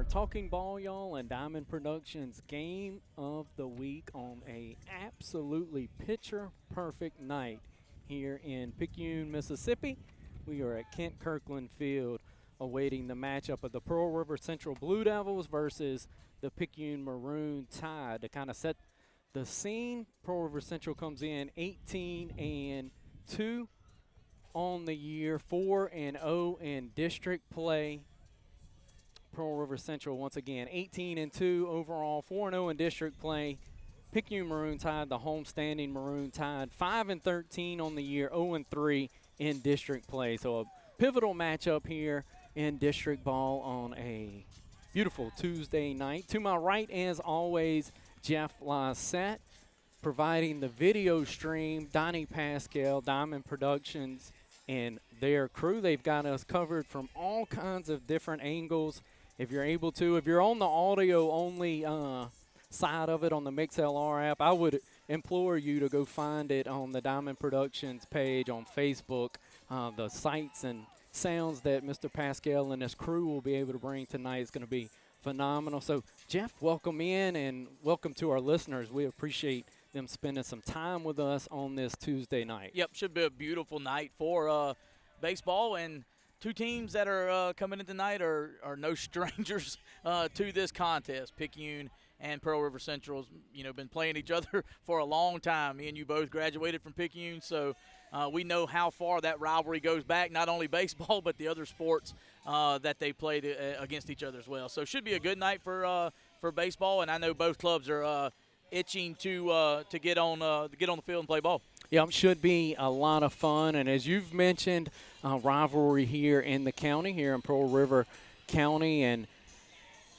are talking ball, y'all, and Diamond Productions game of the week on a absolutely picture-perfect night here in Picayune, Mississippi. We are at Kent Kirkland Field awaiting the matchup of the Pearl River Central Blue Devils versus the Picayune Maroon Tide. To kind of set the scene, Pearl River Central comes in 18-2 on the year, 4-0 in district play. Pearl River Central, once again, 18-2 overall, 4-0 in district play. Picayune Maroon Tide, the homestanding Maroon Tide, 5-13 on the year, 0-3 in district play. So a pivotal matchup here in district ball on a beautiful Tuesday night. To my right, as always, Jeff Lysette, providing the video stream. Donnie Pascal, Diamond Productions, and their crew. They've got us covered from all kinds of different angles. If you're able to, if you're on the audio-only side of it on the MixLR app, I would implore you to go find it on the Diamond Productions page on Facebook. The sights and sounds that Mr. Pascal and his crew will be able to bring tonight is going to be phenomenal. So, Jeff, welcome in and welcome to our listeners. We appreciate them spending some time with us on this Tuesday night. Yep, should be a beautiful night for baseball, and two teams that are coming in tonight are no strangers to this contest. Picayune and Pearl River Central's, been playing each other for a long time. Me and you both graduated from Picayune, so we know how far that rivalry goes back, not only baseball but the other sports that they played against each other as well. So it should be a good night for baseball, and I know both clubs are itching to get on the field and play ball. Yeah, it should be a lot of fun. And as you've mentioned, rivalry here in the county, here in Pearl River County. And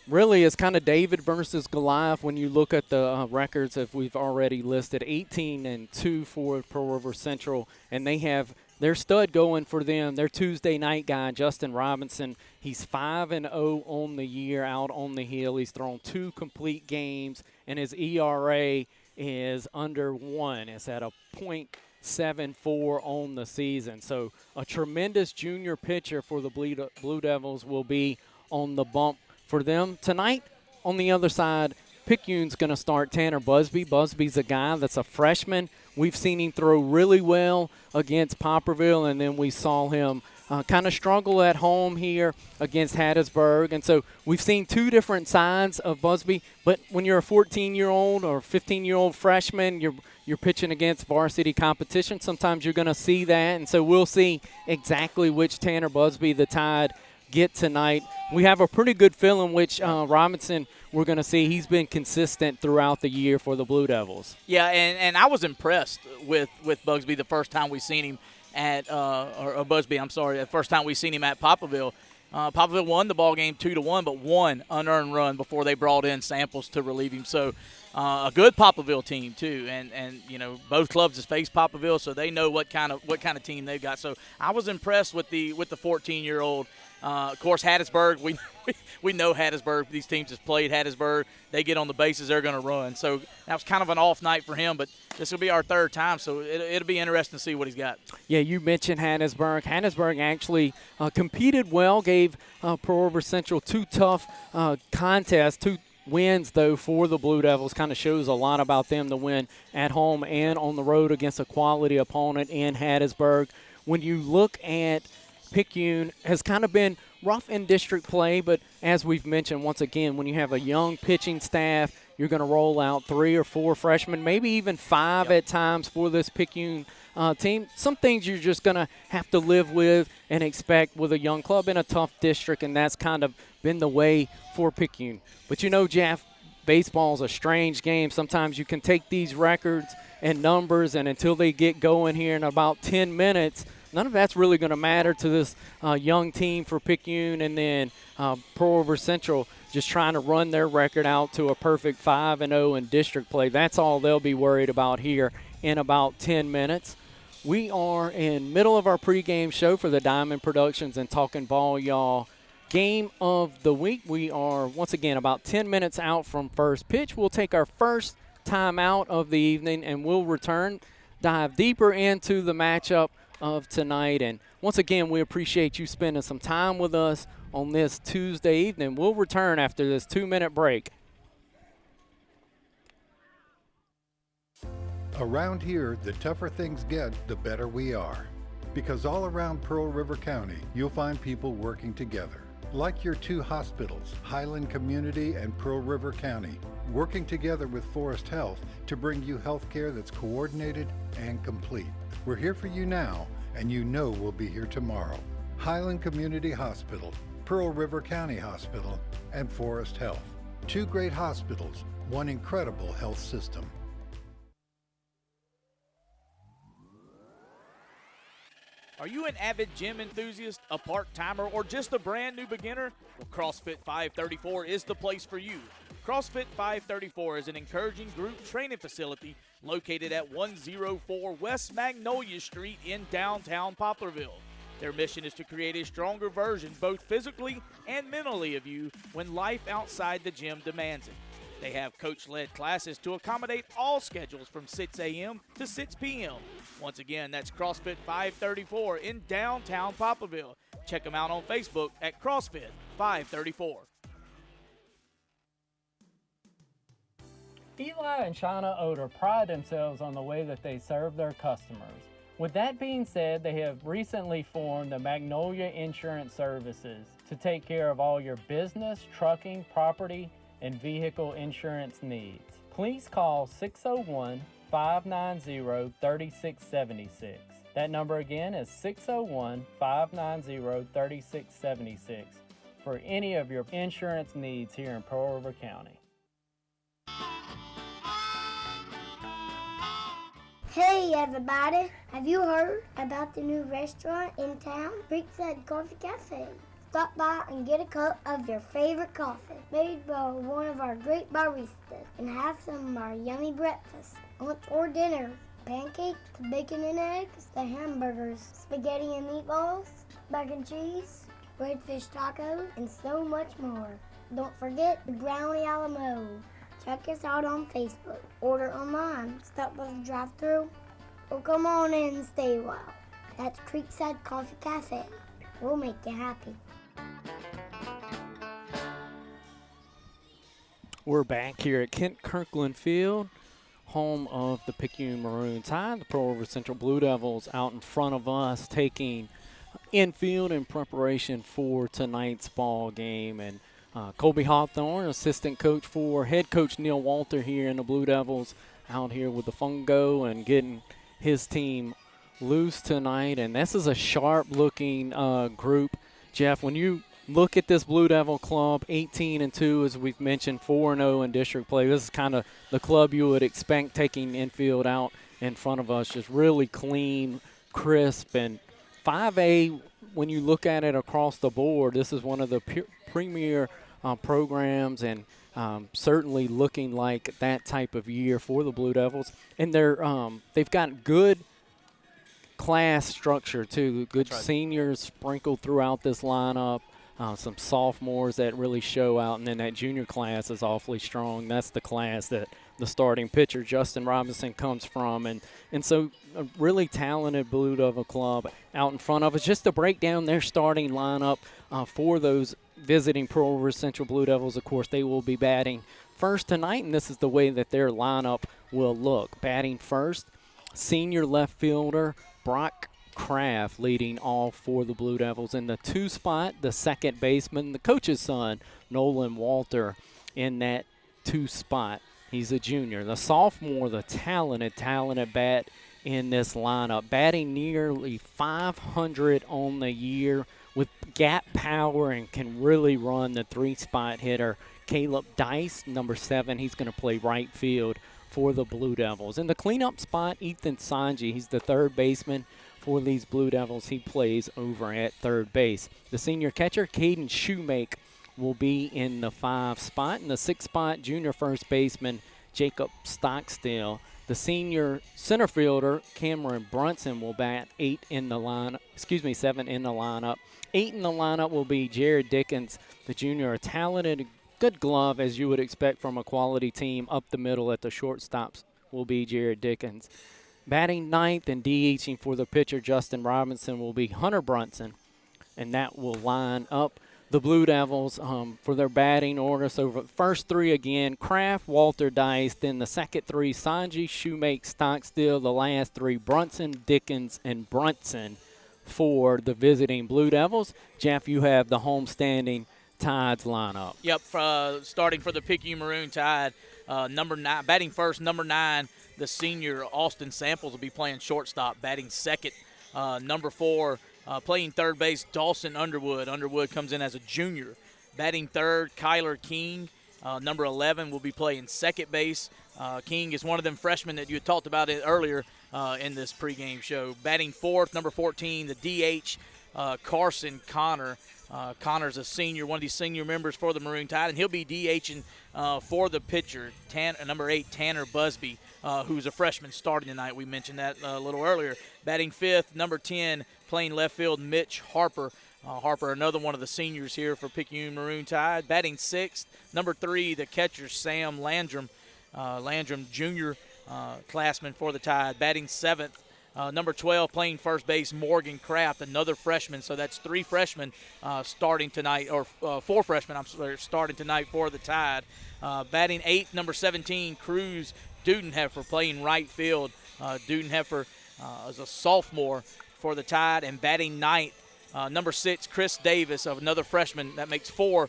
really it's kind of David versus Goliath when you look at the records that we've already listed. 18-2 for Pearl River Central. And they have their stud going for them, their Tuesday night guy, Justin Robinson. He's 5-0 on the year out on the hill. He's thrown 2 complete games, and his ERA is under 1. It's at a .74 on the season. So a tremendous junior pitcher for the Blue Devils will be on the bump for them tonight. On the other side, Picayune's going to start Tanner Busby. Busby's a guy that's a freshman. We've seen him throw really well against Poplarville, and then we saw him kind of struggle at home here against Hattiesburg. And so we've seen two different sides of Busby. But when you're a 14-year-old or 15-year-old freshman, you're pitching against varsity competition. Sometimes you're going to see that. And so we'll see exactly which Tanner Busby the Tide get tonight. We have a pretty good feeling which Robinson we're going to see. He's been consistent throughout the year for the Blue Devils. Yeah, and I was impressed with Busby the first time we seen him at or Busby, I'm sorry, the first time we seen him at Poplarville. Poplarville won the ball game 2-1, but one unearned run before they brought in Samples to relieve him. So a good Poplarville team too, and both clubs has faced Poplarville, so they know what kind of team they've got. So I was impressed with the 14-year-old. Of course, Hattiesburg, we know Hattiesburg. These teams have played Hattiesburg. They get on the bases, they're going to run. So that was kind of an off night for him, but this will be our third time, so it'll be interesting to see what he's got. Yeah, you mentioned Hattiesburg. Hattiesburg actually competed well, gave Pearl River Central 2 tough contests, 2 wins, though, for the Blue Devils. Kind of shows a lot about them to win at home and on the road against a quality opponent in Hattiesburg. When you look at Picayune, has kind of been rough in district play, but as we've mentioned, once again, when you have a young pitching staff, you're going to roll out 3 or 4 freshmen, maybe even 5 at times for this Picayune team. Some things you're just going to have to live with and expect with a young club in a tough district, and that's kind of been the way for Picayune. But Jeff, baseball's a strange game. Sometimes you can take these records and numbers, and until they get going here in about 10 minutes, none of that's really going to matter to this young team for Picayune, and then Pearl River Central just trying to run their record out to a perfect 5-0 in district play. That's all they'll be worried about here in about 10 minutes. We are in middle of our pregame show for the Diamond Productions and Talking Ball, y'all. Game of the week. We are, once again, about 10 minutes out from first pitch. We'll take our first time out of the evening, and we'll return, dive deeper into the matchup of tonight. And once again, we appreciate you spending some time with us on this Tuesday evening. We'll return after this 2-minute break. Around here, the tougher things get, the better we are. Because all around Pearl River County, you'll find people working together. Like your two hospitals, Highland Community and Pearl River County, working together with Forest Health to bring you health care that's coordinated and complete. We're here for you now, and you know we'll be here tomorrow. Highland Community Hospital, Pearl River County Hospital, and Forest Health. Two great hospitals, one incredible health system. Are you an avid gym enthusiast, a part-timer, or just a brand new beginner? Well, CrossFit 534 is the place for you. CrossFit 534 is an encouraging group training facility located at 104 West Magnolia Street in downtown Poplarville. Their mission is to create a stronger version, both physically and mentally, of you when life outside the gym demands it. They have coach-led classes to accommodate all schedules from 6 a.m. to 6 p.m. Once again, that's CrossFit 534 in downtown Poplarville. Check them out on Facebook at CrossFit 534. Eli and Shauna Oder pride themselves on the way that they serve their customers. With that being said, they have recently formed the Magnolia Insurance Services to take care of all your business, trucking, property, and vehicle insurance needs. Please call 601-590-3676. That number again is 601-590-3676 for any of your insurance needs here in Pearl River County. Hey everybody, have you heard about the new restaurant in town, Creekside Coffee Cafe? Stop by and get a cup of your favorite coffee made by one of our great baristas and have some of our yummy breakfast, lunch or dinner. Pancakes, the bacon and eggs, the hamburgers, spaghetti and meatballs, mac and cheese, redfish tacos, and so much more. Don't forget the brownie a la mode. Check us out on Facebook, order online, stop by the drive-thru, or come on in and stay a while. That's Creekside Coffee Cafe. We'll make you happy. We're back here at Kent Kirkland Field, home of the Picayune Maroon Tide. The Pearl River Central Blue Devils out in front of us taking infield in preparation for tonight's ball game. And Colby Hawthorne, assistant coach for head coach Neil Walter here in the Blue Devils, out here with the fungo and getting his team loose tonight. And this is a sharp-looking group. Jeff, when you look at this Blue Devil club, 18-2, as we've mentioned, 4-0 in district play. This is kind of the club you would expect taking infield out in front of us, just really clean, crisp, and 5A, when you look at it across the board, this is one of the premier programs, and certainly looking like that type of year for the Blue Devils. And they've got good class structure, too. Good seniors sprinkled throughout this lineup. Some sophomores that really show out, and then that junior class is awfully strong. That's the class that the starting pitcher, Justin Robinson, comes from. And so a really talented Blue Devil club out in front of us. Just to break down their starting lineup for those visiting Pearl River Central Blue Devils, of course, they will be batting first tonight, and this is the way that their lineup will look. Batting first, senior left fielder Brock Kraft leading all for the Blue Devils. In the 2 spot, the second baseman, the coach's son, Nolan Walter, in that 2 spot. He's a junior. The sophomore, the talented bat in this lineup, batting nearly 500 on the year with gap power and can really run, the 3-spot hitter, Caleb Dice, number 7. He's going to play right field for the Blue Devils. In the cleanup spot, Ethan Sanji, he's the third baseman for these Blue Devils. He plays over at third base. The senior catcher, Caden Shoemake, will be in the 5 spot. In the 6 spot, junior first baseman, Jacob Stockstill. The senior center fielder, Cameron Brunson, will bat 7 in the lineup. 8 in the lineup will be Jared Dickens, the junior, a talented, good glove, as you would expect from a quality team. Up the middle at the shortstops will be Jared Dickens. Batting ninth and DHing for the pitcher, Justin Robinson, will be Hunter Brunson, and that will line up the Blue Devils for their batting order. So the first three again, Kraft, Walter, Dice. Then the second three, Sanji, Shoemake, Stockstill. The last three, Brunson, Dickens, and Brunson for the visiting Blue Devils. Jeff, you have the homestanding Tides lineup. Yep, starting for the Picayune Maroon Tide, number 9, batting first, number 9, the senior Austin Samples will be playing shortstop. Batting second, number 4, playing third base, Dawson Underwood. Underwood comes in as a junior. Batting third, Kyler King, number 11, will be playing second base. King is one of them freshmen that you had talked about it earlier in this pregame show. Batting fourth, number 14, the DH, Carson Connor. Connor's a senior, one of these senior members for the Maroon Tide, and he'll be DHing for the pitcher, number 8, Tanner Busby, who's a freshman starting tonight. We mentioned that a little earlier. Batting fifth, number 10, playing left field, Mitch Harper. Harper, another one of the seniors here for Picayune Maroon Tide. Batting sixth, number 3, the catcher, Sam Landrum. Landrum, junior classman for the Tide. Batting seventh, number 12, playing first base, Morgan Kraft, another freshman. So that's 3 freshmen starting tonight, or 4 freshmen, starting tonight for the Tide. Batting eighth, number 17, Cruz Dudenheffer, playing right field. Dudenheffer is a sophomore for the Tide. And batting ninth, number 6, Chris Davis, another freshman. That makes 4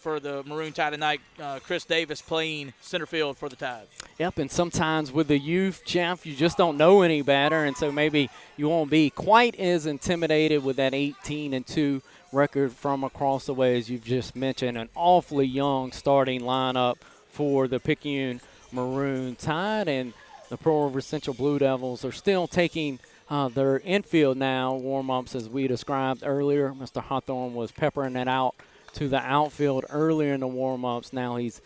for the Maroon Tide tonight. Chris Davis playing center field for the Tide. Yep, and sometimes with the youth, Jeff, you just don't know any better, and so maybe you won't be quite as intimidated with that 18-2 record from across the way as you've just mentioned. An awfully young starting lineup for the Picayune Maroon Tide, and the Pearl River Central Blue Devils are still taking their infield now warm-ups as we described earlier. Mr. Hawthorne was peppering that out to the outfield earlier in the warm-ups. Now he's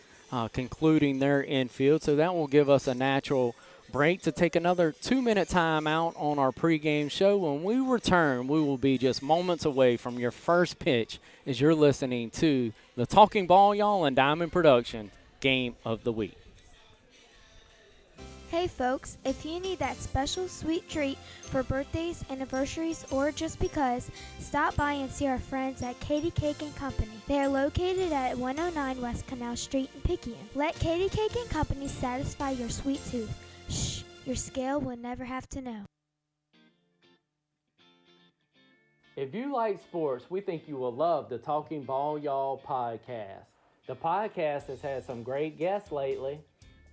concluding their infield, so that will give us a natural break to take another 2-minute time out on our pregame show. When we return, we will be just moments away from your first pitch as you're listening to the Talking Ball Y'all and Diamond Production Game of the Week. Hey folks, if you need that special sweet treat for birthdays, anniversaries, or just because, stop by and see our friends at Katie Cake & Company. They are located at 109 West Canal Street in Picayune. Let Katie Cake & Company satisfy your sweet tooth. Shh, your scale will never have to know. If you like sports, we think you will love the Talking Ball Y'all podcast. The podcast has had some great guests lately.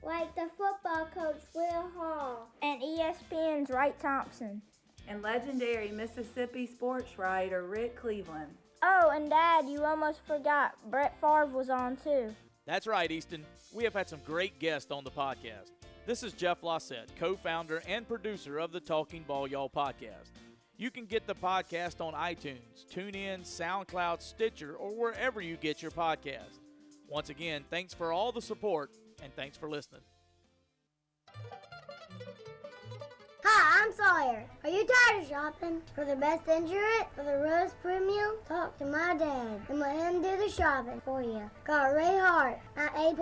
Like the football coach, Will Hall. And ESPN's Wright Thompson. And legendary Mississippi sports writer Rick Cleveland. Oh, and Dad, you almost forgot. Brett Favre was on too. That's right, Easton. We have had some great guests on the podcast. This is Jeff Lossett, co-founder and producer of the Talking Ball Y'all podcast. You can get the podcast on iTunes, TuneIn, SoundCloud, Stitcher, or wherever you get your podcast. Once again, thanks for all the support, and thanks for listening. Hi, I'm Sawyer. Are you tired of shopping? For the best insurance? For the Rose Premium? Talk to my dad and let him do the shopping for you. Call Ray Hart at A+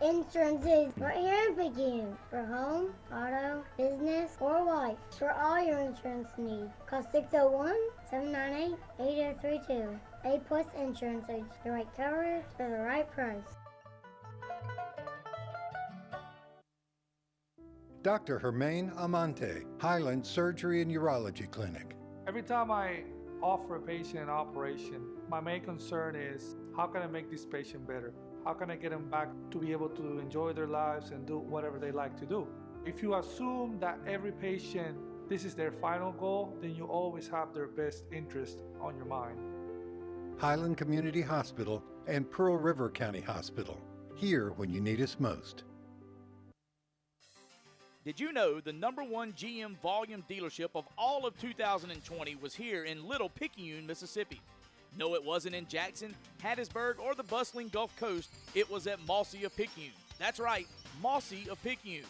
Insurances right here in Picayune. For home, auto, business, or life. For all your insurance needs. Call 601-798-8032. A+ Insurances. The right coverage for the right price. Dr. Hermaine Amante, Highland Surgery and Urology Clinic. Every time I offer a patient an operation, my main concern is how can I make this patient better? How can I get them back to be able to enjoy their lives and do whatever they like to do? If you assume that every patient, this is their final goal, then you always have their best interest on your mind. Highland Community Hospital and Pearl River County Hospital. Here when you need us most. Did you know the #1 GM volume dealership of all of 2020 was here in Little Picayune, Mississippi? No, it wasn't in Jackson, Hattiesburg, or the bustling Gulf Coast. It was at Mossy of Picayune. That's right, Mossy of Picayune.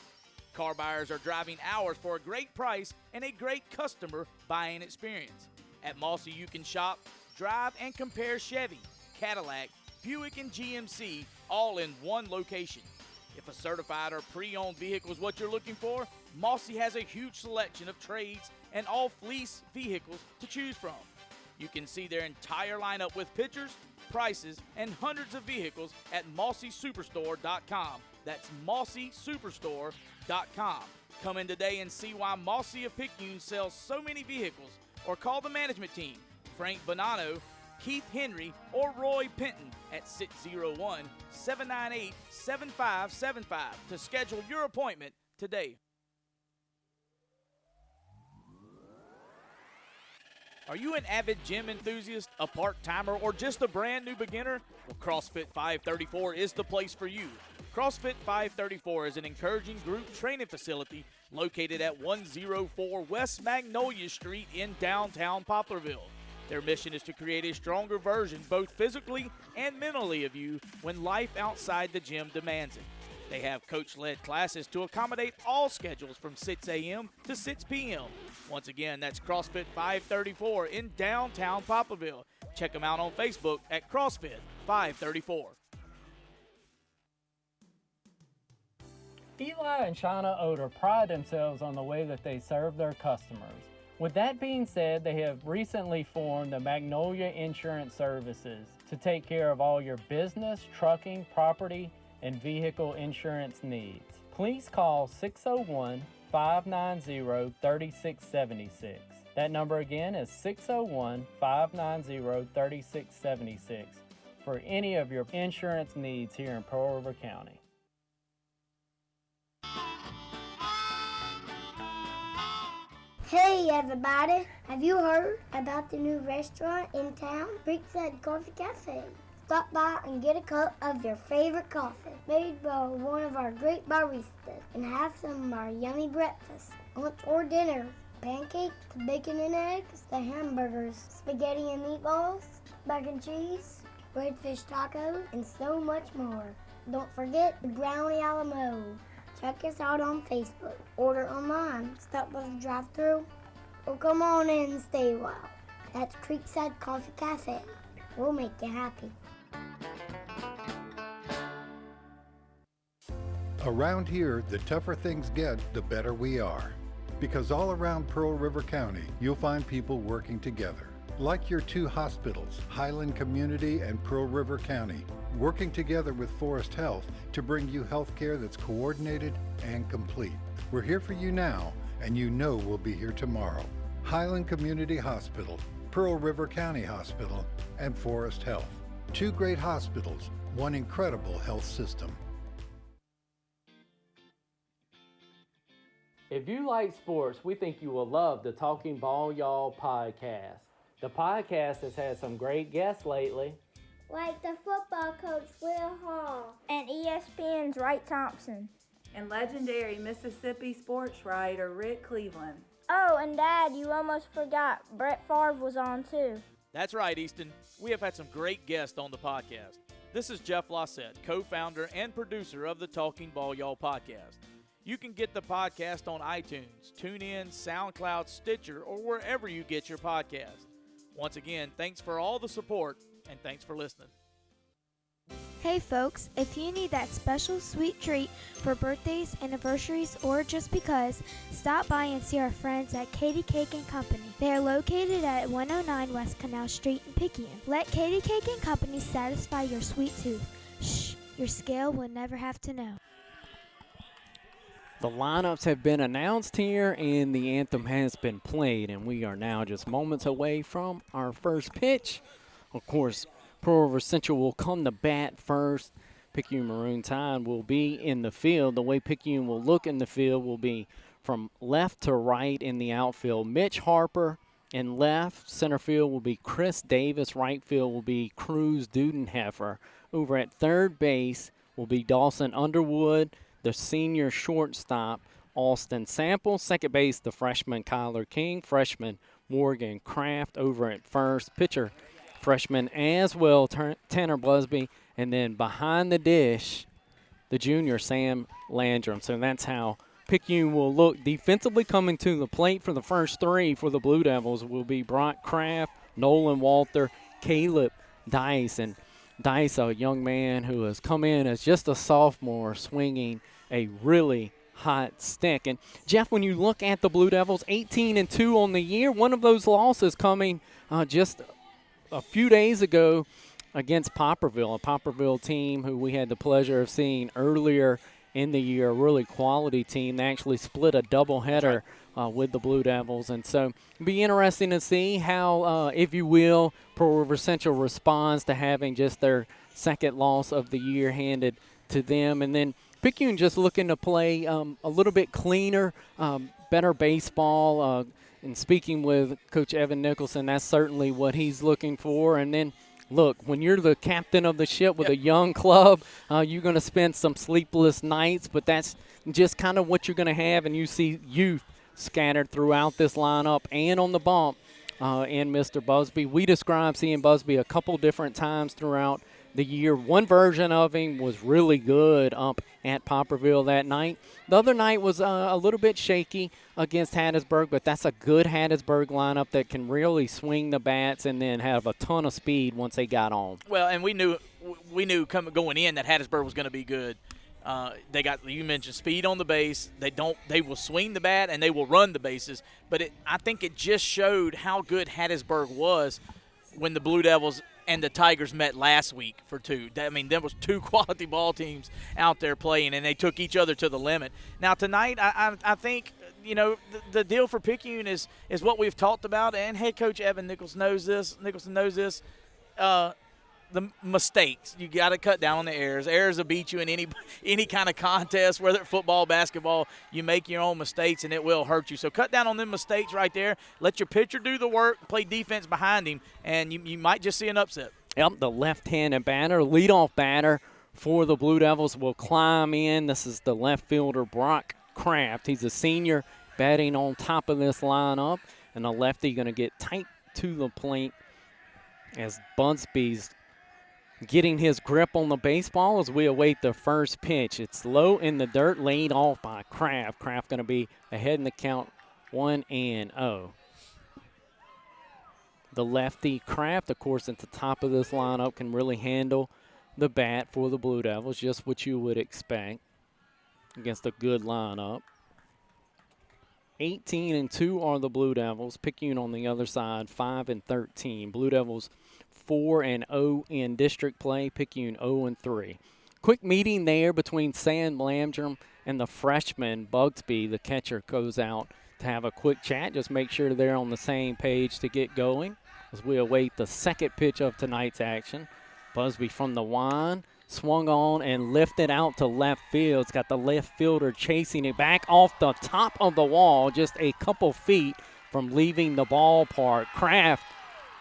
Car buyers are driving hours for a great price and a great customer buying experience. At Mossy, you can shop, drive, and compare Chevy, Cadillac, Buick, and GMC all in one location. If a certified or pre-owned vehicle is what you're looking for, Mossy has a huge selection of trades and all fleece vehicles to choose from. You can see their entire lineup with pictures, prices, and hundreds of vehicles at MossySuperstore.com. That's MossySuperstore.com. Come in today and see why Mossy of Picayune sells so many vehicles, or call the management team, Frank Bonanno, Keith Henry, or Roy Penton at 601-798-7575 to schedule your appointment today. Are you an avid gym enthusiast, a part-timer, or just a brand new beginner? Well, CrossFit 534 is the place for you. CrossFit 534 is an encouraging group training facility located at 104 West Magnolia Street in downtown Poplarville. Their mission is to create a stronger version, both physically and mentally, of you when life outside the gym demands it. They have coach-led classes to accommodate all schedules from 6 a.m. to 6 p.m. Once again, that's CrossFit 534 in downtown Poplarville. Check them out on Facebook at CrossFit 534. Eli and Shauna Oder pride themselves on the way that they serve their customers. With that being said, they have recently formed the Magnolia Insurance Services to take care of all your business, trucking, property, and vehicle insurance needs. Please call 601-590-3676. That number again is 601-590-3676 for any of your insurance needs here in Pearl River County. Hey everybody, have you heard about the new restaurant in town, Picayune Coffee Cafe? Stop by and get a cup of your favorite coffee made by one of our great baristas and have some of our yummy breakfast, lunch or dinner. Pancakes, bacon and eggs, the hamburgers, spaghetti and meatballs, mac and cheese, redfish tacos, and so much more. Don't forget the brownie a la mode. Check us out on Facebook. Order online. Stop by the drive-thru. Or come on in and stay a while. That's Creekside Coffee Cafe. We'll make you happy. Around here, the tougher things get, the better we are. Because all around Pearl River County, you'll find people working together. Like your two hospitals, Highland Community and Pearl River County, working together with Forest Health to bring you health care that's coordinated and complete. We're here for you now, and you know we'll be here tomorrow. Highland Community Hospital, Pearl River County Hospital, and Forest Health. Two great hospitals, one incredible health system. If you like sports, we think you will love the Talking Ball Y'all podcast. The podcast has had some great guests lately. Like the football coach Will Hall and ESPN's Wright Thompson. And legendary Mississippi sports writer Rick Cleveland. Oh, and Dad, you almost forgot, Brett Favre was on too. That's right, Easton. We have had some great guests on the podcast. This is Jeff Lossett, co-founder and producer of the Talking Ball Y'all podcast. You can get the podcast on iTunes, TuneIn, SoundCloud, Stitcher, or wherever you get your podcast. Once again, thanks for all the support, and thanks for listening. Hey folks, if you need that special sweet treat for birthdays, anniversaries, or just because, stop by and see our friends at Katie Cake & Company. They are located at 109 West Canal Street in Picayune. Let Katie Cake & Company satisfy your sweet tooth. Shh, your scale will never have to know. The lineups have been announced here and the anthem has been played, and we are now just moments away from our first pitch. Of course, Pearl River Central will come to bat first. Picayune Maroon Tide will be in the field. The way Picayune will look in the field will be from left to right in the outfield. Mitch Harper in left. Center field will be Chris Davis. Right field will be Cruz Dudenheffer. Over at third base will be Dawson Underwood. The senior shortstop, Austin Sample. Second base, the freshman Kyler King. Freshman Morgan Kraft. Over at first, pitcher freshman as well, Tanner Busby. And then behind the dish, the junior Sam Landrum. So that's how Picayune will look defensively. Coming to the plate for the first three for the Blue Devils will be Brock Kraft, Nolan Walter, Caleb Dice. And Dice, a young man who has come in as just a sophomore, swinging a really hot stick. And Jeff, when you look at the Blue Devils, 18-2 on the year, one of those losses coming just a few days ago against Popperville, a Popperville team who we had the pleasure of seeing earlier in the year, a really quality team. They actually split a doubleheader with the Blue Devils. And so it'll be interesting to see how, if you will, Pearl River Central responds to having just their second loss of the year handed to them. And then Picayune just looking to play a little bit cleaner, better baseball. And speaking with Coach Evan Nicholson, that's certainly what he's looking for. And then, look, when you're the captain of the ship with a young club, you're going to spend some sleepless nights, but that's just kind of what you're going to have. And you see youth scattered throughout this lineup and on the bump in Mr. Busby. We described seeing Busby a couple different times throughout the year. One version of him was really good up at Popperville that night. The other night was a little bit shaky against Hattiesburg, but that's a good Hattiesburg lineup that can really swing the bats and then have a ton of speed once they got on. Well, and we knew going in that Hattiesburg was going to be good. They got, you mentioned, speed on the base. They will swing the bat and they will run the bases. But I think it just showed how good Hattiesburg was when the Blue Devils and the Tigers met last week for two. I mean, there was two quality ball teams out there playing, and they took each other to the limit. Now tonight, I think, you know, the deal for Picayune is what we've talked about, and head coach Evan Nicholson knows this. The mistakes. You got to cut down on the errors. Errors will beat you in any kind of contest, whether it's football, basketball. You make your own mistakes, and it will hurt you. So cut down on them mistakes right there. Let your pitcher do the work, play defense behind him, and you might just see an upset. Yep, the left-handed batter, leadoff batter for the Blue Devils will climb in. This is the left fielder, Brock Kraft. He's a senior batting on top of this lineup, and the lefty going to get tight to the plate as Busby's getting his grip on the baseball as we await the first pitch. It's low in the dirt, laid off by Kraft. Kraft going to be ahead in the count 1-0. The lefty Kraft, of course, at the top of this lineup can really handle the bat for the Blue Devils, just what you would expect against a good lineup. 18-2 are the Blue Devils. Picayune on the other side, 5-13. Blue Devils 4-0 in district play. Picayune 0-3. Quick meeting there between Sam Landrum and the freshman Bugsby. The catcher goes out to have a quick chat. Just make sure they're on the same page to get going as we await the second pitch of tonight's action. Busby from the line, swung on and lifted out to left field. It's got the left fielder chasing it back off the top of the wall, just a couple feet from leaving the ballpark. Kraft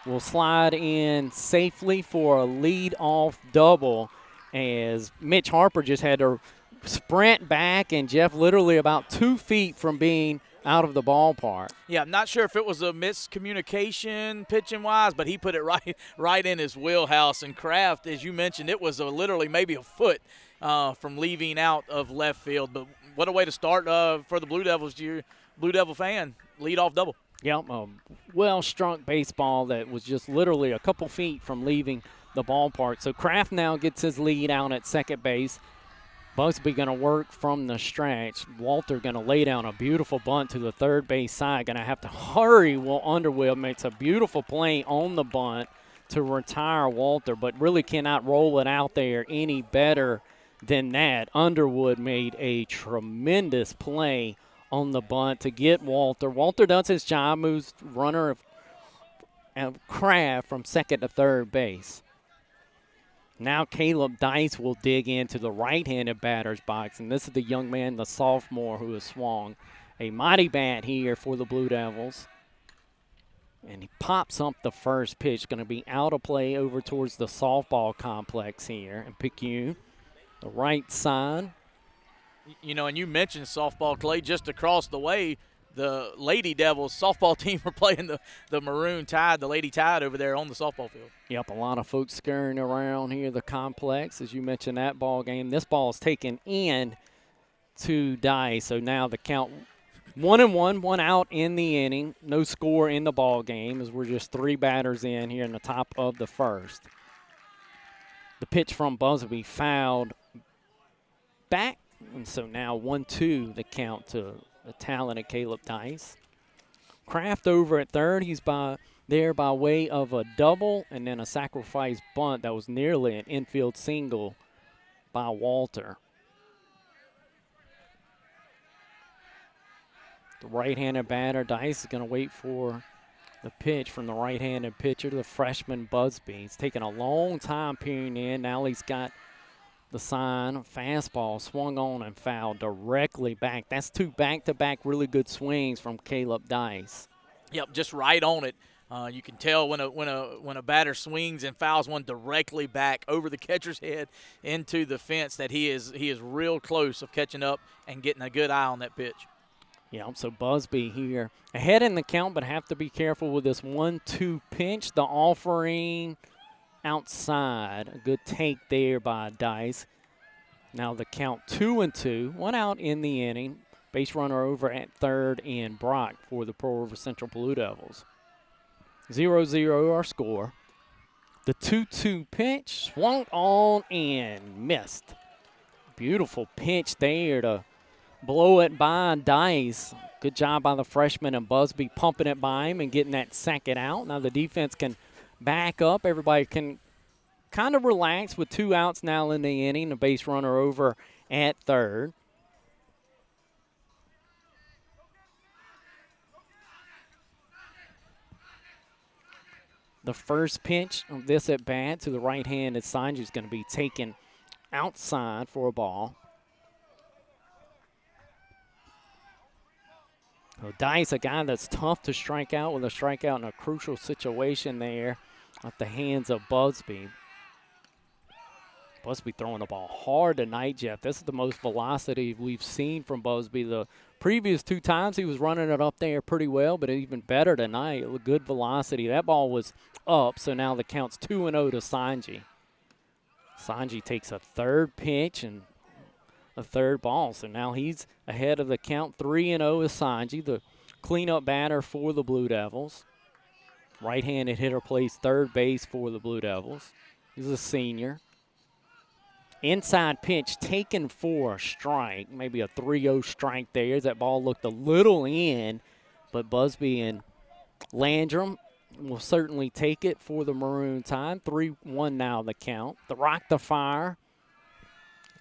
will slide in safely for a lead-off double as Mitch Harper just had to sprint back, and Jeff literally about 2 feet from being out of the ballpark. Yeah, I'm not sure if it was a miscommunication pitching-wise, but he put it right in his wheelhouse. And Kraft, as you mentioned, it was literally maybe a foot from leaving out of left field. But what a way to start for the Blue Devils. You Blue Devil fan, lead-off double. Yep, a well-struck baseball that was just literally a couple feet from leaving the ballpark. So Kraft now gets his lead out at second base. Busby going to work from the stretch. Walter going to lay down a beautiful bunt to the third base side. Going to have to hurry. Will Underwood makes a beautiful play on the bunt to retire Walter, but really cannot roll it out there any better than that. Underwood made a tremendous play on the bunt to get Walter. Walter does his job, moves runner of Kraft from second to third base. Now Caleb Dice will dig into the right-handed batter's box, and this is the young man, the sophomore, who has swung a mighty bat here for the Blue Devils. And he pops up the first pitch, going to be out of play over towards the softball complex here in Picayune. The right side. You know, and you mentioned softball, Clay, just across the way. The Lady Devils softball team are playing the Maroon Tide, the Lady Tide over there on the softball field. Yep, a lot of folks scurrying around here, the complex, as you mentioned that ball game. This ball is taken in to Dice, so now the count 1-1, one out in the inning. No score in the ball game as we're just three batters in here in the top of the first. The pitch from Busby fouled back, and so now 1-2 the count to the talented Caleb Dice. Kraft over at third. He's by there by way of a double and then a sacrifice bunt that was nearly an infield single by Walter. The right-handed batter, Dice, is going to wait for the pitch from the right-handed pitcher, the freshman Busby. He's taken a long time peering in. Now he's got the sign, fastball swung on and fouled directly back. That's 2 back-to-back really good swings from Caleb Dice. Yep, just right on it. You can tell when a batter swings and fouls one directly back over the catcher's head into the fence that he is real close of catching up and getting a good eye on that pitch. Yeah, so Busby here ahead in the count, but have to be careful with this 1-2 pitch. The offering outside. A good take there by Dice. Now the count 2-2. 1 out in the inning. Base runner over at third and Brock for the Pearl River Central Blue Devils. 0-0 our score. The 2-2 pitch swung on and missed. Beautiful pitch there to blow it by Dice. Good job by the freshman and Busby pumping it by him and getting that second out. Now the defense can back up. Everybody can kind of relax with 2 outs now in the inning. The base runner over at third. The first pitch of this at bat to the right-handed Sanji is going to be taken outside for a ball. So Dice, a guy that's tough to strike out with a strikeout in a crucial situation there at the hands of Busby. Busby throwing the ball hard tonight, Jeff. This is the most velocity we've seen from Busby. The previous 2 times he was running it up there pretty well, but even better tonight. Good velocity. That ball was up, so now the count's 2-0 to Sanji. Sanji takes a third pitch and a third ball, so now he's ahead of the count. 3-0 is Sanji, the cleanup batter for the Blue Devils. Right-handed hitter plays third base for the Blue Devils. He's a senior. Inside pitch taken for a strike, maybe a 3-0 strike there. That ball looked a little in, but Busby and Landrum will certainly take it for the Maroon Tide. 3-1 now the count. The rock the fire.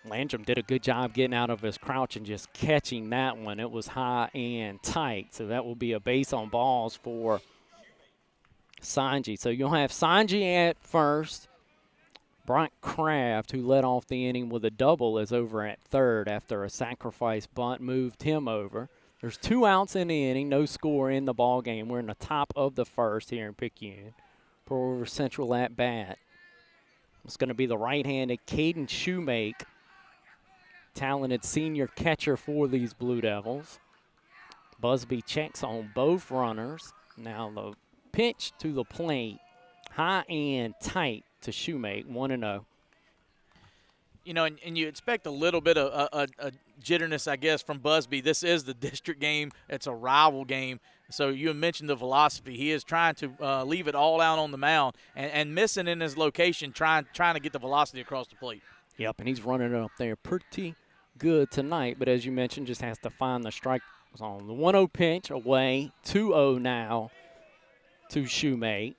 Landrum did a good job getting out of his crouch and just catching that one. It was high and tight, so that will be a base on balls for Sanji. So you'll have Sanji at first. Brock Kraft, who led off the inning with a double, is over at third after a sacrifice bunt moved him over. There's 2 outs in the inning, no score in the ball game. We're in the top of the first here in Picayune. Pearl River Central at bat. It's going to be the right-handed Caden Shoemake, talented senior catcher for these Blue Devils. Busby checks on both runners. Now the pitch to the plate, high and tight to Shoemake, 1-0. You know, and you expect a little bit of a jitterness, I guess, from Busby. This is the district game. It's a rival game. So you mentioned the velocity. He is trying to leave it all out on the mound and missing in his location, trying to get the velocity across the plate. Yep, and he's running it up there pretty good tonight. But as you mentioned, just has to find the strike zone. The 1-0 pitch away, 2-0 now to Shoemake.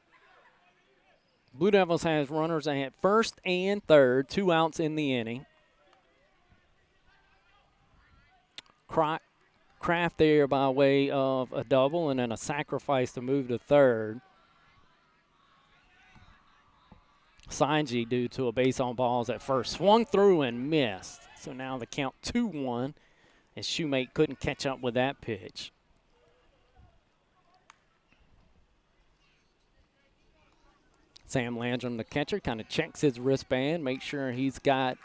Blue Devils has runners at first and third, 2 outs in the inning. Kraft there by way of a double and then a sacrifice to move to third. Sanji due to a base on balls at first. Swung through and missed. So now the count 2-1 as Shoemake couldn't catch up with that pitch. Sam Landrum, the catcher, kind of checks his wristband, makes sure he's got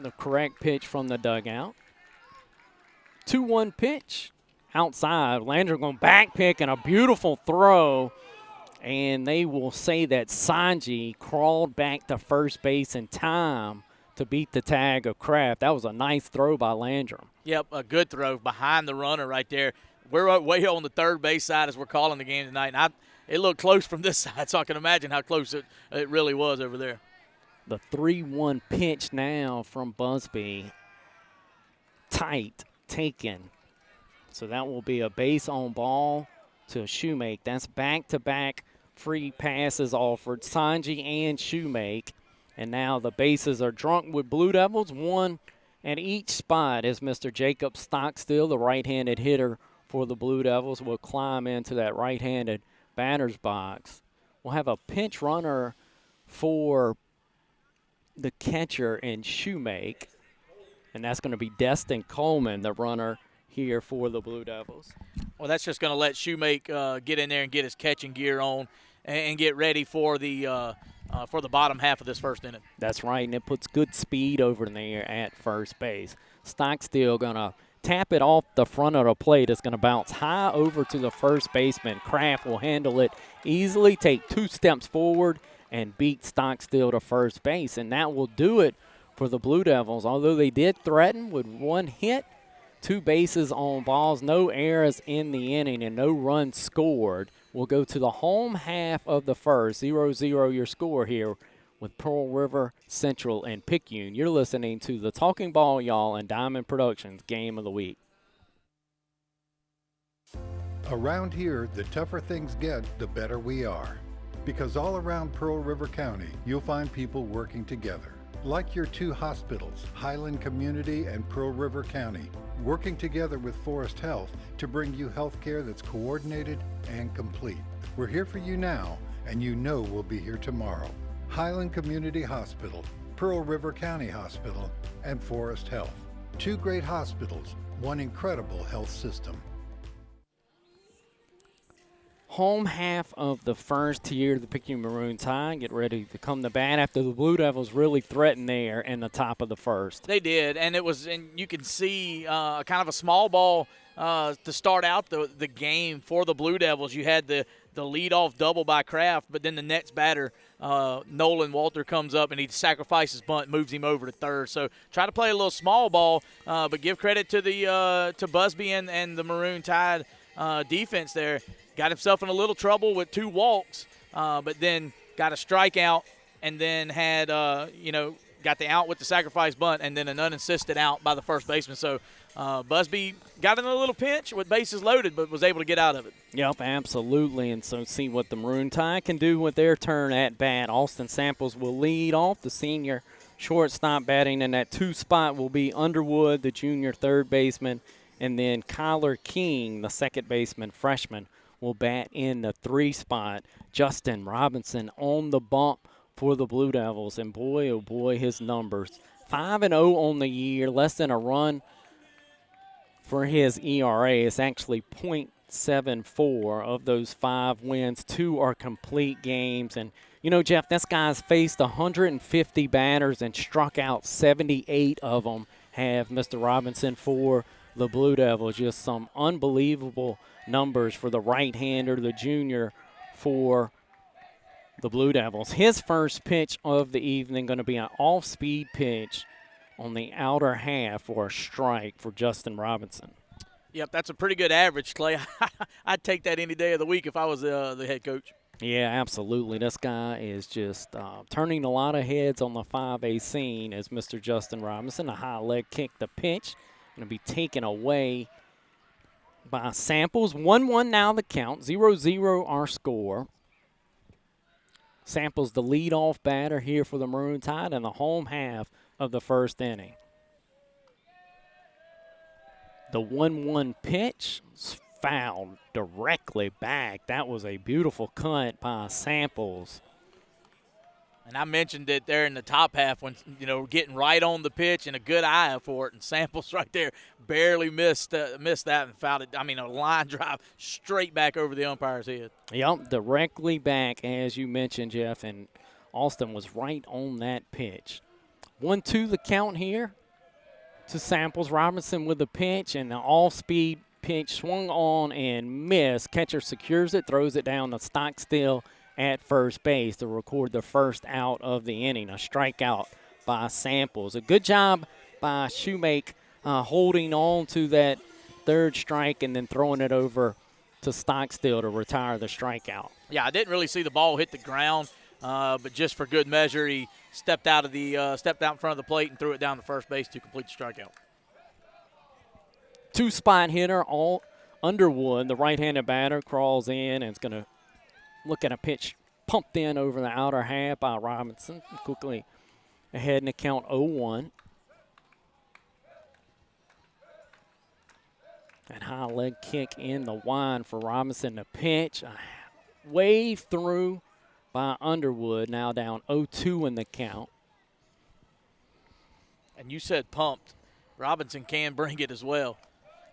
the correct pitch from the dugout. 2-1 pitch outside. Landrum going back pick and a beautiful throw. And they will say that Sanji crawled back to first base in time to beat the tag of Kraft. That was a nice throw by Landrum. Yep, a good throw behind the runner right there. We're way on the third base side as we're calling the game tonight. And it looked close from this side, so I can imagine how close it really was over there. The 3-1 pitch now from Busby. Tight, taken. So that will be a base on ball to Shoemake. That's back-to-back free passes offered, Sanji and Shoemake. And now the bases are drunk with Blue Devils, one at each spot as Mr. Jacob Stockstill, the right-handed hitter for the Blue Devils, will climb into that right-handed batter's box. We'll have a pinch runner for the catcher in Shoemake, and that's going to be Destin Coleman, the runner here for the Blue Devils. Well, that's just going to let Shoemake get in there and get his catching gear on and get ready for the bottom half of this first inning. That's right, and it puts good speed over there at first base. Stockstill going to tap it off the front of the plate. It's going to bounce high over to the first baseman. Kraft will handle it easily, take 2 steps forward, and beat Stockstill to first base. And that will do it for the Blue Devils. Although they did threaten with 1 hit, 2 bases on balls, no errors in the inning, and no runs scored. We'll go to the home half of the first. 0-0 your score here with Pearl River Central and Picayune. You're listening to the Talking Ball Y'all and Diamond Productions Game of the Week. Around here, the tougher things get, the better we are. Because all around Pearl River County, you'll find people working together. Like your 2 hospitals, Highland Community and Pearl River County, working together with Forest Health to bring you health care that's coordinated and complete. We're here for you now, and you know we'll be here tomorrow. Highland Community Hospital, Pearl River County Hospital, and Forest Health. 2 great hospitals, 1 incredible health system. Home half of the first here, the Picayune Maroon Tide get ready to come to bat after the Blue Devils really threatened there in the top of the first. They did, and you can see kind of a small ball to start out the game for the Blue Devils. You had the leadoff double by Kraft, but then the next batter, Nolan Walter, comes up and he sacrifices bunt, moves him over to third. So try to play a little small ball, but give credit to Busby and the Maroon Tide defense there. Got himself in a little trouble with 2 walks, but then got a strikeout and then had, got the out with the sacrifice bunt and then an unassisted out by the first baseman. So Busby got in a little pinch with bases loaded, but was able to get out of it. Yep, absolutely. And so see what the Maroon Tide can do with their turn at bat. Austin Samples will lead off, the senior shortstop batting in that 2 spot will be Underwood, the junior third baseman, and then Kyler King, the second baseman, freshman, will bat in the 3 spot. Justin Robinson on the bump for the Blue Devils, and boy, oh boy, his numbers. 5-0 on the year, less than a run for his ERA. It's actually .74 of those 5 wins. 2 are complete games. And, Jeff, this guy's faced 150 batters and struck out 78 of them, have Mr. Robinson for the Blue Devils. Just some unbelievable numbers for the right-hander, the junior for the Blue Devils. His first pitch of the evening going to be an off-speed pitch on the outer half for a strike for Justin Robinson. Yep, that's a pretty good average, Clay. I'd take that any day of the week if I was the head coach. Yeah, absolutely. This guy is just turning a lot of heads on the 5A scene as Mr. Justin Robinson. A high leg kick, the pitch, going to be taken away by Samples. 1-1 now the count. 0-0 our score. Samples the leadoff batter here for the Maroon Tide in the home half of the first inning. The 1-1 pitch fouled directly back. That was a beautiful cut by Samples. And I mentioned it there in the top half when, getting right on the pitch and a good eye for it. And Samples right there barely missed that and fouled it. A line drive straight back over the umpire's head. Yep, directly back, as you mentioned, Jeff. And Austin was right on that pitch. 1-2 the count here to Samples. Robinson with the pitch and the all-speed pitch swung on and missed. Catcher secures it, throws it down to Stockstill at first base to record the first out of the inning. A strikeout by Samples. A good job by Shoemake holding on to that third strike and then throwing it over to Stockstill to retire the strikeout. Yeah, I didn't really see the ball hit the ground, but just for good measure, he stepped out in front of the plate and threw it down to first base to complete the strikeout. 2 spot hitter, Underwood, the right-handed batter, crawls in and is going to look at a pitch pumped in over the outer half by Robinson. Quickly ahead in the count 0-1. And high leg kick in the wind for Robinson to pitch. A wave through by Underwood, now down 0-2 in the count. And you said pumped. Robinson can bring it as well.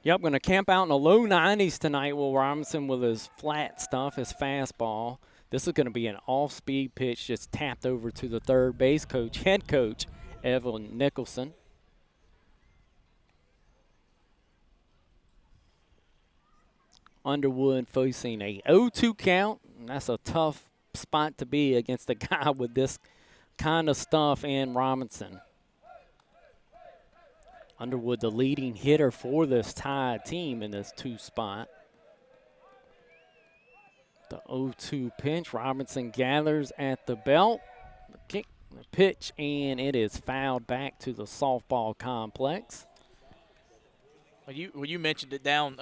Yep, going to camp out in the low 90s tonight. Will Robinson with his flat stuff, his fastball. This is going to be an off-speed pitch just tapped over to the third base coach, head coach, Evan Nicholson. Underwood facing a 0-2 count. And that's a tough spot to be against a guy with this kind of stuff in Robinson. Underwood, the leading hitter for this Tide team in this 2 spot. The 0-2 pitch. Robinson gathers at the belt. The kick, the pitch, and it is fouled back to the softball complex. Well, you mentioned it down,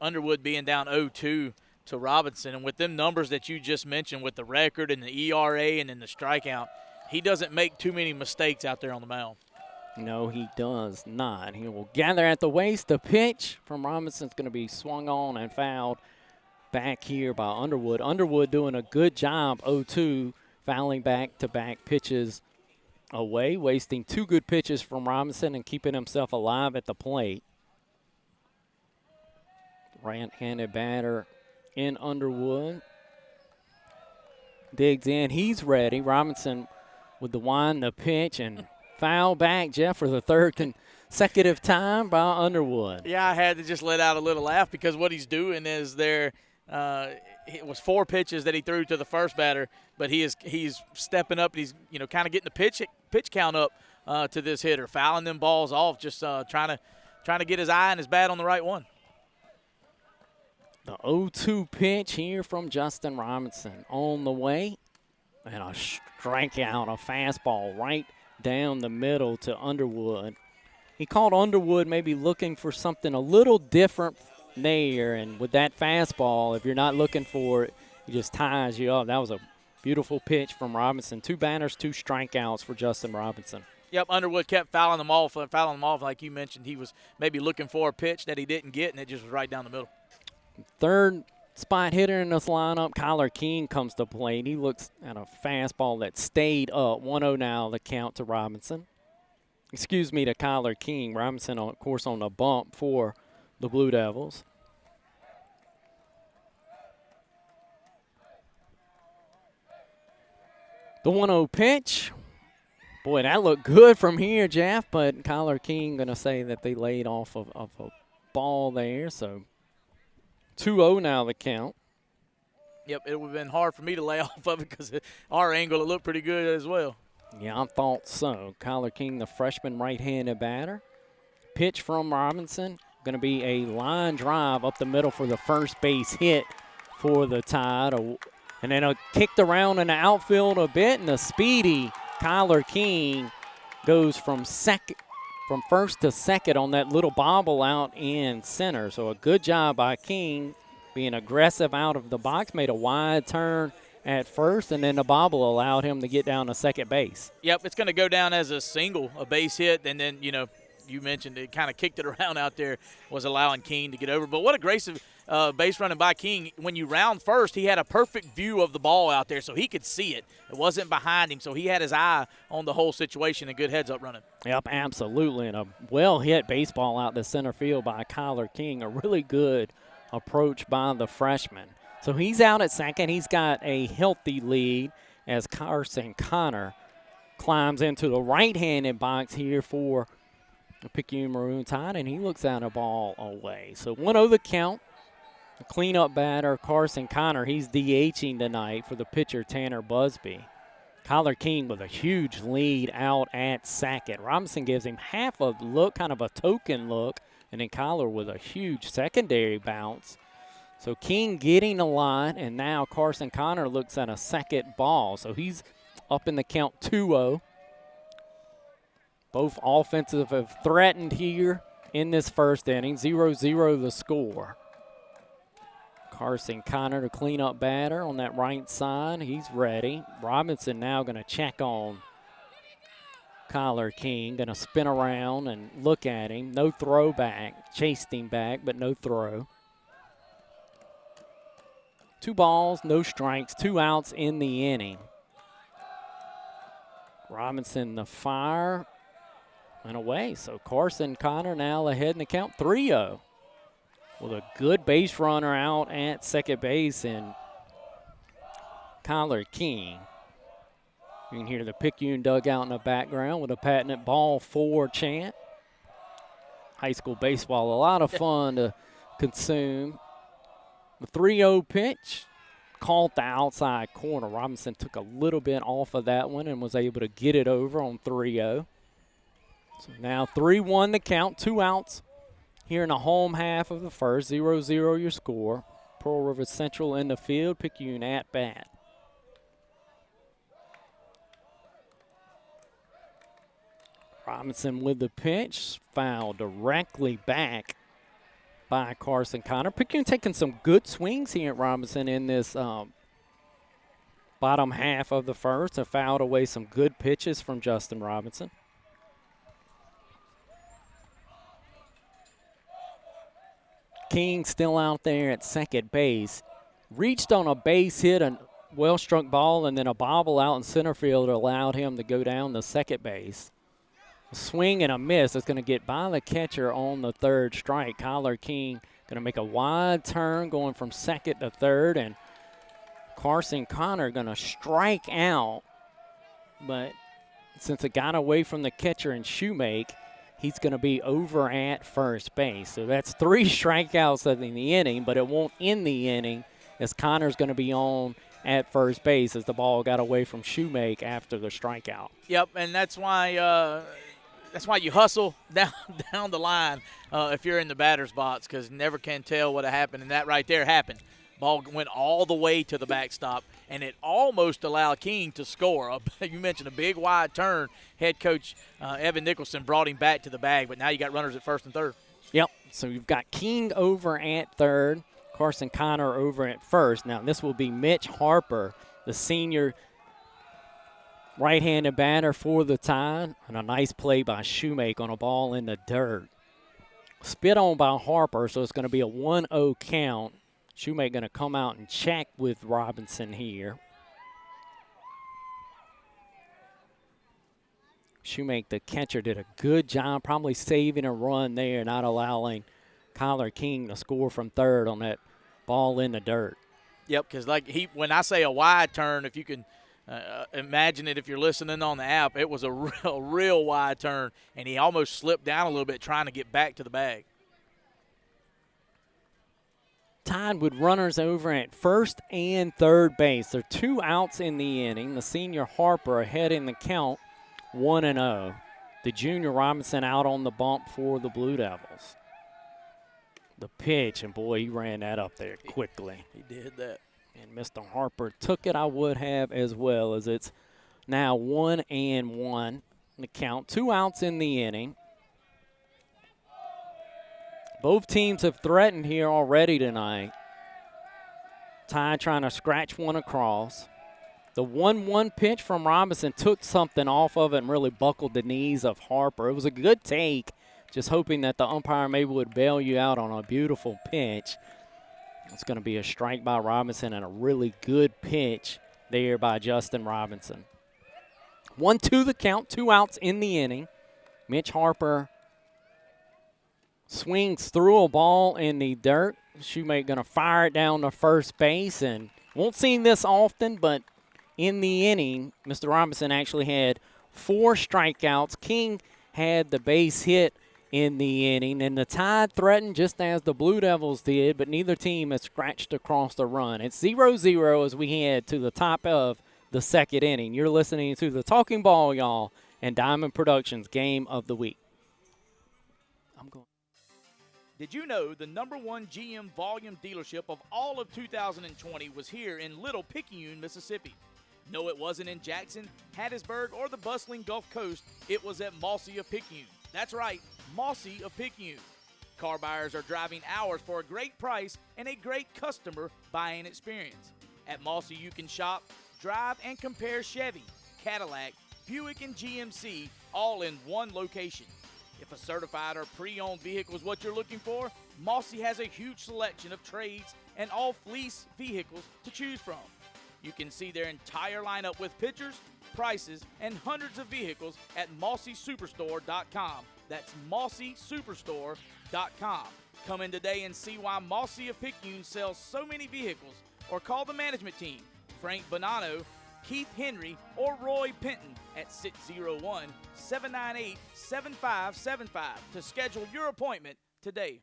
Underwood being down 0-2 to Robinson. And with them numbers that you just mentioned with the record and the ERA and then the strikeout, he doesn't make too many mistakes out there on the mound. No, he does not. He will gather at the waist. The pitch from Robinson's going to be swung on and fouled back here by Underwood. Underwood doing a good job, 0-2, fouling back-to-back pitches away, wasting 2 good pitches from Robinson and keeping himself alive at the plate. Right-handed batter in Underwood. Digs in. He's ready. Robinson with the wind, the pitch, and foul back, Jeff, for the third consecutive time by Underwood. Yeah, I had to just let out a little laugh because what he's doing is it was 4 pitches that he threw to the first batter, but he's stepping up. He's kind of getting the pitch count up to this hitter, fouling them balls off, just trying to get his eye and his bat on the right one. The 0-2 pitch here from Justin Robinson on the way, and a strikeout, a fastball right down the middle to Underwood. He called Underwood maybe looking for something a little different there, and with that fastball, if you're not looking for it, he just ties you up. That was a beautiful pitch from Robinson. 2 batters, 2 strikeouts for Justin Robinson. Yep, Underwood kept fouling them off. Like you mentioned, he was maybe looking for a pitch that he didn't get, and it just was right down the middle. Third spot hitter in this lineup, Kyler King comes to plate. He looks at a fastball that stayed up. 1-0 now, the count to Robinson. Excuse me, to Kyler King. Robinson, of course, on the bump for the Blue Devils. The 1-0 pitch. Boy, that looked good from here, Jeff, but Kyler King going to say that they laid off of a ball there, so 2-0 now the count. Yep, it would have been hard for me to lay off of it because our angle, it looked pretty good as well. Yeah, I thought so. Kyler King, the freshman right-handed batter. Pitch from Robinson, going to be a line drive up the middle for the first base hit for the Tide. And then kicked around in the outfield a bit, and the speedy Kyler King goes from first to second on that little bobble out in center. So a good job by King being aggressive out of the box, made a wide turn at first, and then the bobble allowed him to get down to second base. Yep, it's going to go down as a single, a base hit, and then, you mentioned it kind of kicked it around out there, was allowing King to get over. But what a aggressive base running by King. When you round first, he had a perfect view of the ball out there, so he could see it. It wasn't behind him, so he had his eye on the whole situation and good heads-up running. Yep, absolutely, and a well-hit baseball out the center field by Kyler King. A really good approach by the freshman. So he's out at second. He's got a healthy lead as Carson Connor climbs into the right-handed box here for the Picayune Maroon Tide, and he looks at a ball away. So 1-0 the count. The cleanup batter, Carson Connor, he's DHing tonight for the pitcher, Tanner Busby. Kyler King with a huge lead out at second. Robinson gives him half a look, kind of a token look, and then Kyler with a huge secondary bounce. So King getting a lot, and now Carson Connor looks at a second ball. So he's up in the count 2-0. Both offensive have threatened here in this first inning. 0-0 the score. Carson Connor, the cleanup batter on that right side. He's ready. Robinson now going to check on Kyler King. Going to spin around and look at him. No throw back. Chased him back, but no throw. 2 balls, no strikes, 2 outs in the inning. Robinson the fire and away. So Carson Connor now ahead in the count 3-0 with a good base runner out at second base and Kyler King. You can hear the Picayune dugout in the background with a patented ball 4 chant. High school baseball, a lot of fun to consume. The 3-0 pitch called the outside corner. Robinson took a little bit off of that one and was able to get it over on 3-0. So now 3-1 the count, 2 outs here in the home half of the first. 0-0 your score. Pearl River Central in the field, Picayune at bat. Robinson with the pitch, foul directly back by Carson Connor. Picayune taking some good swings here at Robinson in this bottom half of the first and fouled away some good pitches from Justin Robinson. King still out there at second base. Reached on a base hit, a well-struck ball, and then a bobble out in center field allowed him to go down to second base. A swing and a miss is going to get by the catcher on the third strike. Kyler King going to make a wide turn going from second to third, and Carson Connor going to strike out. But since it got away from the catcher and Shoemake, he's going to be over at first base. So that's 3 strikeouts in the inning, but it won't end the inning as Connor's going to be on at first base as the ball got away from Shoemake after the strikeout. Yep, and that's why you hustle down the line if you're in the batter's box, because never can tell what happened, and that right there happened. Ball went all the way to the backstop, and it almost allowed King to score. You mentioned a big wide turn. Head coach Evan Nicholson brought him back to the bag, but now you got runners at first and third. Yep, so you've got King over at third, Carson Connor over at first. Now this will be Mitch Harper, the senior right-handed batter for the Tide, and a nice play by Shoemake on a ball in the dirt. Spit on by Harper, so it's going to be a 1-0 count. Shoemake going to come out and check with Robinson here. Shoemake, the catcher, did a good job probably saving a run there, not allowing Kyler King to score from third on that ball in the dirt. Yep, because when I say a wide turn, if you can imagine it if you're listening on the app, it was a real wide turn, and he almost slipped down a little bit trying to get back to the bag. Tied with runners over at first and third base. There are 2 outs in the inning. The senior Harper ahead in the count, 1-0. The junior Robinson out on the bump for the Blue Devils. The pitch, and boy, he ran that up there quickly. He did that. And Mr. Harper took it. I would have as well, as it's now 1-1 the count. 2 outs in the inning. Both teams have threatened here already tonight. Ty trying to scratch one across. The 1-1 pitch from Robinson took something off of it and really buckled the knees of Harper. It was a good take, just hoping that the umpire maybe would bail you out on a beautiful pitch. It's going to be a strike by Robinson and a really good pitch there by Justin Robinson. 1-2 the count, 2 outs in the inning. Mitch Harper swings through a ball in the dirt. Shoemake going to fire it down to first base, and won't see this often, but in the inning, Mr. Robinson actually had 4 strikeouts. King had the base hit in the inning, and the Tide threatened just as the Blue Devils did, but neither team has scratched across the run. It's 0-0 as we head to the top of the second inning. You're listening to the Talking Ball, y'all, and Diamond Productions Game of the Week. Did you know the #1 GM volume dealership of all of 2020 was here in Little Picayune, Mississippi? No, it wasn't in Jackson, Hattiesburg, or the bustling Gulf Coast. It was at Mossy of Picayune. That's right, Mossy of Picayune. Car buyers are driving hours for a great price and a great customer buying experience. At Mossy, you can shop, drive, and compare Chevy, Cadillac, Buick, and GMC all in one location. If a certified or pre-owned vehicle is what you're looking for, Mossy has a huge selection of trades and all fleece vehicles to choose from. You can see their entire lineup with pictures, prices, and hundreds of vehicles at MossySuperstore.com. That's MossySuperstore.com. Come in today and see why Mossy of Picayune sells so many vehicles, or call the management team, Frank Bonanno, Keith Henry, or Roy Penton at 601-798-7575 to schedule your appointment today.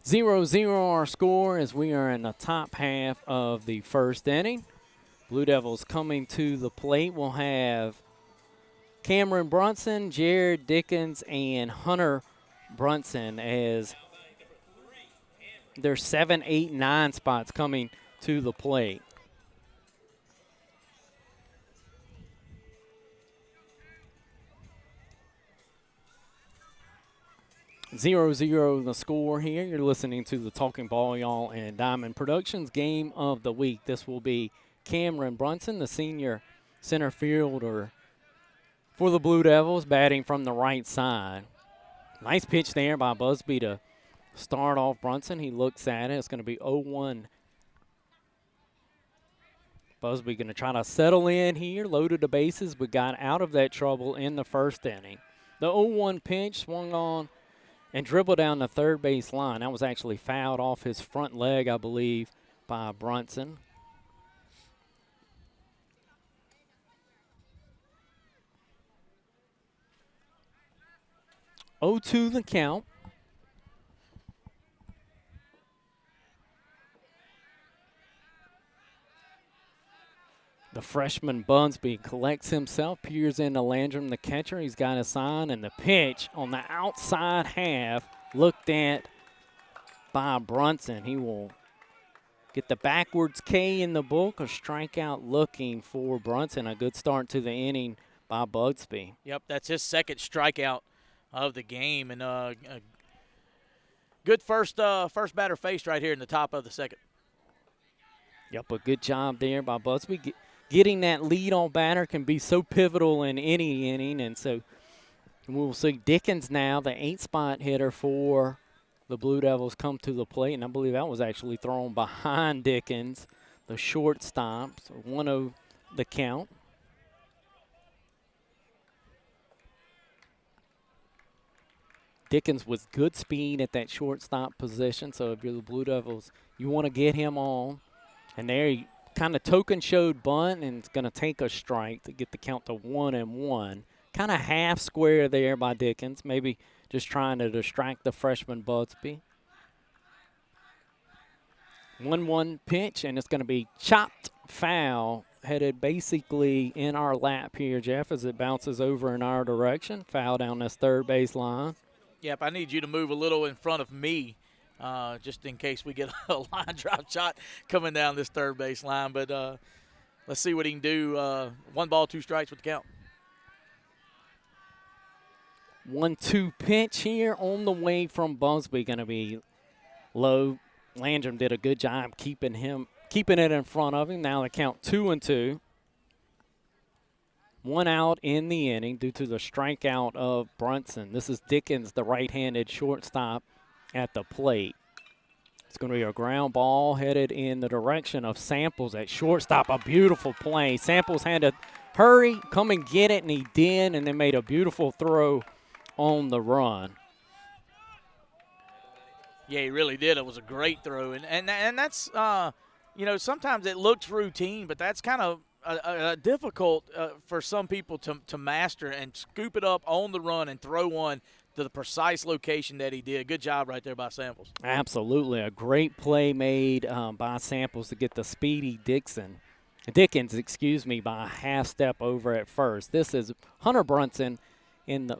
0-0 our score as we are in the top half of the first inning. Blue Devils coming to the plate. We'll have Cameron Brunson, Jared Dickens, and Hunter Brunson as there's 7, 8, 9 spots coming to the plate. Zero the score here. You're listening to the Talking Ball, y'all, and Diamond Productions Game of the Week. This will be Cameron Brunson, the senior center fielder for the Blue Devils, batting from the right side. Nice pitch there by Busby to start off Brunson. He looks at it. It's going to be 0-1. Busby going to try to settle in here, loaded the bases, but got out of that trouble in the first inning. The 0-1 pitch swung on and dribbled down the third base line. That was actually fouled off his front leg, I believe, by Brunson. Oh, 2 the count. The freshman Bunsby collects himself, peers into Landrum, the catcher. He's got a sign, and the pitch on the outside half looked at by Brunson. He will get the backwards K in the book, a strikeout looking for Brunson. A good start to the inning by Bugsby. Yep, that's his second strikeout of the game, and a good first batter faced right here in the top of the second. Yep, a good job there by Bugsby. Getting that lead on batter can be so pivotal in any inning, and so we'll see Dickens now, the 8-spot hitter for the Blue Devils, come to the plate, and I believe that was actually thrown behind Dickens, the shortstop. So 1-0 the count. Dickens with good speed at that shortstop position, so if you're the Blue Devils, you want to get him on. And there he kind of token showed bunt, and it's going to take a strike to get the count to 1-1. Kind of half square there by Dickens, maybe just trying to distract the freshman Budsby. 1-1 pitch, and it's going to be chopped foul, headed basically in our lap here, Jeff, as it bounces over in our direction. Foul down this third base line. Yep, I need you to move a little in front of me, just in case we get a line drive shot coming down this third base line. But let's see what he can do. 1 ball, 2 strikes with the count. 1-2 pitch here on the way from Busby, going to be low. Landrum did a good job keeping it in front of him. Now the count 2-2. 1 out in the inning due to the strikeout of Brunson. This is Dickens, the right-handed shortstop at the plate. It's going to be a ground ball headed in the direction of Samples at shortstop. A beautiful play. Samples had to hurry, come and get it, and he did, and then made a beautiful throw on the run. Yeah, he really did. It was a great throw. And that's, sometimes it looks routine, but that's kind of difficult for some people to master and scoop it up on the run and throw one to the precise location that he did. Good job right there by Samples. Absolutely. A great play made by Samples to get the speedy Dickens, by a half step over at first. This is Hunter Brunson in the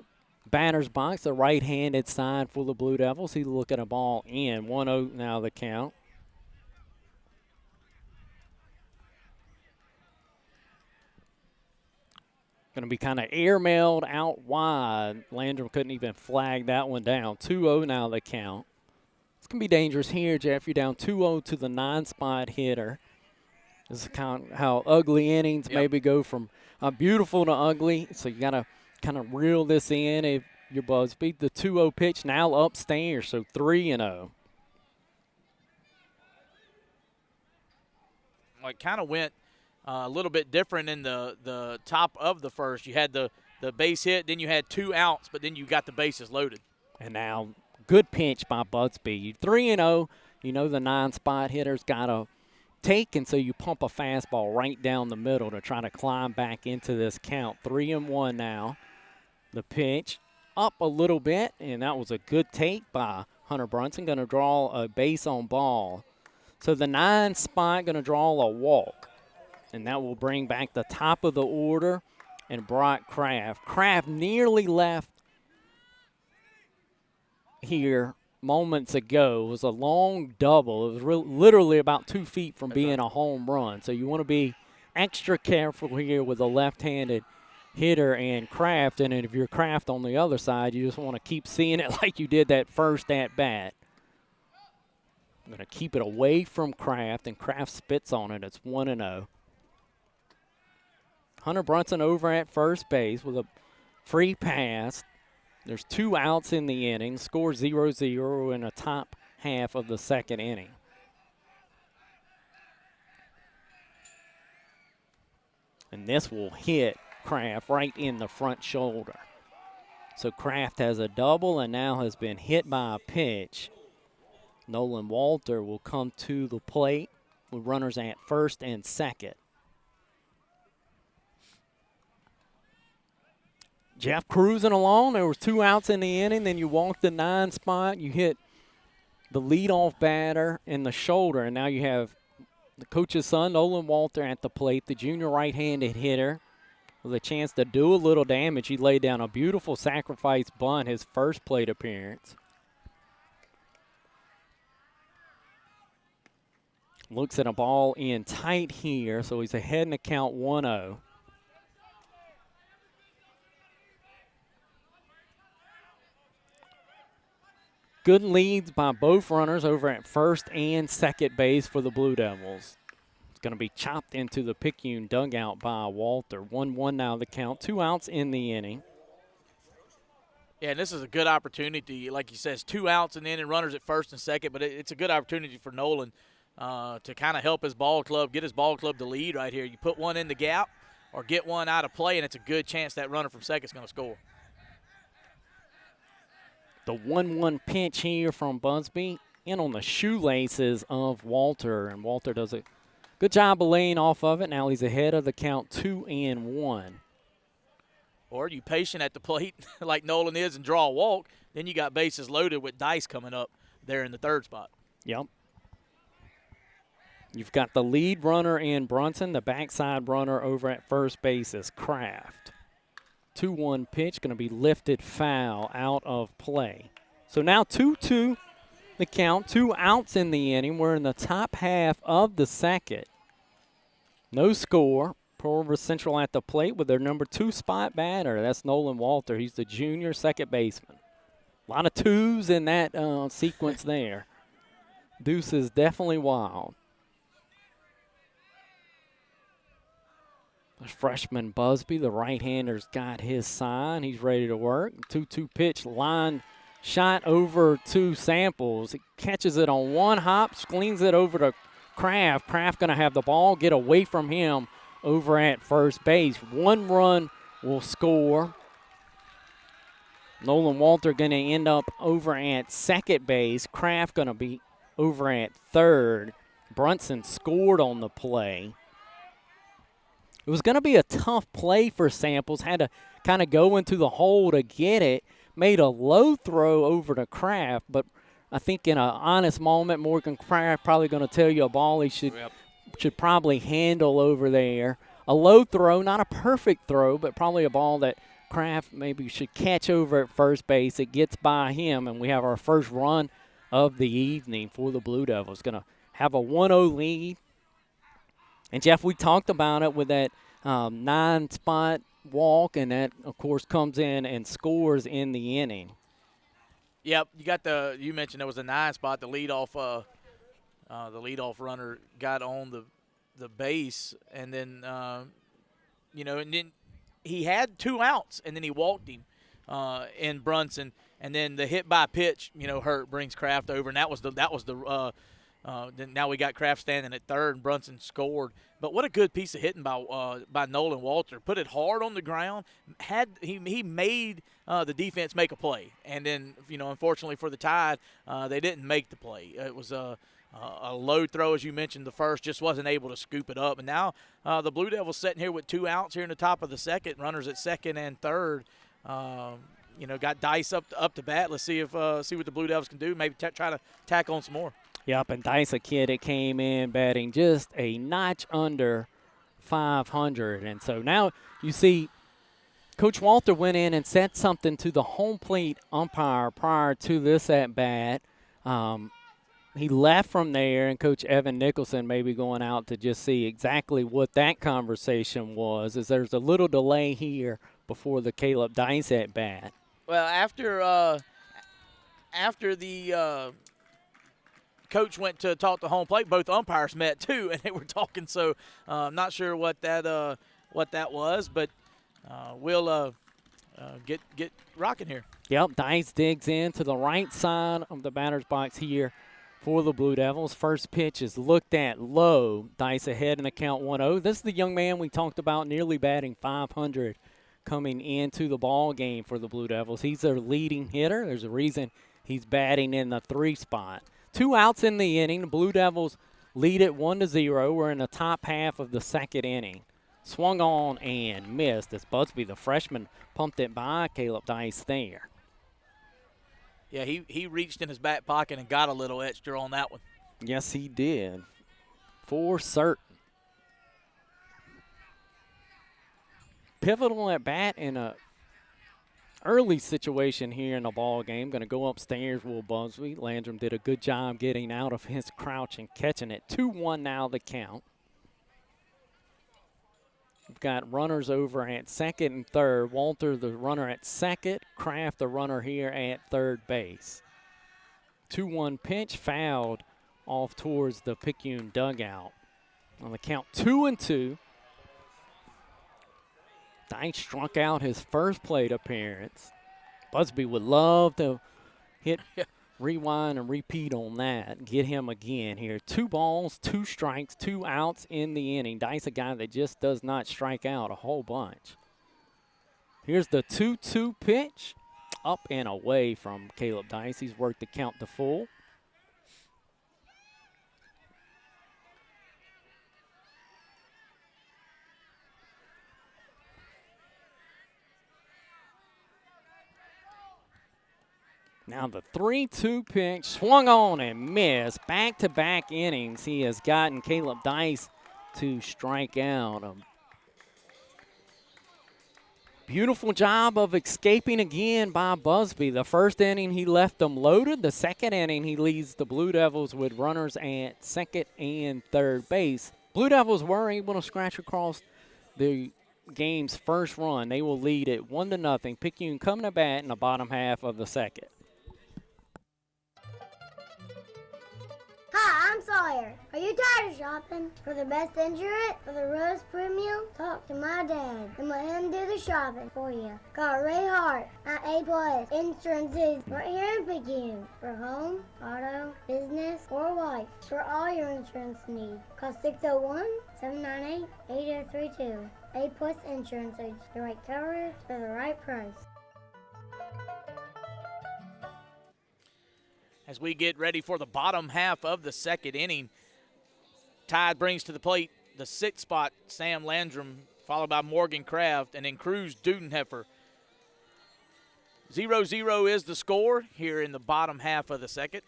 batter's box, the right-handed side for the Blue Devils. He's looking a ball in. 1-0 now the count. Going to be kind of airmailed out wide. Landrum couldn't even flag that one down. 2-0 now the count. It's going to be dangerous here, Jeff. You're down 2-0 to the 9-spot hitter. This is kind of how ugly innings maybe go from beautiful to ugly. So you got to kind of reel this in if your Busby. The 2-0 pitch now upstairs, so 3-0. Well, it kind of went a little bit different in the top of the first. You had the base hit, then you had 2 outs, but then you got the bases loaded. And now good pinch by Busby. 3-0, you know the 9-spot hitter's got to take, and so you pump a fastball right down the middle to try to climb back into this count. 3-1 now. The pitch up a little bit, and that was a good take by Hunter Brunson. Going to draw a base on ball. So the 9 spot going to draw a walk, and that will bring back the top of the order and Brock Kraft. Kraft nearly left here moments ago. It was a long double. It was literally about 2 feet from being a home run. So you want to be extra careful here with a left-handed hitter and Kraft. And if you're Kraft on the other side, you just want to keep seeing it like you did that first at-bat. I'm going to keep it away from Kraft, and Kraft spits on it. It's 1-0. Hunter Brunson over at first base with a free pass. There's 2 outs in the inning. Score 0-0 in the top half of the second inning. And this will hit Kraft right in the front shoulder. So Kraft has a double and now has been hit by a pitch. Nolan Walter will come to the plate with runners at first and second. Jeff cruising along. There was 2 outs in the inning. Then you walk the 9 spot. You hit the leadoff batter in the shoulder. And now you have the coach's son, Nolan Walter, at the plate, the junior right-handed hitter, with a chance to do a little damage. He laid down a beautiful sacrifice bunt, his first plate appearance. Looks at a ball in tight here, so he's ahead in the count 1-0. Good leads by both runners over at first and second base for the Blue Devils. It's going to be chopped into the Picayune dugout by Walter. 1-1 now the count. 2 outs in the inning. Yeah, and this is a good opportunity. Like he says, 2 outs in the inning, runners at first and second, but it's a good opportunity for Nolan to kind of help his ball club, get his ball club to lead right here. You put one in the gap or get one out of play, and it's a good chance that runner from second is going to score. The 1-1 pitch here from Busby in on the shoelaces of Walter, and Walter does a good job of laying off of it. Now he's ahead of the count 2-1. Or you patient at the plate like Nolan is and draw a walk, then you got bases loaded with Dice coming up there in the 3rd spot. Yep. You've got the lead runner in Brunson. The backside runner over at first base is Kraft. 2-1 pitch, going to be lifted foul out of play. So now 2-2 the count, 2 outs in the inning. We're in the top half of the second. No score. Pearl River Central at the plate with their number 2 spot batter. That's Nolan Walter. He's the junior second baseman. A lot of 2s in that sequence there. Deuce is definitely wild. Freshman Busby, the right-hander's got his sign. He's ready to work. 2-2 pitch, line shot over to Samples. He catches it on one hop, scleens it over to Kraft. Kraft going to have the ball get away from him over at first base. 1 run will score. Nolan Walter going to end up over at second base. Kraft going to be over at third. Brunson scored on the play. It was going to be a tough play for Samples. Had to kind of go into the hole to get it. Made a low throw over to Kraft, but I think in an honest moment, Morgan Kraft probably going to tell you a ball he should probably handle over there. A low throw, not a perfect throw, but probably a ball that Kraft maybe should catch over at first base. It gets by him, and we have our first run of the evening for the Blue Devils. Going to have a 1-0 lead. And, Jeff, we talked about it with that 9 spot walk, and that, of course, comes in and scores in the inning. Yep, you mentioned there was a 9 spot. The leadoff runner got on the base, and then and then he had 2 outs, and then he walked him in Brunson, and then the hit by pitch, hurt, brings Kraft over, and that was the then now we got Kraft standing at third, and Brunson scored. But what a good piece of hitting by Nolan Walter. Put it hard on the ground. He made the defense make a play, and then unfortunately for the Tide, they didn't make the play. It was a low throw, as you mentioned. The first just wasn't able to scoop it up, and now the Blue Devils sitting here with 2 outs here in the top of the second, runners at second and third. Got Dice up to bat. Let's see what the Blue Devils can do. Maybe try to tack on some more. Yep, and Dice, a kid that came in batting just a notch under 500. And so now you see Coach Walter went in and said something to the home plate umpire prior to this at-bat. He left from there, and Coach Evan Nicholson may be going out to just see exactly what that conversation was, as there's a little delay here before the Caleb Dice at-bat. Well, after the coach went to talk to home plate, both umpires met too, and they were talking. So I'm not sure what that was, but we'll get rocking here. Yep, Dice digs in to the right side of the batter's box here for the Blue Devils. First pitch is looked at low. Dice ahead in the count 1-0. This is the young man we talked about, nearly batting 500 coming into the ball game for the Blue Devils. He's their leading hitter. There's a reason he's batting in the 3 spot. 2 outs in the inning. The Blue Devils lead it 1-0. We're in the top half of the second inning. Swung on and missed as Busby, the freshman, pumped it by Caleb Dice there. Yeah, he reached in his back pocket and got a little extra on that one. Yes, he did. For certain. Pivotal at bat in a early situation here in the ball game. Going to go upstairs, Will Busby. Landrum did a good job getting out of his crouch and catching it. 2-1 now the count. We've got runners over at second and third. Walter, the runner at second. Kraft, the runner here at third base. 2-1 pitch, fouled off towards the Picayune dugout. On the count, 2-2. Dice struck out his first plate appearance. Busby would love to hit rewind and repeat on that. Get him again here. 2 balls, 2 strikes, 2 outs in the inning. Dice, a guy that just does not strike out a whole bunch. Here's the 2-2 pitch. Up and away from Caleb Dice. He's worked the count to full. Now the 3-2 pitch, swung on and missed. Back-to-back innings, he has gotten Caleb Dice to strike out. A beautiful job of escaping again by Busby. The first inning, he left them loaded. The second inning, he leads the Blue Devils with runners at second and third base. Blue Devils were able to scratch across the game's first run. They will lead it 1-0. Picayune coming to bat in the bottom half of the second. Hi, I'm Sawyer. Are you tired of shopping? For the best insurance? For the Rose Premium? Talk to my dad and let him do the shopping for you. Call Ray Hart at A+ Insurances right here in Picayune. For home, auto, business, or life. For all your insurance needs. Call 601-798-8032. A+ Insurances. The right coverage for the right price. As we get ready for the bottom half of the second inning, Tide brings to the plate the 6th spot, Sam Landrum, followed by Morgan Kraft, and then Cruz Dudenheffer. 0-0 is the score here in the bottom half of the second.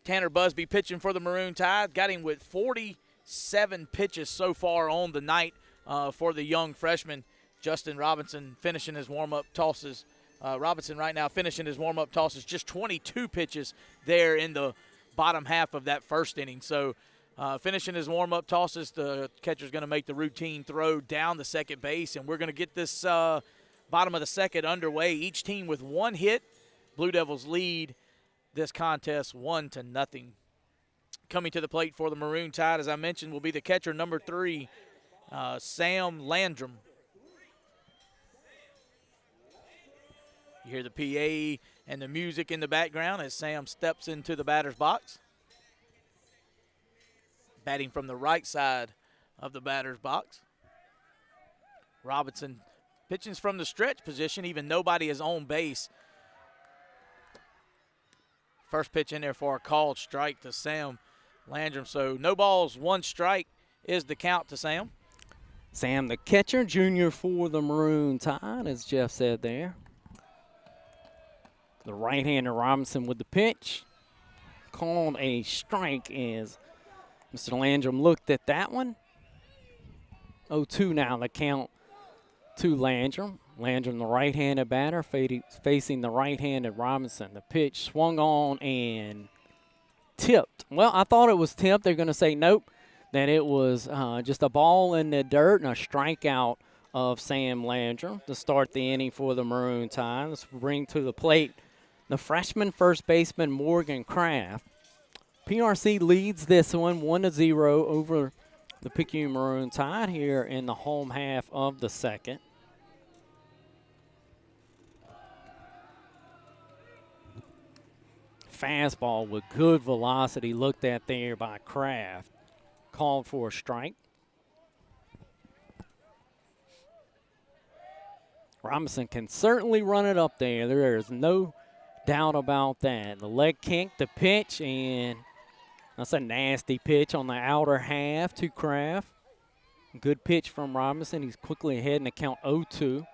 Tanner Busby pitching for the Maroon Tide, got him with 47 pitches so far on the night for the young freshman. Justin Robinson finishing his warm-up tosses. Robinson right now finishing his warm-up tosses, just 22 pitches there in the bottom half of that first inning. So Finishing his warm-up tosses, the catcher's going to make the routine throw down the second base, and we're going to get this bottom of the second underway. Each team with one hit. Blue Devils lead this contest 1-0. Coming to the plate for the Maroon Tide, as I mentioned, will be the catcher number 3, Sam Landrum. You hear the PA and the music in the background as Sam steps into the batter's box. Batting from the right side of the batter's box. Robinson pitching from the stretch position, even nobody is on base. First pitch in there for a called strike to Sam Landrum. So no balls, 1 strike is the count to Sam. Sam, the catcher, junior for the Maroon Tide, as Jeff said there. The right-hander Robinson with the pitch. Called a strike as Mr. Landrum looked at that one. 0-2 now, the count to Landrum. Landrum, the right-handed batter, facing the right-handed Robinson. The pitch swung on and tipped. Well, I thought it was tipped. They're going to say nope, that it was just a ball in the dirt and a strikeout of Sam Landrum to start the inning for the Maroon Tide. Let's bring to the plate the freshman first baseman Morgan Kraft. PRC leads this one 1-0 over the Picayune Maroon Tide here in the home half of the second. Fastball with good velocity looked at there by Kraft. Called for a strike. Robinson can certainly run it up there. There is no doubt about that. The leg kick, the pitch, and that's a nasty pitch on the outer half to Kraft. Good pitch from Robinson. He's quickly ahead in the count 0-2.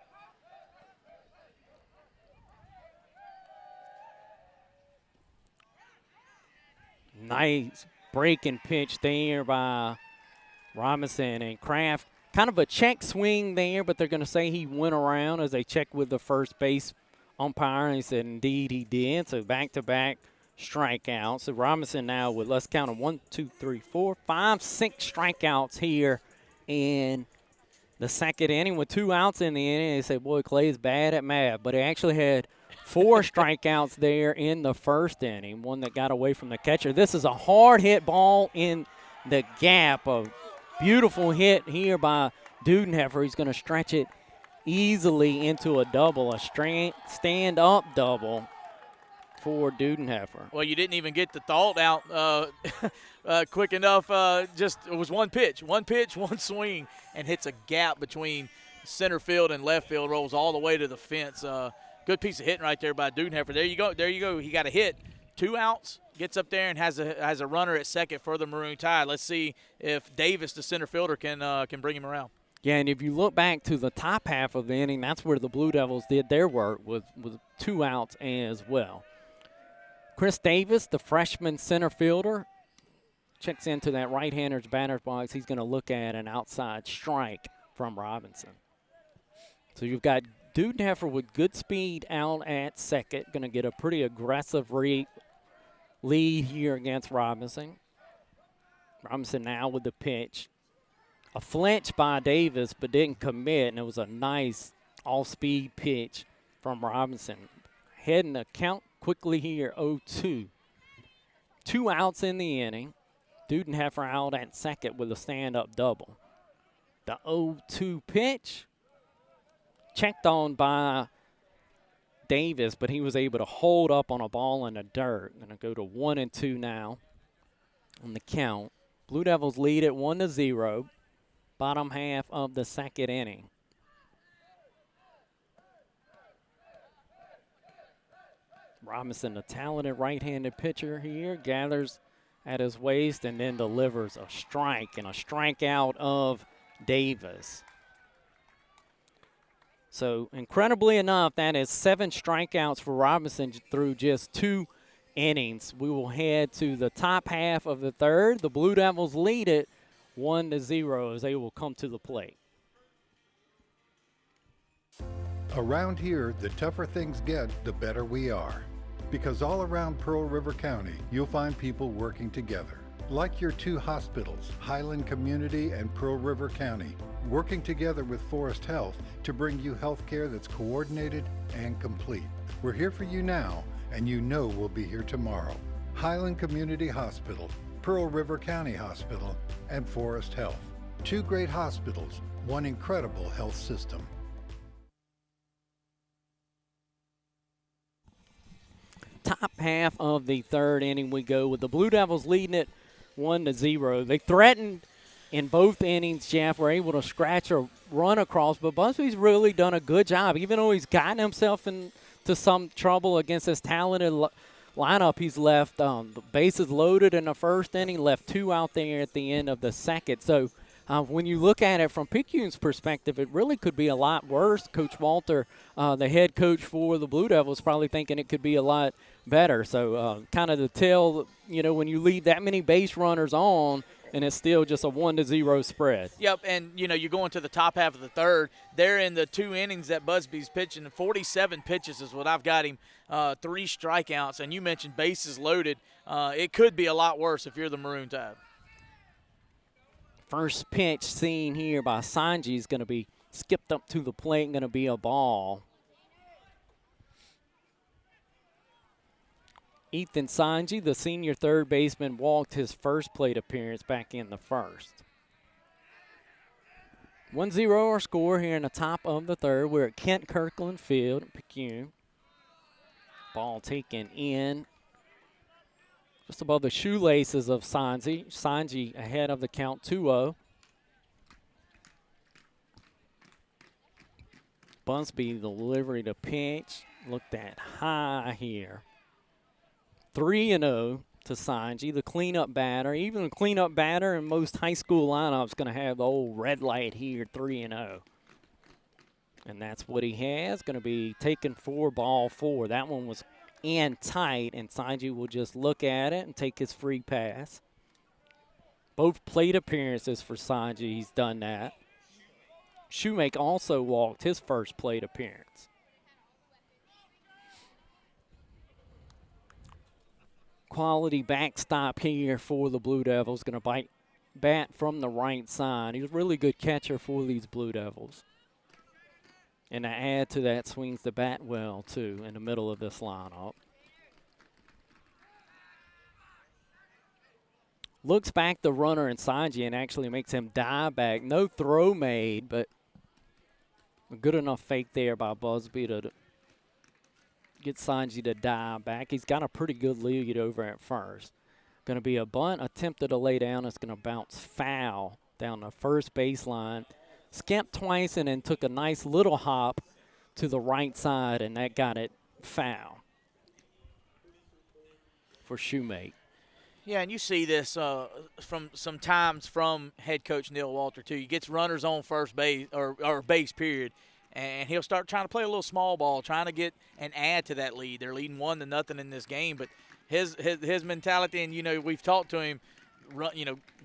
Nice breaking pitch there by Robinson, and Kraft. Kind of a check swing there, but they're going to say he went around as they checked with the first base umpire, and he said indeed he did. So back-to-back strikeouts. So Robinson now with, let's count them, 1, 2, 3, 4, 5, 6 strikeouts here in the second inning with 2 outs in the inning. They say, boy, Clay is bad at math, but he actually had 4 strikeouts there in the first inning, one that got away from the catcher. This is a hard hit ball in the gap. A beautiful hit here by Dudenheffer. He's going to stretch it easily into a double, a stand-up double for Dudenheffer. Well, you didn't even get the thought out quick enough. Just it was one pitch, one swing, and hits a gap between center field and left field, rolls all the way to the fence. Good piece of hitting right there by Dudenheffer. There you go. He got a hit. 2 outs, gets up there and has a runner at second for the Maroon Tide. Let's see if Davis, the center fielder, can bring him around. Yeah, and if you look back to the top half of the inning, that's where the Blue Devils did their work with 2 outs as well. Chris Davis, the freshman center fielder, checks into that right-hander's batter's box. He's going to look at an outside strike from Robinson. So you've got Dudenheffer with good speed out at second, going to get a pretty aggressive lead here against Robinson. Robinson now with the pitch. A flinch by Davis, but didn't commit, and it was a nice off-speed pitch from Robinson. Heading the count quickly here, 0-2. 2 outs in the inning. Dudenheffer out at second with a stand-up double. The 0-2 pitch. Checked on by Davis, but he was able to hold up on a ball in the dirt. Going to go to 1-2 now on the count. Blue Devils lead at 1-0. Bottom half of the second inning. Robinson, a talented right-handed pitcher here, gathers at his waist and then delivers a strike and a strikeout of Davis. So incredibly enough, that is 7 strikeouts for Robinson through just 2 innings. We will head to the top half of the third. The Blue Devils lead it 1-0 as they will come to the plate. Around here, the tougher things get, the better we are. Because all around Pearl River County, you'll find people working together. Like your two hospitals, Highland Community and Pearl River County, working together with Forest Health to bring you health care that's coordinated and complete. We're here for you now, and you know we'll be here tomorrow. Highland Community Hospital, Pearl River County Hospital, and Forest Health. Two great hospitals, one incredible health system. Top half of the third inning we go with the Blue Devils leading it 1-0. They threatened in both innings, Jeff, were able to scratch a run across, but Busby's really done a good job. Even though he's gotten himself into some trouble against this talented lineup, he's left the bases loaded in the first inning, left 2 out there at the end of the second. So when you look at it from Picayune's perspective, it really could be a lot worse. Coach Walter, the head coach for the Blue Devils, probably thinking it could be a lot better. So kind of the tell, when you leave that many base runners on, and it's still just a 1-0 spread. Yep, and, you're going to the top half of the third. They're in the 2 innings that Busby's pitching. 47 pitches is what I've got him, 3 strikeouts. And you mentioned bases loaded. It could be a lot worse if you're the Maroon Tide. First pitch seen here by Sanji is going to be skipped up to the plate and going to be a ball. Ethan Sanji, the senior third baseman, walked his first plate appearance back in the first. 1-0 our score here in the top of the third. We're at Kent Kirkland Field in Picayune. Ball taken in just above the shoelaces of Sanji. Sanji ahead of the count 2-0. Busby, the delivery to pitch, looked at high here. 3-0 to Sanji, the cleanup batter. Even the cleanup batter in most high school lineups going to have the old red light here, 3-0. And that's what he has. Going to be taken for ball 4. That one was in tight, and Sanji will just look at it and take his free pass. Both plate appearances for Sanji, he's done that. Shoemake also walked his first plate appearance. Quality backstop here for the Blue Devils. Going to bat from the right side. He's a really good catcher for these Blue Devils. And to add to that, swings the bat well, too, in the middle of this lineup. Looks back the runner in Sanji and actually makes him dive back. No throw made, but a good enough fake there by Busby to get Sanji to dive back. He's got a pretty good lead over at first. Going to be a bunt attempted to lay down. It's going to bounce foul down the first baseline. Skipped twice and then took a nice little hop to the right side, and that got it foul for Shoemake. Yeah, and you see this sometimes from head coach Neil Walter, too. He gets runners on first base or base, period, and he'll start trying to play a little small ball, trying to get and add to that lead. They're leading 1-0 in this game, but his mentality, and, we've talked to him,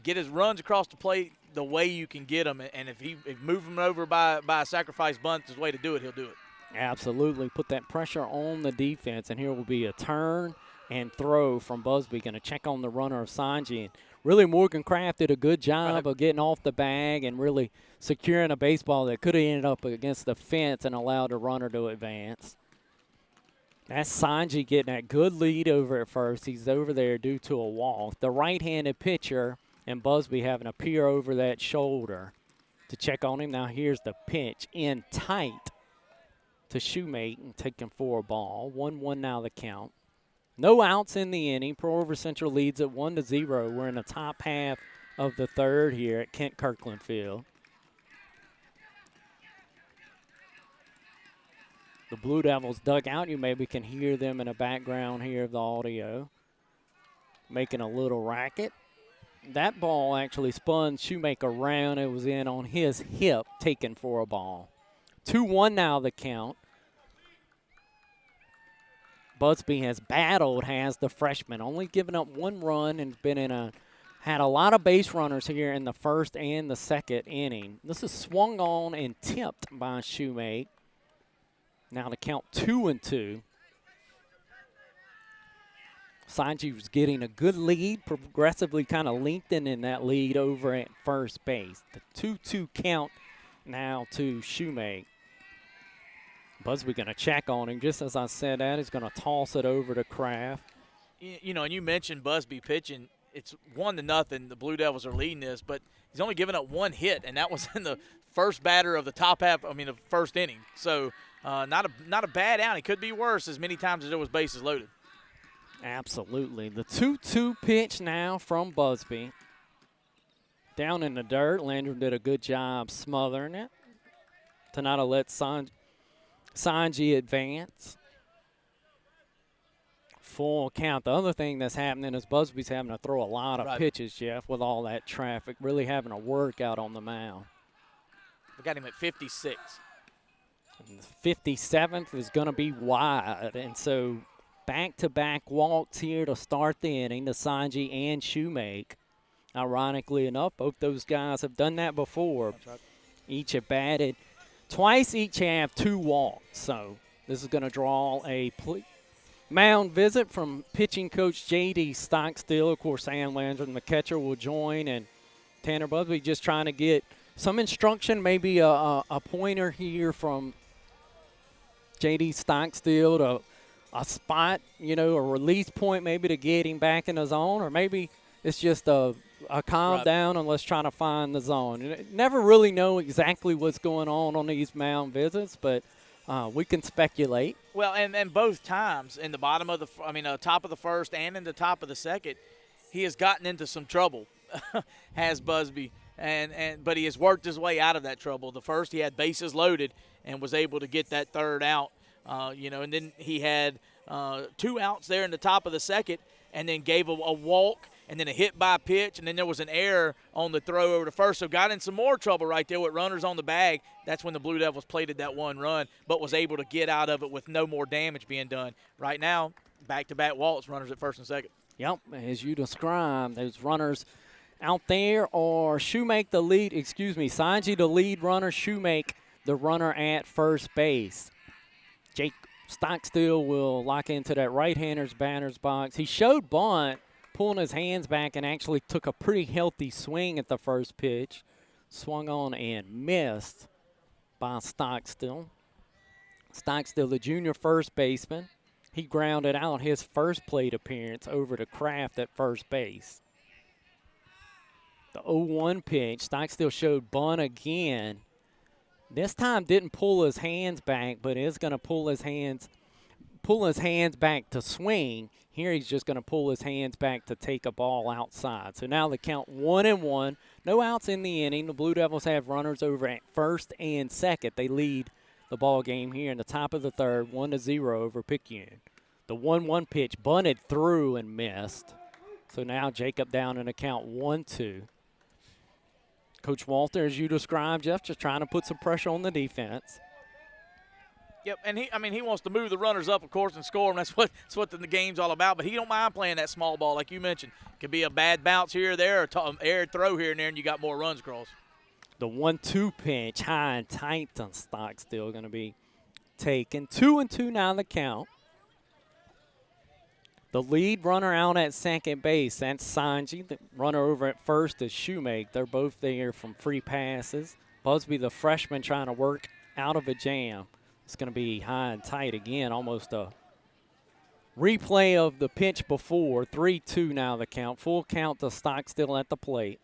get his runs across the plate the way you can get them, and if move him over by a sacrifice bunt is the way to do it, he'll do it. Absolutely. Put that pressure on the defense, and here will be a turn and throw from Busby. Going to check on the runner of Sanji. And really, Morgan Kraft did a good job of getting off the bag and really securing a baseball that could have ended up against the fence and allowed the runner to advance. That's Sanji getting that good lead over at first. He's over there due to a walk. The right-handed pitcher and Busby having to peer over that shoulder to check on him. Now here's the pitch in tight to Shoemake and take him for a ball. 1-1 now the count. No outs in the inning. Pearl River Central leads at 1-0. We're in the top half of the third here at Kent Kirkland Field. The Blue Devils dug out. You maybe can hear them in the background here of the audio. Making a little racket. That ball actually spun Shoemake around. It was in on his hip, taken for a ball. 2-1 now the count. Busby has battled, has the freshman, only given up 1 run and had a lot of base runners here in the first and the second inning. This is swung on and tipped by Shoemake. Now to count 2-2. Sanji was getting a good lead, progressively kind of lengthening that lead over at first base. The 2-2 count now to Shoemake. Busby going to check on him. Just as I said that, he's going to toss it over to Kraft. You know, and you mentioned Busby pitching. It's 1-0. The Blue Devils are leading this, but he's only given up one hit, and that was in the first batter of the top half. I mean, the first inning. So not a bad outing. Could be worse as many times as there was bases loaded. Absolutely. The 2-2 pitch now from Busby. Down in the dirt. Landrum did a good job smothering it. Tanada let Sanji advance. Full count. The other thing that's happening is Busby's having to throw a lot of pitches, Jeff, with all that traffic. Really having a workout on the mound. We got him at 56. And the 57th is going to be wide. And so back-to-back walks here to start the inning to Sanji and Shoemake. Ironically enough, both those guys have done that before. Right. Each have batted twice, each have 2 walks. So this is going to draw a mound visit from pitching coach J.D. Stockstill. Of course, Sam Landrum, the catcher, will join. And Tanner Busby just trying to get some instruction, maybe a pointer here from J.D. Stockstill to a spot, you know, a release point maybe to get him back in the zone, or maybe it's just a calm down and let's try to find the zone. You never really know exactly what's going on these mound visits, but we can speculate. Well, and both times in the bottom of top of the first and in the top of the second, he has gotten into some trouble, has Busby, but he has worked his way out of that trouble. The first, he had bases loaded and was able to get that third out. And then he had 2 outs there in the top of the second, and then gave a walk, and then a hit by pitch, and then there was an error on the throw over to first. So got in some more trouble right there with runners on the bag. That's when the Blue Devils plated that 1 run, but was able to get out of it with no more damage being done. Right now, back-to-back walks, runners at first and second. Yep, as you described, those runners out there are Sanji the lead runner, Shoemake the runner at first base. Jake Stockstill will lock into that right-hander's batter's box. He showed bunt, pulling his hands back, and actually took a pretty healthy swing at the first pitch. Swung on and missed by Stockstill. Stockstill, the junior first baseman. He grounded out his first plate appearance over to Kraft at first base. The 0-1 pitch, Stockstill showed bunt again. This time didn't pull his hands back, but is going to pull his hands back to swing. Here he's just going to pull his hands back to take a ball outside. So now the count 1-1. No outs in the inning. The Blue Devils have runners over at first and second. They lead the ball game here in the top of the third, 1-0 over Picayune. The 1-1 pitch bunted through and missed. So now Jacob down in the count 1-2. Coach Walter, as you described, Jeff, just trying to put some pressure on the defense. Yep, and he wants to move the runners up, of course, and score them. That's what the game's all about. But he don't mind playing that small ball, like you mentioned. Could be a bad bounce here or there, or air throw here and there, and you got more runs across. The 1-2 pitch, high and tight on Stockstill, going to be taken. 2-2 now the count. The lead runner out at second base, that's Sanji. The runner over at first is Shoemake. They're both there from free passes. Busby, the freshman, trying to work out of a jam. It's going to be high and tight again, almost a replay of the pitch before. 3-2 now the count. Full count to Stockstill at the plate.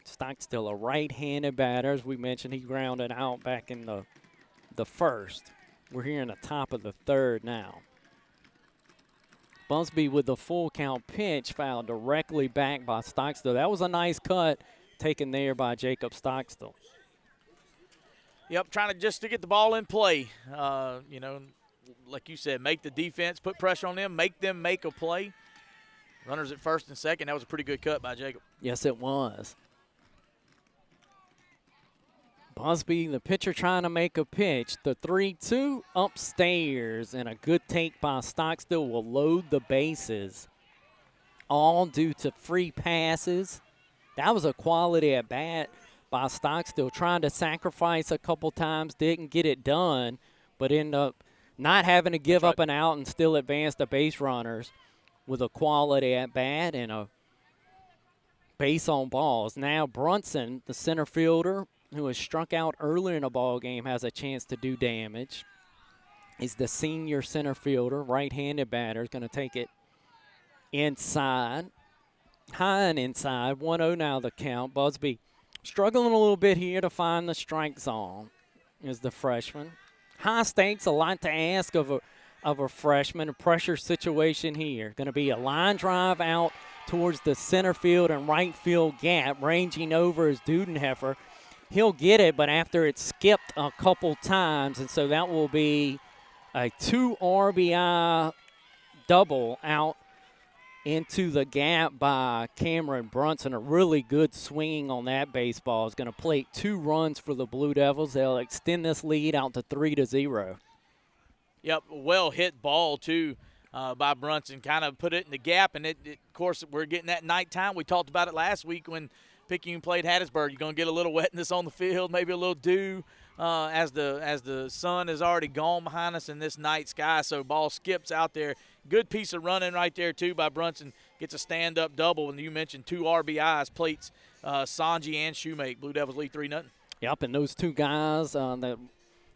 Stockstill, a right-handed batter. As we mentioned, he grounded out back in the first. We're here in the top of the third now. Busby with the full count pitch fouled directly back by Stockstill. That was a nice cut taken there by Jacob Stockstill. Yep, trying to get the ball in play. Like you said, make the defense, put pressure on them, make them make a play. Runners at first and second. That was a pretty good cut by Jacob. Yes, it was. Busby, the pitcher, trying to make a pitch. The 3-2 upstairs, and a good take by Stockstill will load the bases. All due to free passes. That was a quality at bat by Stockstill, trying to sacrifice a couple times, didn't get it done, but ended up not having to give That's up an out and still advance the base runners with a quality at bat and a base on balls. Now Brunson, the center fielder, who was struck out earlier in the ball game, has a chance to do damage. He's the senior center fielder, right-handed batter, is going to take it inside. High and inside, 1-0 now the count. Busby struggling a little bit here to find the strike zone is the freshman. High stakes, a lot to ask of a freshman. A pressure situation here. Going to be a line drive out towards the center field and right field gap, ranging over is Dudenheffer. He'll get it, but after it's skipped a couple times, and so that will be a 2 RBI double out into the gap by Cameron Brunson. A really good swinging on that baseball is going to plate 2 runs for the Blue Devils. They'll extend this lead out to 3-0. Yep, well hit ball too by Brunson. Kind of put it in the gap, and of course we're getting that nighttime. We talked about it last week when Picayune played Hattiesburg. You're going to get a little wetness on the field, maybe a little dew as the sun is already gone behind us in this night sky. So ball skips out there. Good piece of running right there too by Brunson. Gets a stand-up double, and you mentioned 2 RBIs, plates Sanji and Shoemake. Blue Devils lead 3-0. Yep, and those 2 guys that,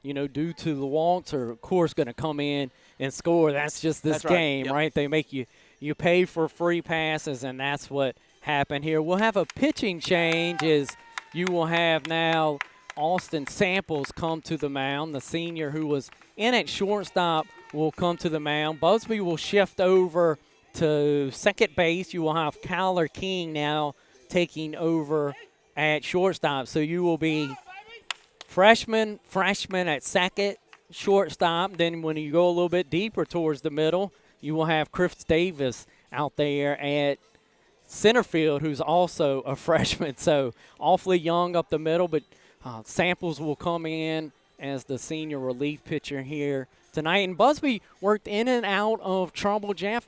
due to the walks are, of course, going to come in and score. That's just this game, Yep. right? They make you pay for free passes, and that's what happened here. We'll have a pitching change as you will have now Austin Samples come to the mound. The senior who was in at shortstop will come to the mound. Busby will shift over to second base. You will have Kyler King now taking over at shortstop. So you will be freshman at second, shortstop. Then when you go a little bit deeper towards the middle, you will have Chris Davis out there at center field, who's also a freshman. So awfully young up the middle, but Samples will come in as the senior relief pitcher here tonight. And Busby worked in and out of trouble. Jeff,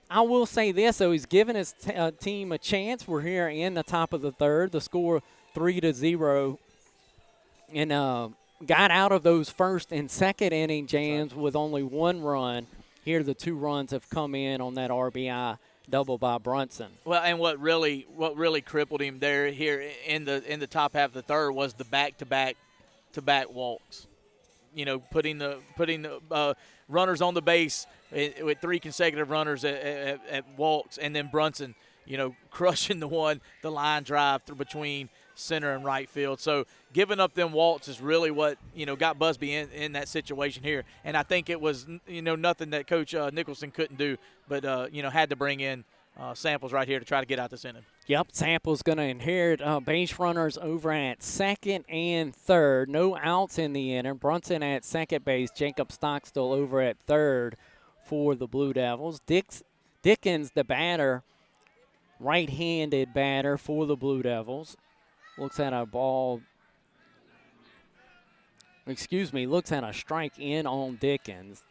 I will say this, though, he's given his team a chance. We're here in the top of the third. The score 3-0. And got out of those first and second inning jams with only 1 run. Here the 2 runs have come in on that RBI double by Brunson. Well, and what really crippled him there here in the top half of the third was the back-to-back walks. Putting the runners on the base with 3 consecutive runners at walks, and then Brunson, crushing the line drive through between center and right field. So giving up them walks is really what got Busby in that situation here. And I think it was nothing that Coach Nicholson couldn't do, but had to bring in Samples right here to try to get out this inning. Yep, Samples going to inherit base runners over at second and third. No outs in the inning. Brunson at second base. Jacob Stockstill over at third for the Blue Devils. Dickens, the batter, right-handed batter for the Blue Devils. Looks at a strike in on Dickens.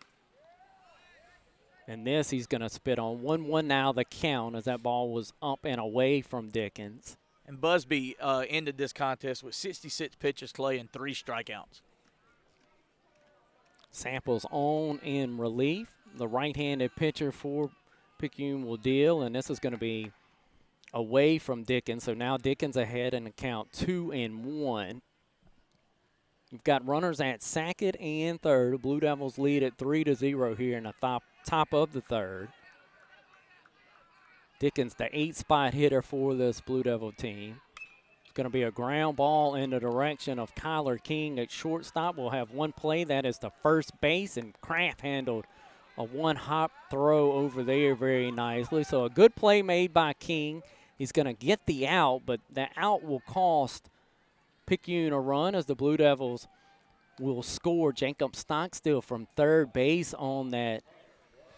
And this he's going to spit on. 1-1 now the count as that ball was up and away from Dickens. And Busby ended this contest with 66 pitches, Clay, and 3 strikeouts. Samples on in relief. The right-handed pitcher for Picayune will deal, and this is going to be away from Dickens. So now Dickens ahead in the count 2-1. You've got runners at second and third. Blue Devils lead at 3-0 here in the top of the third. Dickens, the 8-spot hitter for this Blue Devil team. It's going to be a ground ball in the direction of Kyler King at shortstop. We'll have one play. That is the first base, and Kraft handled a one-hop throw over there very nicely. So a good play made by King. He's going to get the out, but the out will cost Picayune a run as the Blue Devils will score. Jacob Stockstill from third base on that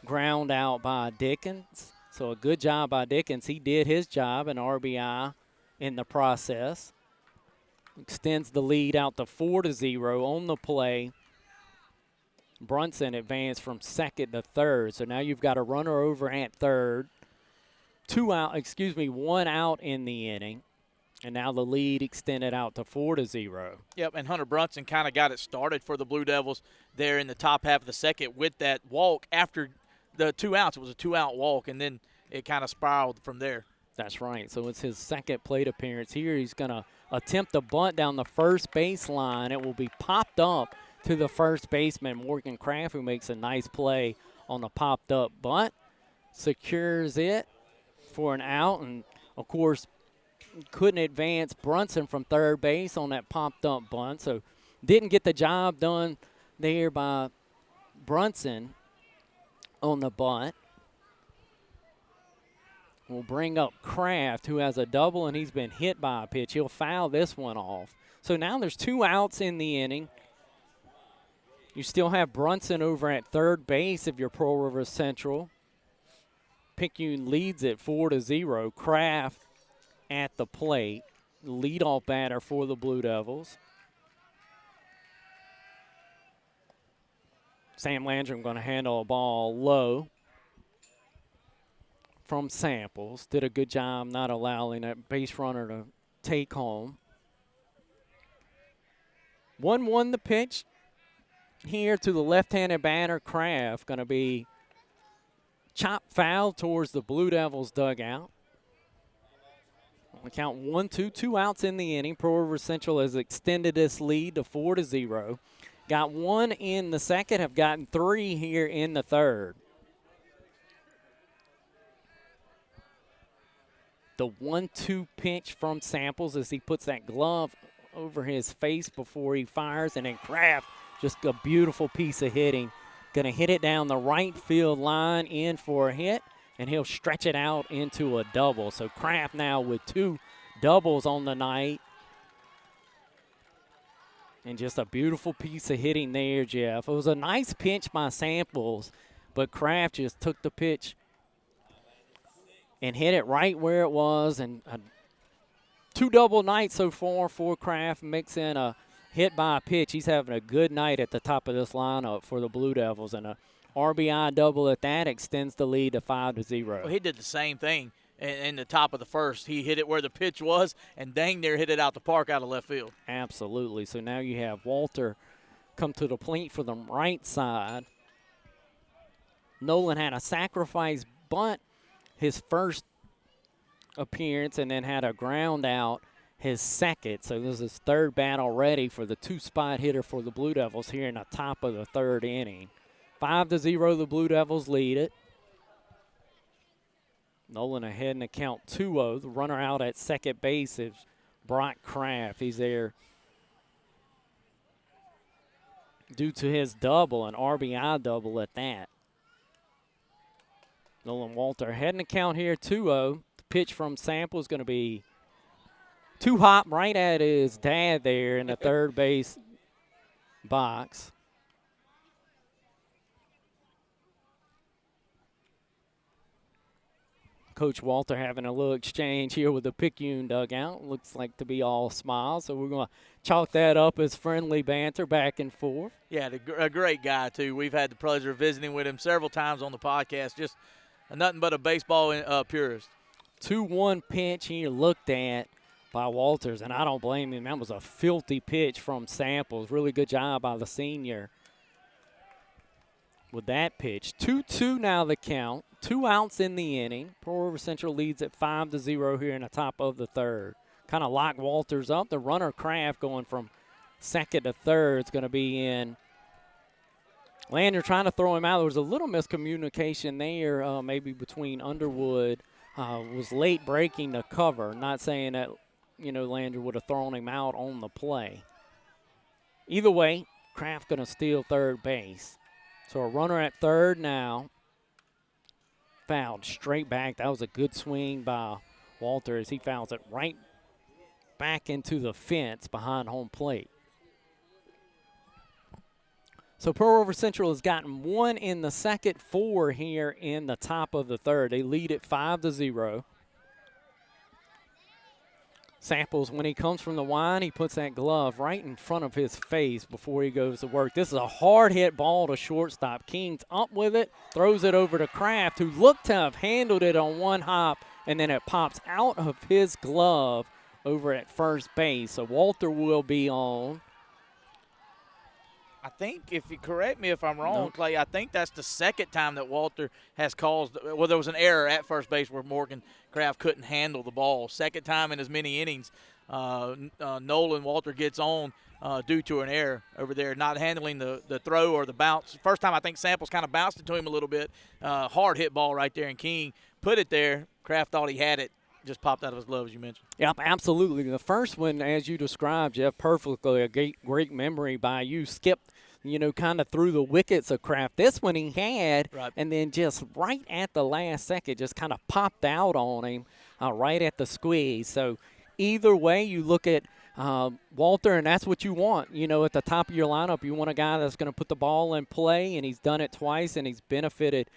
ground out by Dickens. So a good job by Dickens. He did his job, an RBI in the process. Extends the lead out to 4-0 on the play. Brunson advanced from second to third. So now you've got a runner over at third. One out in the inning. And now the lead extended out to 4-0. Yep, and Hunter Brunson kind of got it started for the Blue Devils there in the top half of the second with that walk after the 2 outs. It was a 2-out walk, and then it kind of spiraled from there. That's right. So it's his second plate appearance here. He's going to attempt a bunt down the first baseline. It will be popped up to the first baseman, Morgan Kraft, who makes a nice play on the popped up bunt. Secures it for an out, and, of course, couldn't advance Brunson from third base on that popped up bunt. So didn't get the job done there by Brunson on the bunt. We'll bring up Kraft, who has a double, and he's been hit by a pitch. He'll foul this one off. So now there's 2 outs in the inning. You still have Brunson over at third base if you're Pearl River Central. Picayune leads it 4-0. Kraft at the plate, leadoff batter for the Blue Devils. Sam Landrum going to handle a ball low from Samples. Did a good job not allowing that base runner to take home. 1-1 the pitch here to the left-handed batter, Kraft. Going to be chopped foul towards the Blue Devils dugout. On the count 1-2, 2 outs in the inning. Pearl River Central has extended this lead to 4-0. Got 1 in the second, have gotten 3 here in the third. The 1-2 pitch from Samples as he puts that glove over his face before he fires, and then Kraft, just a beautiful piece of hitting. Going to hit it down the right field line in for a hit, and he'll stretch it out into a double. So Kraft now with 2 doubles on the night. And just a beautiful piece of hitting there, Jeff. It was a nice pitch by Samples, but Kraft just took the pitch and hit it right where it was. And a 2 double night so far for Kraft, mixing a hit by a pitch. He's having a good night at the top of this lineup for the Blue Devils, and a RBI double at that extends the lead to 5-0. Well, he did the same thing in the top of the first. He hit it where the pitch was, and dang near hit it out the park out of left field. Absolutely. So now you have Walter come to the plate for the right side. Nolan had a sacrifice bunt his first appearance, and then had a ground out his second. So this is his third bat already for the 2-spot hitter for the Blue Devils here in the top of the third inning. 5-0, the Blue Devils lead it. Nolan ahead in the count 2-0. The runner out at second base is Brock Kraft. He's there due to his double, an RBI double at that. Nolan Walter ahead in the count here, 2-0. The pitch from Sample is going to be too hot right at his dad there in the third base box. Coach Walter having a little exchange here with the Picayune dugout. Looks like to be all smiles, so we're going to chalk that up as friendly banter back and forth. Yeah, a great guy, too. We've had the pleasure of visiting with him several times on the podcast. Just nothing but a baseball purist. 2-1 pitch here looked at by Walters, and I don't blame him. That was a filthy pitch from Samples. Really good job by the senior with that pitch. 2-2 now the count. 2 outs in the inning. Pearl River Central leads at 5-0 here in the top of the third. Kind of lock Walters up. The runner Kraft going from second to third is going to be in. Lander trying to throw him out. There was a little miscommunication there, maybe between Underwood. Was late breaking the cover. Not saying that, Lander would have thrown him out on the play. Either way, Kraft going to steal third base. So a runner at third now. Fouled straight back. That was a good swing by Walter as he fouls it right back into the fence behind home plate. So Pearl River Central has gotten 1 in the second, 4 here in the top of the third. They lead at 5-0. Samples, when he comes from the line, he puts that glove right in front of his face before he goes to work. This is a hard hit ball to shortstop. King's up with it, throws it over to Kraft, who looked to have handled it on one hop, and then it pops out of his glove over at first base. So Walter will be on. I think, if you correct me if I'm wrong, No. Clay, I think that's the second time that Walter has caused – well, there was an error at first base where Morgan Kraft couldn't handle the ball. Second time in as many innings, Nolan Walter gets on due to an error over there, not handling the throw or the bounce. First time I think Samples kind of bounced it to him a little bit. Hard hit ball right there, and King put it there. Kraft thought he had it. Just popped out of his glove, as you mentioned. Yep, absolutely. The first one, as you described, Jeff, perfectly, a great memory by you. Skipped, kind of through the wickets of Kraft. This one he had, Right. and then just right at the last second, just kind of popped out on him right at the squeeze. So either way, you look at Walter, and that's what you want. At the top of your lineup, you want a guy that's going to put the ball in play, and he's done it twice, and he's benefited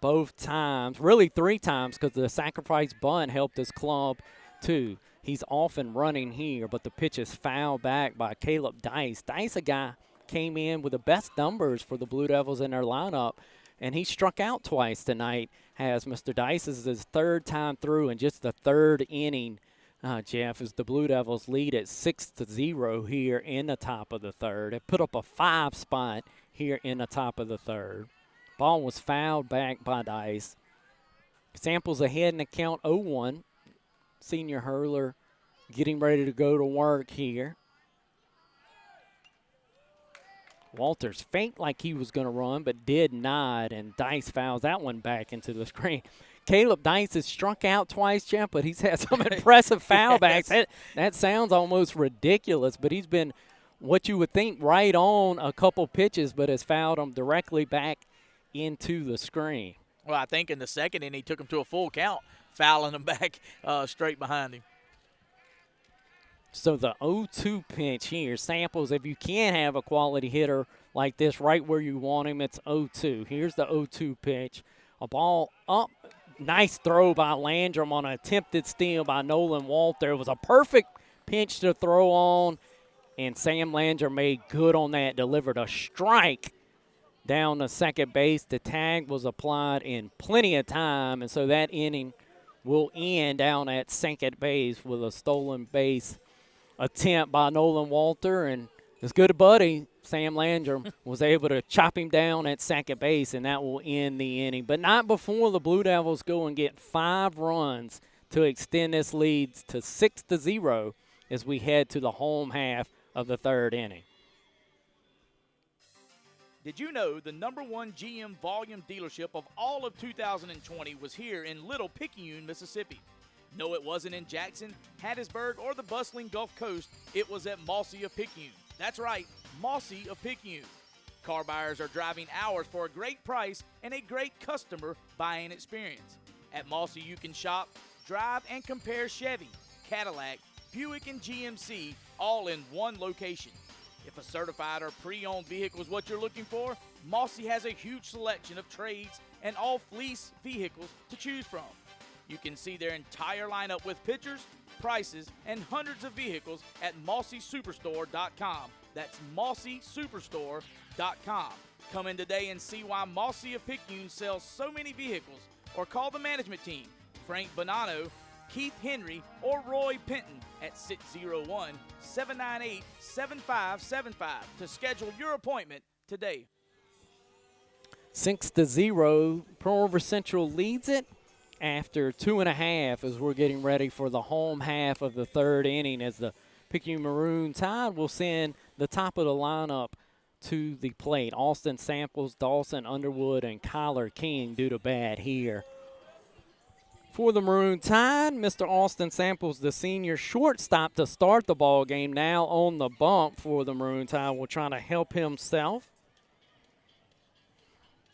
both times, really 3 times, because the sacrifice bunt helped his club too. He's off and running here, but the pitch is fouled back by Caleb Dice. Dice, a guy, came in with the best numbers for the Blue Devils in their lineup, and he struck out twice tonight. Has Mr. Dice. This is his 3rd time through in just the 3rd inning. Jeff, as the Blue Devils lead at 6-0 here in the top of the 3rd. They put up a 5 spot here in the top of the 3rd. Ball was fouled back by Dice. Samples ahead in the count 0-1. Senior hurler getting ready to go to work here. Walters faked like he was going to run, but did not, and Dice fouls that one back into the screen. Caleb Dice has struck out twice, Jeff, but he's had some impressive foul backs. That sounds almost ridiculous, but he's been what you would think right on a couple pitches, but has fouled them directly back into the screen. Well, I think in the second inning he took him to a full count, fouling him back straight behind him. So the 0-2 pitch here. Samples, if you can have a quality hitter like this right where you want him, it's 0-2. Here's the 0-2 pitch. A ball up. Nice throw by Landrum on an attempted steal by Nolan Walter. It was a perfect pitch to throw on, and Sam Landrum made good on that, delivered a strike down to second base. The tag was applied in plenty of time, and so that inning will end down at second base with a stolen base attempt by Nolan Walter, and his good buddy Sam Landrum was able to chop him down at second base, and that will end the inning. But not before the Blue Devils go and get 5 runs to extend this lead to 6-0 as we head to the home half of the 3rd inning. Did you know the #1 GM volume dealership of all of 2020 was here in Little Picayune, Mississippi? No, it wasn't in Jackson, Hattiesburg, or the bustling Gulf Coast. It was at Mossy of Picayune. That's right, Mossy of Picayune. Car buyers are driving hours for a great price and a great customer buying experience. At Mossy, you can shop, drive, and compare Chevy, Cadillac, Buick, and GMC all in one location. If a certified or pre-owned vehicle is what you're looking for, Mossy has a huge selection of trades and all fleece vehicles to choose from. You can see their entire lineup with pictures, prices, and hundreds of vehicles at MossySuperstore.com. That's MossySuperstore.com. Come in today and see why Mossy of Picayune sells so many vehicles, or call the management team, Frank Bonanno, Keith Henry, or Roy Penton at 601-798-7575 to schedule your appointment today. 6-0, Pearl River Central leads it after 2.5 as we're getting ready for the home half of the 3rd inning, as the Picayune Maroon Tide will send the top of the lineup to the plate. Austin Samples, Dawson Underwood, and Kyler King due to bat here. For the Maroon Tide, Mr. Austin Samples, the senior shortstop to start the ball game, now on the bump for the Maroon Tide, will try to help himself.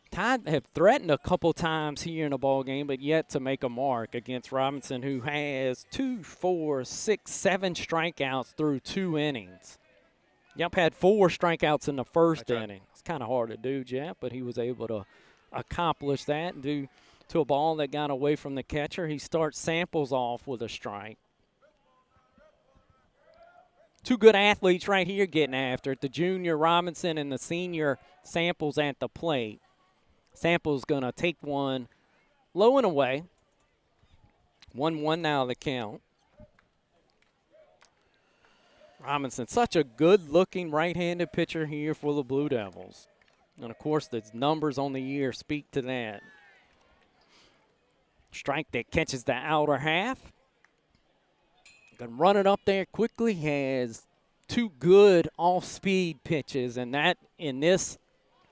Tide have threatened a couple times here in the ball game, but yet to make a mark against Robinson, who has 2, 4, 6, 7 strikeouts through 2 innings. Yep, had 4 strikeouts in the first inning. It's kind of hard to do, Jeff, but he was able to accomplish that and do to a ball that got away from the catcher. He starts Samples off with a strike. 2 good athletes right here getting after it, the junior Robinson and the senior Samples at the plate. Samples going to take one low and away. 1-1 now the count. Robinson, such a good-looking right-handed pitcher here for the Blue Devils. And, of course, the numbers on the year speak to that. Strike that catches the outer half. Going to run it up there quickly. Has 2 good off-speed pitches, and that in this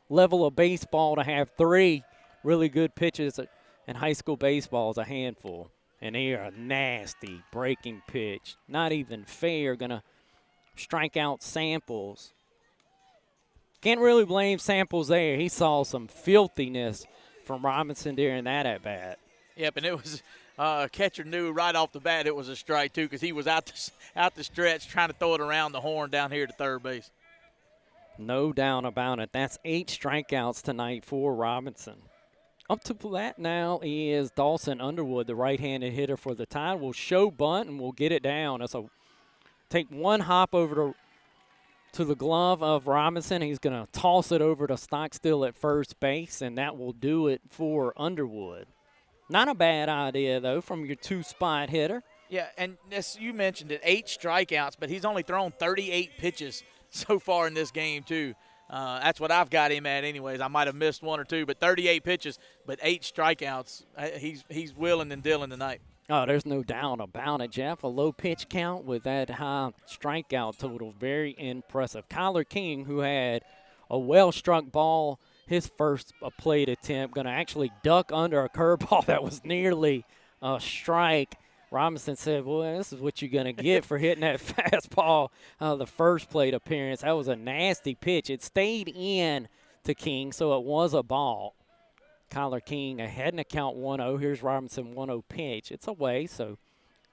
level of baseball to have 3 really good pitches in high school baseball is a handful. And here a nasty breaking pitch. Not even fair. Going to strike out Samples. Can't really blame Samples there. He saw some filthiness from Robinson during that at-bat. Yep, and it was catcher knew right off the bat it was a strike, too, because he was out the stretch trying to throw it around the horn down here to third base. No doubt about it. That's 8 strikeouts tonight for Robinson. Up to that now is Dawson Underwood, the right-handed hitter for the Tide. Will show bunt and will get it down. That's a take one hop over to the glove of Robinson. He's going to toss it over to Stockstill at first base, and that will do it for Underwood. Not a bad idea, though, from your 2-spot hitter. Yeah, and as you mentioned it, 8 strikeouts, but he's only thrown 38 pitches so far in this game, too. That's what I've got him at anyways. I might have missed 1 or 2, but 38 pitches, but 8 strikeouts. He's willing and dealing tonight. Oh, there's no doubt about it, Jeff. A low pitch count with that high strikeout total. Very impressive. Kyler King, who had a well-struck ball his first plate attempt, going to actually duck under a curveball that was nearly a strike. Robinson said, well, this is what you're going to get for hitting that fastball the first plate appearance. That was a nasty pitch. It stayed in to King, so it was a ball. Kyler King ahead in the count 1-0. Here's Robinson 1-0 pitch. It's away, so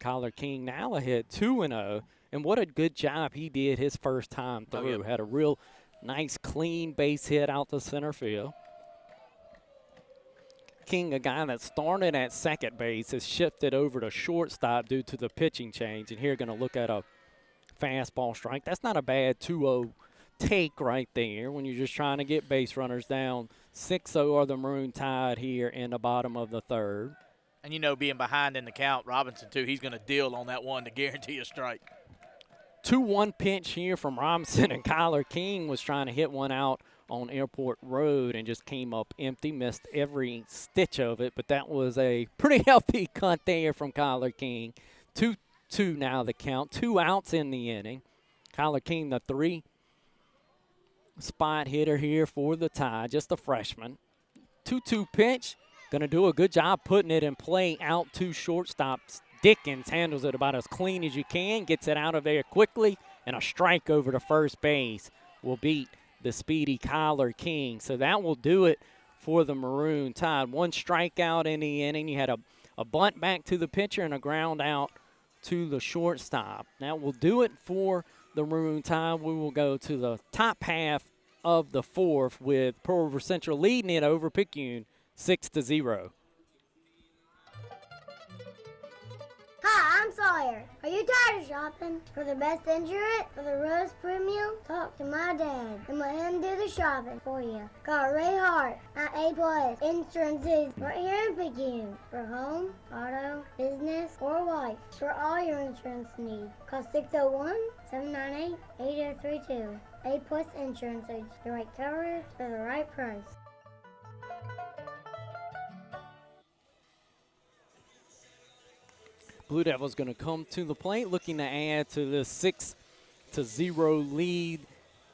Kyler King now ahead 2-0. And what a good job he did his first time through. Oh, yeah. Had a real nice, clean base hit out to center field. King, a guy that started at second base, has shifted over to shortstop due to the pitching change. And here going to look at a fastball strike. That's not a bad 2-0 take right there when you're just trying to get base runners down. 6-0 are the Maroon Tide here in the bottom of the third. And, you know, being behind in the count, Robinson, too, he's going to deal on that one to guarantee a strike. 2-1 pitch here from Robinson, and Kyler King was trying to hit one out on Airport Road and just came up empty, missed every stitch of it, but that was a pretty healthy cut there from Kyler King. 2-2 now the count, 2 outs in the inning. Kyler King, the 3-spot hitter here for the Tide, just a freshman. 2-2 pitch, going to do a good job putting it in play out to shortstop. Dickens handles it about as clean as you can, gets it out of there quickly, and a strike over to first base will beat the speedy Kyler King. So that will do it for the Maroon Tide. 1 strikeout in the inning. You had a bunt back to the pitcher and a ground out to the shortstop. That will do it for the Maroon Tide. We will go to the top half of the fourth with Pearl River Central leading it over Picayune 6-0. Hi, I'm Sawyer. Are you tired of shopping for the best insurance for the Rose Premium? Talk to my dad and let him do the shopping for you. Call Ray Hart at A+ Insurances right here in Picayune for home, auto, business, or life for all your insurance needs. Call 601-798-8032. A+ Insurances, the right coverage for the right price. Blue Devils going to come to the plate looking to add to the 6-0 lead.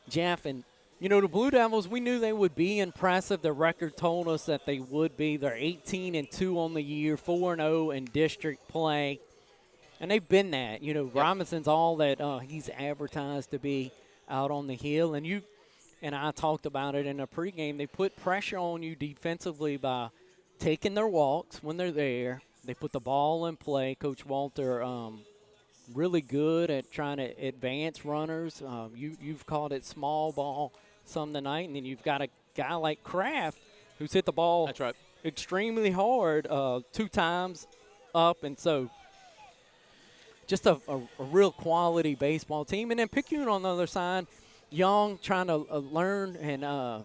Jeff, and you know, the Blue Devils, we knew they would be impressive. The record told us that they would be. They're 18-2 on the year, 4-0 in district play. And they've been that. You know, Robinson's all that he's advertised to be out on the hill. And you and I talked about it in a pregame. They put pressure on you defensively by taking their walks when they're there. They put the ball in play. Coach Walter really good at trying to advance runners. You've called it small ball some tonight, and then you've got a guy like Kraft who's hit the ball That's right. extremely hard 2 times up, and so just a real quality baseball team. And then Picayune on the other side, young, trying to learn and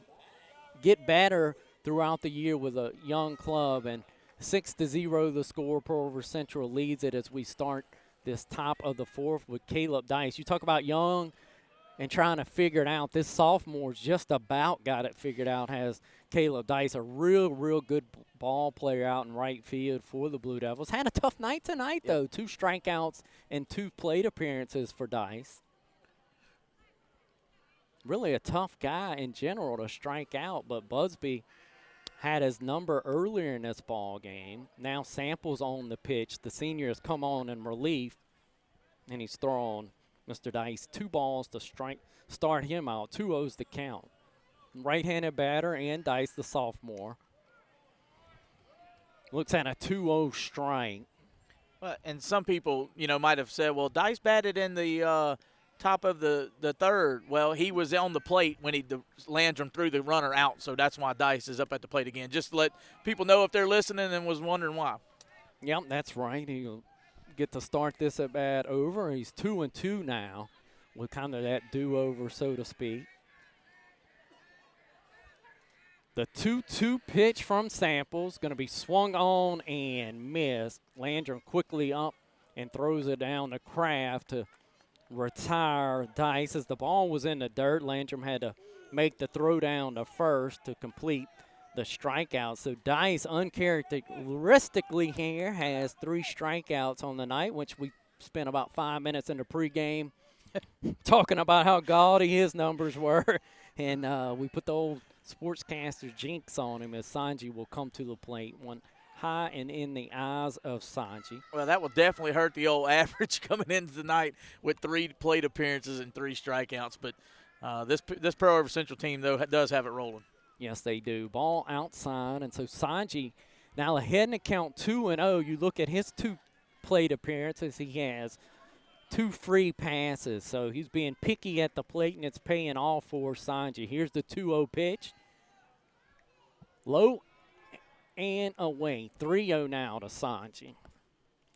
get better throughout the year with a young club. And 6-0 the score. Pearl River Central leads it as we start this top of the fourth with Caleb Dice. You talk about young and trying to figure it out. This sophomore's just about got it figured out, has Caleb Dice, a real good ball player out in right field for the Blue Devils. Had a tough night tonight, though. 2 strikeouts and 2 plate appearances for Dice. Really a tough guy in general to strike out, but Busby had his number earlier in this ball game. Now Samples on the pitch. The senior has come on in relief, and he's thrown Mr. Dice 2 balls to start him out. 2-0's the count. Right-handed batter and Dice, the sophomore. Looks at a 2-0 strike. Well, and some people, might have said, well, Dice batted in the top of the third. Well, he was on the plate when the Landrum threw the runner out, so that's why Dice is up at the plate again. Just to let people know if they're listening and was wondering why. Yep, that's right. He'll get to start this at bat over. He's 2-2 now with kind of that do-over, so to speak. The 2-2 pitch from Samples going to be swung on and missed. Landrum quickly up and throws it down to Kraft to retire Dice. As the ball was in the dirt, Landrum had to make the throw down to first to complete the strikeout. So Dice, uncharacteristically here, has 3 strikeouts on the night, which we spent about 5 minutes in the pregame talking about how gaudy his numbers were. And we put the old sportscaster jinx on him as Sanji will come to the plate. One high and in the eyes of Sanji. Well, that will definitely hurt the old average coming into the night with 3 plate appearances and 3 strikeouts. But this Pearl River Central team, though, does have it rolling. Yes, they do. Ball outside, and so Sanji now ahead in the count 2-0. You look at his 2 plate appearances. He has 2 free passes, so he's being picky at the plate, and it's paying off for Sanji. Here's the 2-0 pitch. Low and away. 3-0 now to Sanji.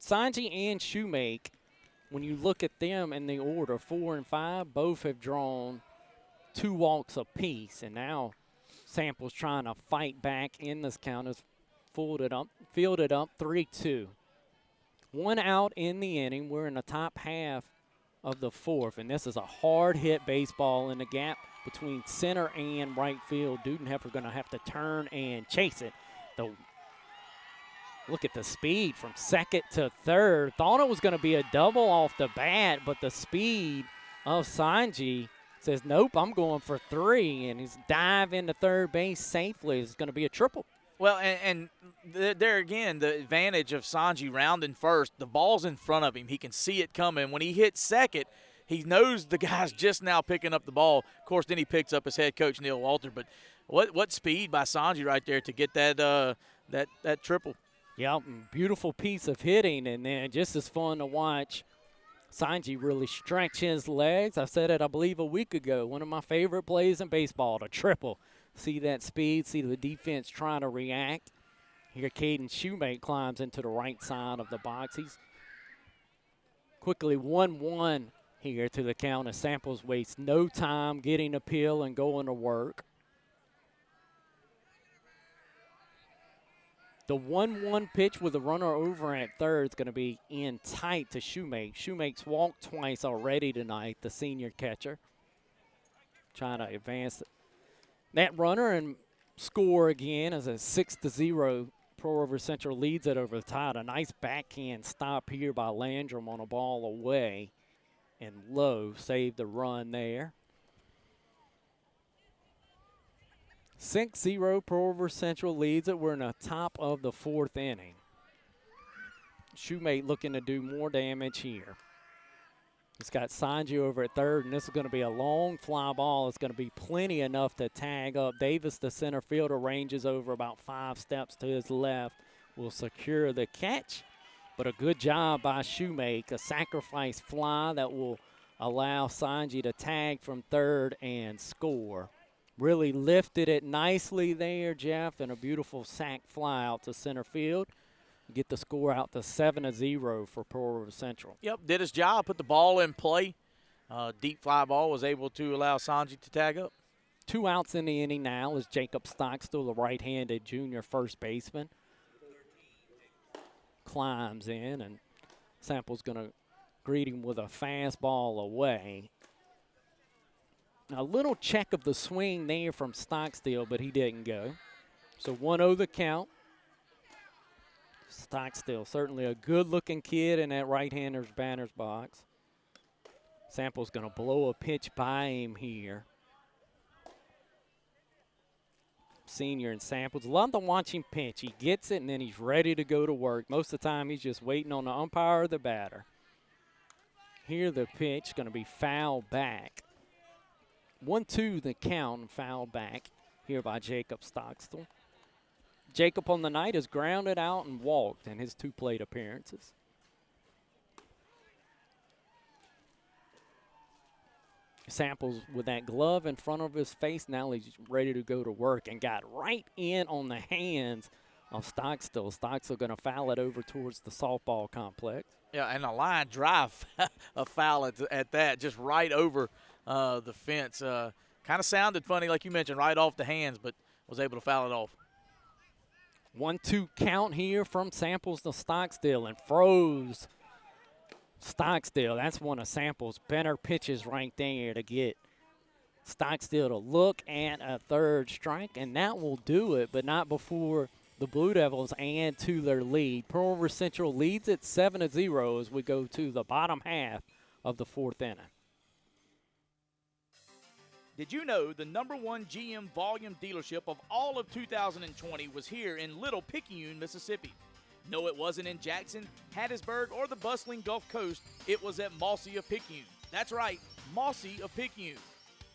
Sanji and Shoemake, when you look at them in the order, 4 and 5, both have drawn 2 walks apiece, and now Samples trying to fight back in this count. Has fielded up 3-2. 1 out in the inning. We're in the top half of the 4th, and this is a hard-hit baseball in the gap between center and right field. Dudenheffer going to have to turn and chase it. Look at the speed from second to third. Thought it was going to be a double off the bat, but the speed of Sanji says, nope, I'm going for 3, and his dive into third base safely is going to be a triple. Well, and there again, the advantage of Sanji rounding first, the ball's in front of him. He can see it coming. When he hits second, he knows the guy's just now picking up the ball. Of course, then he picks up his head coach, Neil Walter. But what speed by Sanji right there to get that triple. Yeah, beautiful piece of hitting, and then just as fun to watch Sanji really stretch his legs. I said it, I believe, a week ago. One of my favorite plays in baseball, the triple. See that speed, see the defense trying to react. Here Caden Shoemake climbs into the right side of the box. He's quickly 1-1 here to the count as Samples wastes no time getting a peel and going to work. The 1-1 pitch with a runner over at third is going to be in tight to Shoemake. Shoemake's walked twice already tonight, the senior catcher. Trying to advance that runner and score again as a 6-0. Pearl River Central leads it over the Tide. A nice backhand stop here by Landrum on a ball away. And Lowe saved the run there. 6-0, Pearl River Central leads it. We're in the top of the 4th inning. Shoemake looking to do more damage here. He's got Sanji over at third, and this is going to be a long fly ball. It's going to be plenty enough to tag up. Davis, the center fielder, ranges over about 5 steps to his left. Will secure the catch, but a good job by Shoemake. A sacrifice fly that will allow Sanji to tag from third and score. Really lifted it nicely there, Jeff, and a beautiful sac fly out to center field. Get the score out to 7-0 for Pearl River Central. Yep, did his job, put the ball in play. Deep fly ball was able to allow Sanji to tag up. 2 outs in the inning now as Jacob Stockstill, the right-handed junior first baseman, climbs in, and Sample's going to greet him with a fastball away. A little check of the swing there from Stockstill, but he didn't go. So 1-0 the count. Stockstill, certainly a good-looking kid in that right-hander's batter's box. Sample's going to blow a pitch by him here. Senior and Samples. Love to watch him pitch. He gets it, and then he's ready to go to work. Most of the time, he's just waiting on the umpire or the batter. Here the pitch going to be fouled back. 1-2 the count, and fouled back here by Jacob Stockstill. Jacob on the night has grounded out and walked in his 2 plate appearances. Samples with that glove in front of his face. Now he's ready to go to work and got right in on the hands of Stockstill. Stockstill going to foul it over towards the softball complex. Yeah, and a line drive, a foul at that, just right over the fence. Kind of sounded funny, like you mentioned, right off the hands, but was able to foul it off. 1-2 count here from Samples to Stockstill, and froze Stockstill. That's one of Samples' better pitches right there to get Stockstill to look at a third strike, and that will do it, but not before the Blue Devils add to their lead. Pearl River Central leads at 7-0 as we go to the bottom half of the 4th inning. Did you know the #1 GM volume dealership of all of 2020 was here in Little Picayune, Mississippi? No, it wasn't in Jackson, Hattiesburg, or the bustling Gulf Coast. It was at Mossy of Picayune. That's right, Mossy of Picayune.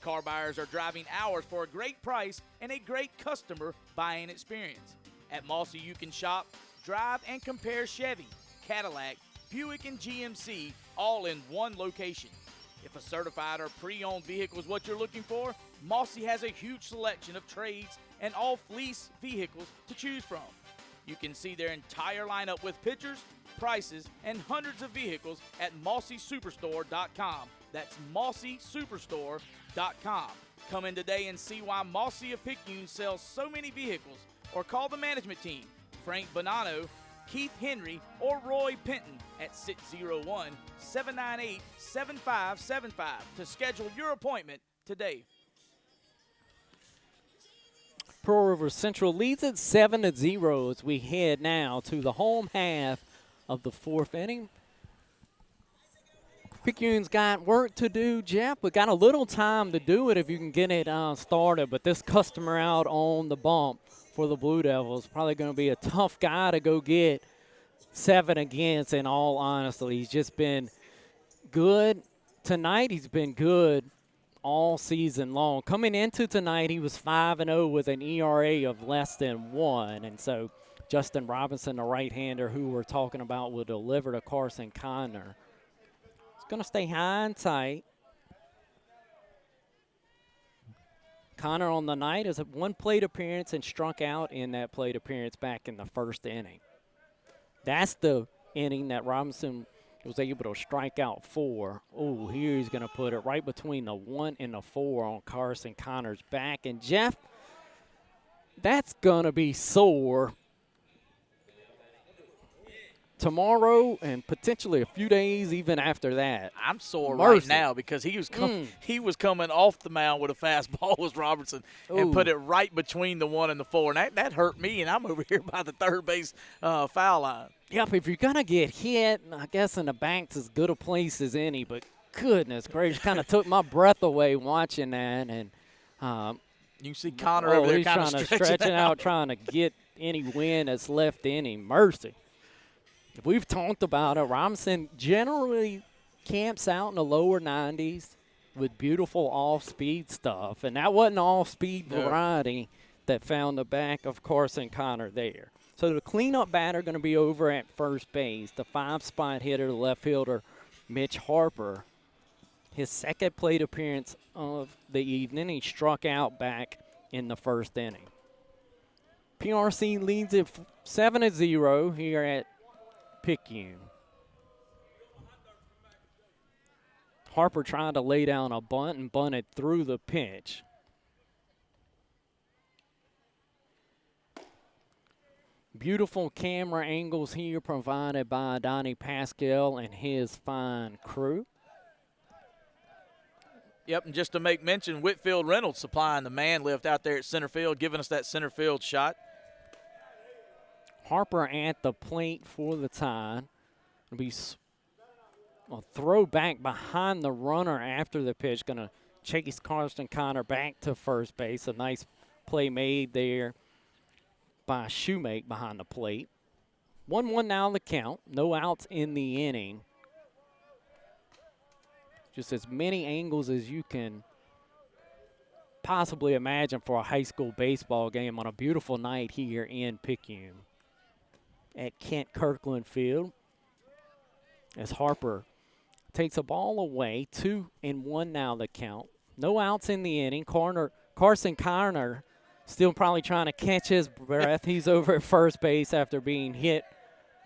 Car buyers are driving hours for a great price and a great customer buying experience. At Mossy, you can shop, drive, and compare Chevy, Cadillac, Buick, and GMC all in one location. If a certified or pre-owned vehicle is what you're looking for, Mossy has a huge selection of trades and all fleece vehicles to choose from. You can see their entire lineup with pictures, prices, and hundreds of vehicles at MossySuperstore.com. That's MossySuperstore.com. Come in today and see why Mossy of Picayune sells so many vehicles, or call the management team, Frank Bonanno, Keith Henry, or Roy Penton at 601-798-7575 to schedule your appointment today. Pearl River Central leads at 7-0 as we head now to the home half of the 4th inning. Picayune's got work to do, Jeff, but got a little time to do it if you can get it started. But this customer out on the bump for the Blue Devils probably going to be a tough guy to go get 7 against, in all honesty. He's just been good tonight. He's been good all season long. Coming into tonight, he was 5-0 with an ERA of less than 1. And so Justin Robinson, the right-hander who we're talking about, will deliver to Carson Conner. It's going to stay high and tight. Conner on the night is at 1 plate appearance and struck out in that plate appearance back in the 1st inning. That's the inning that Robinson was able to strike out 4. Oh, here he's going to put it right between the 1 and the 4 on Carson Conner's back. And, Jeff, that's going to be sore tomorrow and potentially a few days even after that. I'm sore right now because he was coming off the mound with a fastball was Robertson and put it right between the 1 and the 4. And that hurt me, and I'm over here by the third base foul line. Yep, if you're going to get hit, I guess in the bank's as good a place as any, but goodness gracious, kind of took my breath away watching that. And you can see Conner over there kind of stretching out, trying to get any wind that's left in him. Mercy. We've talked about it. Robinson generally camps out in the lower 90s with beautiful off-speed stuff, and that wasn't off-speed variety that found the back of Carson Conner there. So the cleanup batter going to be over at first base, the 5-spot hitter, the left fielder, Mitch Harper. His 2nd plate appearance of the evening, he struck out back in the 1st inning. PRC leads at 7-0 here at Picayune. Harper trying to lay down a bunt and bunted through the pitch. Beautiful camera angles here provided by Donnie Pascal and his fine crew. Yep, and just to make mention, Whitfield Reynolds supplying the man lift out there at center field, giving us that center field shot. Harper at the plate for the tie. It'll be a throw back behind the runner after the pitch. Going to chase Carson Connor back to first base. A nice play made there by Shoemake behind the plate. 1-1 now the count. No outs in the inning. Just as many angles as you can possibly imagine for a high school baseball game on a beautiful night here in Picayune at Kent Kirkland Field. As Harper takes a ball away, 2-1 now the count. No outs in the inning. Carson Connor still probably trying to catch his breath. He's over at first base after being hit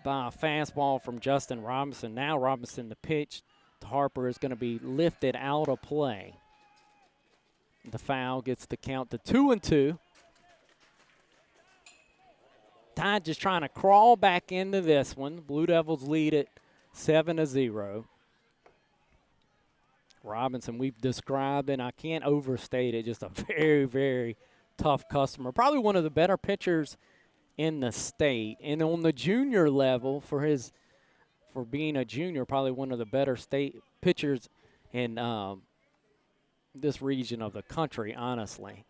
by a fastball from Justin Robinson. Now Robinson, the pitch to Harper, is going to be lifted out of play. The foul gets the count to 2-2. Tide just trying to crawl back into this one. Blue Devils lead it 7-0. Robinson, we've described, and I can't overstate it, just a very, very tough customer. Probably one of the better pitchers in the state. And on the junior level, for being a junior, probably one of the better state pitchers in this region of the country, honestly.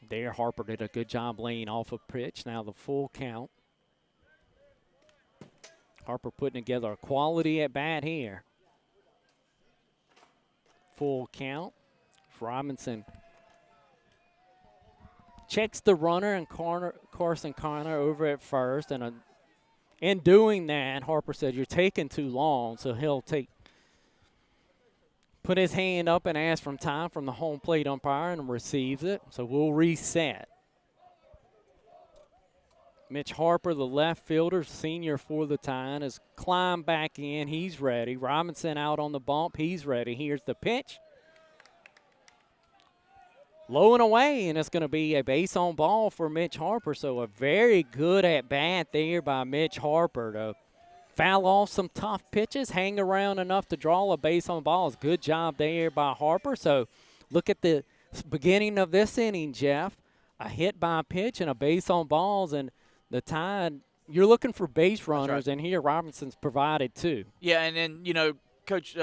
There, Harper did a good job laying off a pitch. Now the full count. Harper putting together a quality at bat here. Full count. Robinson checks the runner and Carson Connor over at first. And in doing that, Harper said, "You're taking too long," so he'll put his hand up and ask for time from the home plate umpire and receives it. So we'll reset. Mitch Harper, the left fielder, senior for the Tide, has climbed back in. He's ready. Robinson out on the bump. He's ready. Here's the pitch. Low and away, and it's going to be a base on ball for Mitch Harper. So a very good at bat there by Mitch Harper to foul off some tough pitches, hang around enough to draw a base on balls. Good job there by Harper. So look at the beginning of this inning, Jeff. A hit by a pitch and a base on balls, and the Tide, you're looking for base runners, and here Robinson's provided two. Yeah, and then, Coach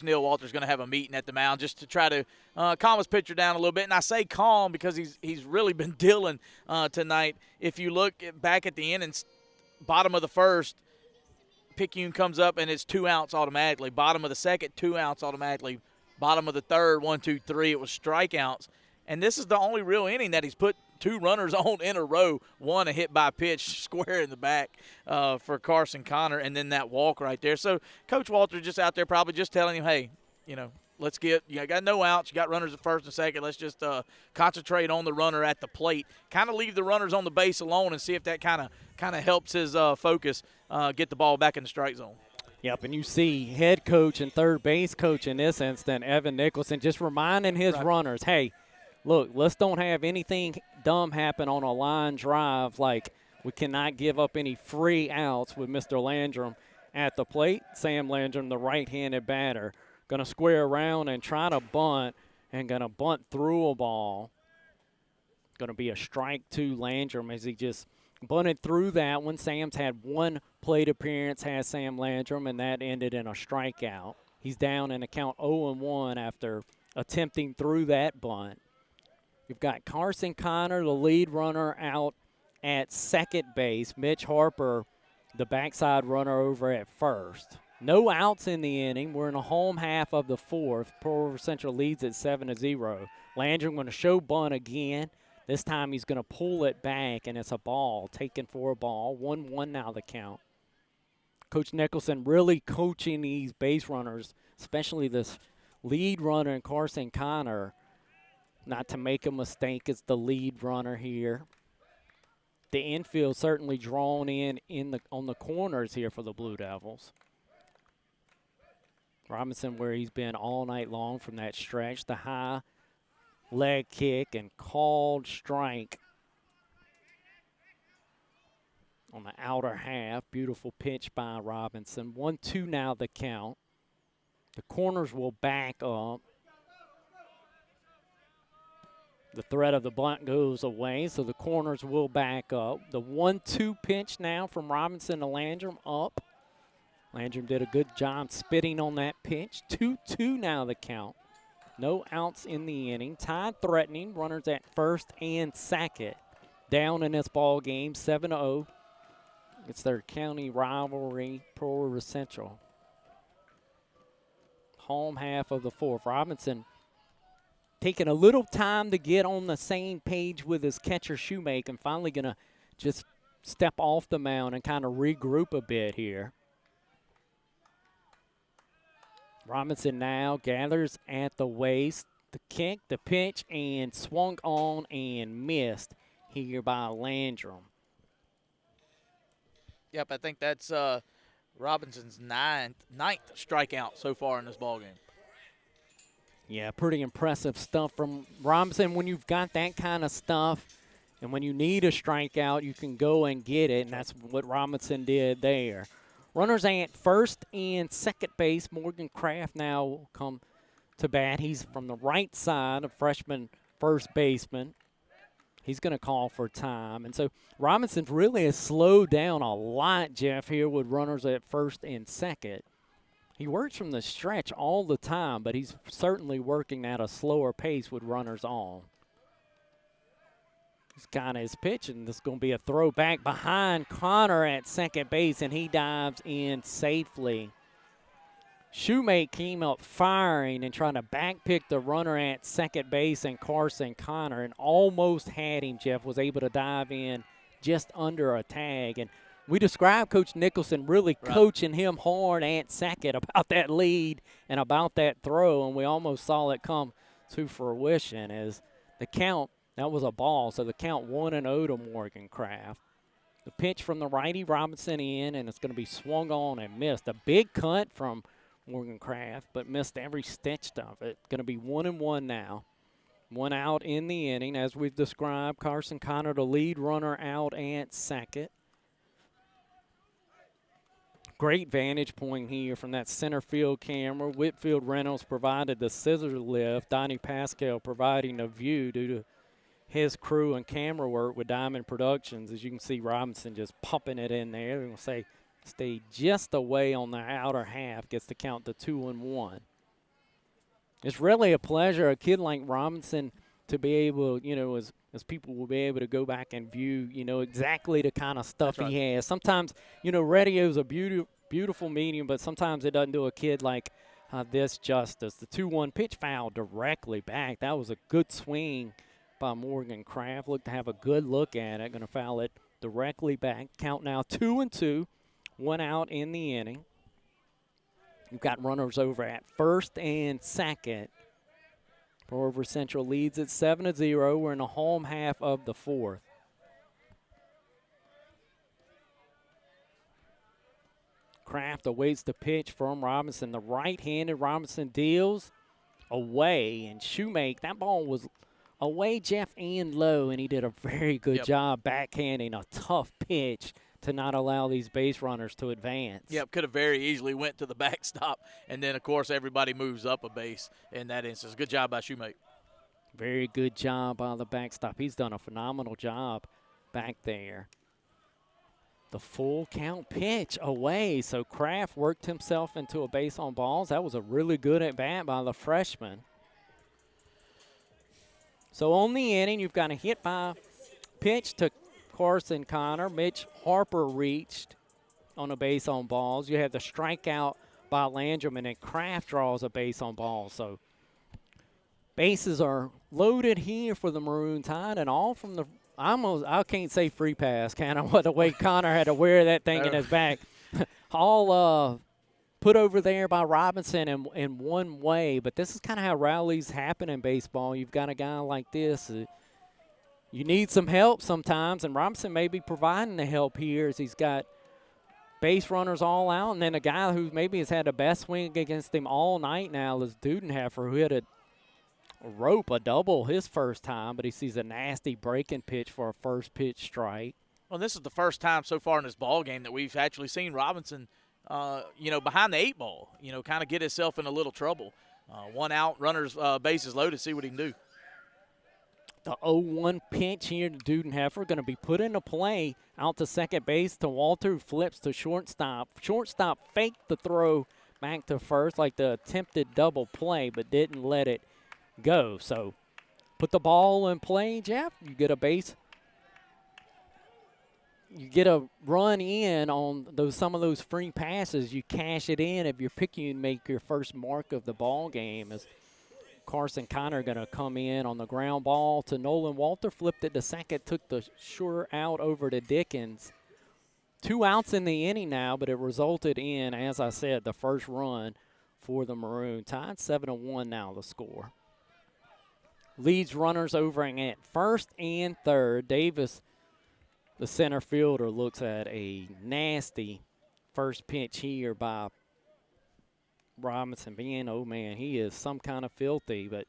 Neil Walter's going to have a meeting at the mound just to try to calm his pitcher down a little bit. And I say calm because he's really been dealing tonight. If you look back at the innings, bottom of the first, Picayune comes up and it's 2 outs automatically. Bottom of the second, 2 outs automatically. Bottom of the third, 1, 2, 3, it was strikeouts. And this is the only real inning that he's put 2 runners on in a row. One, a hit by pitch square in the back for Carson Connor, and then that walk right there. So Coach Walter just out there probably just telling him, hey, let's you got no outs. You got runners at first and second. Let's just concentrate on the runner at the plate. Kind of leave the runners on the base alone and see if that kind of helps his focus get the ball back in the strike zone. Yep, and you see head coach and third base coach in this instant, Evan Nicholson, just reminding his runners, hey, look, let's don't have anything dumb happen on a line drive. Like, we cannot give up any free outs with Mr. Landrum at the plate. Sam Landrum, the right-handed batter, going to square around and try to bunt, and going to bunt through a ball. Going to be a strike to Landrum as he just bunted through that one. Sam's had one plate appearance, has Sam Landrum, and that ended in a strikeout. He's down in a count 0-1 after attempting through that bunt. You've got Carson Connor, the lead runner, out at second base. Mitch Harper, the backside runner, over at first. No outs in the inning. We're in the home half of the fourth. Pearl River Central leads at 7-0. Landrum going to show bunt again. This time he's going to pull it back, and it's a ball, taken for a ball. 1-1 now the count. Coach Nicholson really coaching these base runners, especially this lead runner and Carson Connor, not to make a mistake as the lead runner here. The infield certainly drawn on the corners here for the Blue Devils. Robinson, where he's been all night long from that stretch, the high leg kick and called strike on the outer half. Beautiful pitch by Robinson. 1-2 now the count. The corners will back up. The threat of the bunt goes away, so the corners will back up. The 1-2 pitch now from Robinson to Landrum up. Landrum did a good job spitting on that pitch. 2-2 now the count. No outs in the inning. Tied threatening. Runners at first and second. Down in this ball game, 7-0. It's their county rivalry, Pearl River Central. Home half of the fourth. Robinson taking a little time to get on the same page with his catcher Shoemake, and finally going to just step off the mound and kind of regroup a bit here. Robinson now gathers at the waist. The kick, the pitch, and swung on and missed here by Landrum. Yep, I think that's Robinson's ninth strikeout so far in this ballgame. Yeah, pretty impressive stuff from Robinson. When you've got that kind of stuff and when you need a strikeout, you can go and get it, and that's what Robinson did there. Runners at first and second base. Morgan Kraft now will come to bat. He's from the right side, a freshman first baseman. He's going to call for time. And so Robinson really has slowed down a lot, Jeff, here with runners at first and second. He works from the stretch all the time, but he's certainly working at a slower pace with runners on. He's got his pitch, and this is going to be a throw back behind Connor at second base, and he dives in safely. Shoemake came up firing and trying to backpick the runner at second base and Carson Connor, and almost had him. Jeff was able to dive in just under a tag. And we described Coach Nicholson really coaching him hard at second about that lead and about that throw, and we almost saw it come to fruition as the count, that was a ball, so the count 1-0 to Morgan Kraft. The pitch from the righty, Robinson in, and it's going to be swung on and missed. A big cut from Morgan Kraft, but missed every stitch of it. Going to be 1-1 now. One out in the inning, as we've described. Carson Connor, the lead runner, out at second. Great vantage point here from that center field camera. Whitfield Reynolds provided the scissor lift. Donnie Pascal providing the view due to his crew and camera work with Diamond Productions. As you can see, Robinson just pumping it in there. They're going to say stay just away on the outer half, gets the count to 2-1. It's really a pleasure, a kid like Robinson, to be able, you know, as people will be able to go back and view, you know, exactly the kind of stuff he has. Sometimes, you know, radio is a beautiful medium, but sometimes it doesn't do a kid like this justice. The 2-1 pitch foul directly back. That was a good swing by Morgan Kraft. Looked to have a good look at it. Going to foul it directly back. Count now 2-2. One out in the inning. You've got runners over at first and second. Pearl River Central leads at 7-0. We're in the home half of the fourth. Kraft awaits the pitch from Robinson. The right-handed Robinson deals away, and Shoemake, that ball was away, Jeff, and low, and he did a very good job backhanding a tough pitch to not allow these base runners to advance. Yep, could have very easily went to the backstop, and then, of course, everybody moves up a base in that instance. Good job by Shoemake. Very good job by the backstop. He's done a phenomenal job back there. The full count pitch away, so Kraft worked himself into a base on balls. That was a really good at-bat by the freshman. So on the inning, you've got a hit by pitch to Carson Connor. Mitch Harper reached on a base on balls. You have the strikeout by Landrum, and then Kraft draws a base on balls. So bases are loaded here for the Maroon Tide, and all from the I can't say free pass, kind of the way Connor had to wear that thing in his back. All put over there by Robinson in one way, but this is kind of how rallies happen in baseball. You've got a guy like this. You need some help sometimes, and Robinson may be providing the help here as he's got base runners all out, and then a guy who maybe has had the best swing against him all night now is Dudenheffer, who hit a double his first time, but he sees a nasty breaking pitch for a first pitch strike. Well, this is the first time so far in this ball game that we've actually seen Robinson, behind the 8 ball, kind of get himself in a little trouble. 1 out, runners bases loaded, see what he can do. The 0-1 pitch here to Dudenheffer, going to be put into play out to second base to Walter, who flips to shortstop. Shortstop faked the throw back to first like the attempted double play, but didn't let it go. So put the ball in play, Jeff. You get a base. You get a run in on some of those free passes. You cash it in if you're Picayune, make your first mark of the ball game. As Carson Connor going to come in on the ground ball to Nolan Walter, flipped it to second, took the sure out over to Dickens. 2 outs in the inning now, but it resulted in, as I said, the first run for the Maroon Tide. 7-1 now the score. Leads runners over at first and third. Davis, the center fielder, looks at a nasty first pitch here by Robinson. Oh man, he is some kind of filthy, but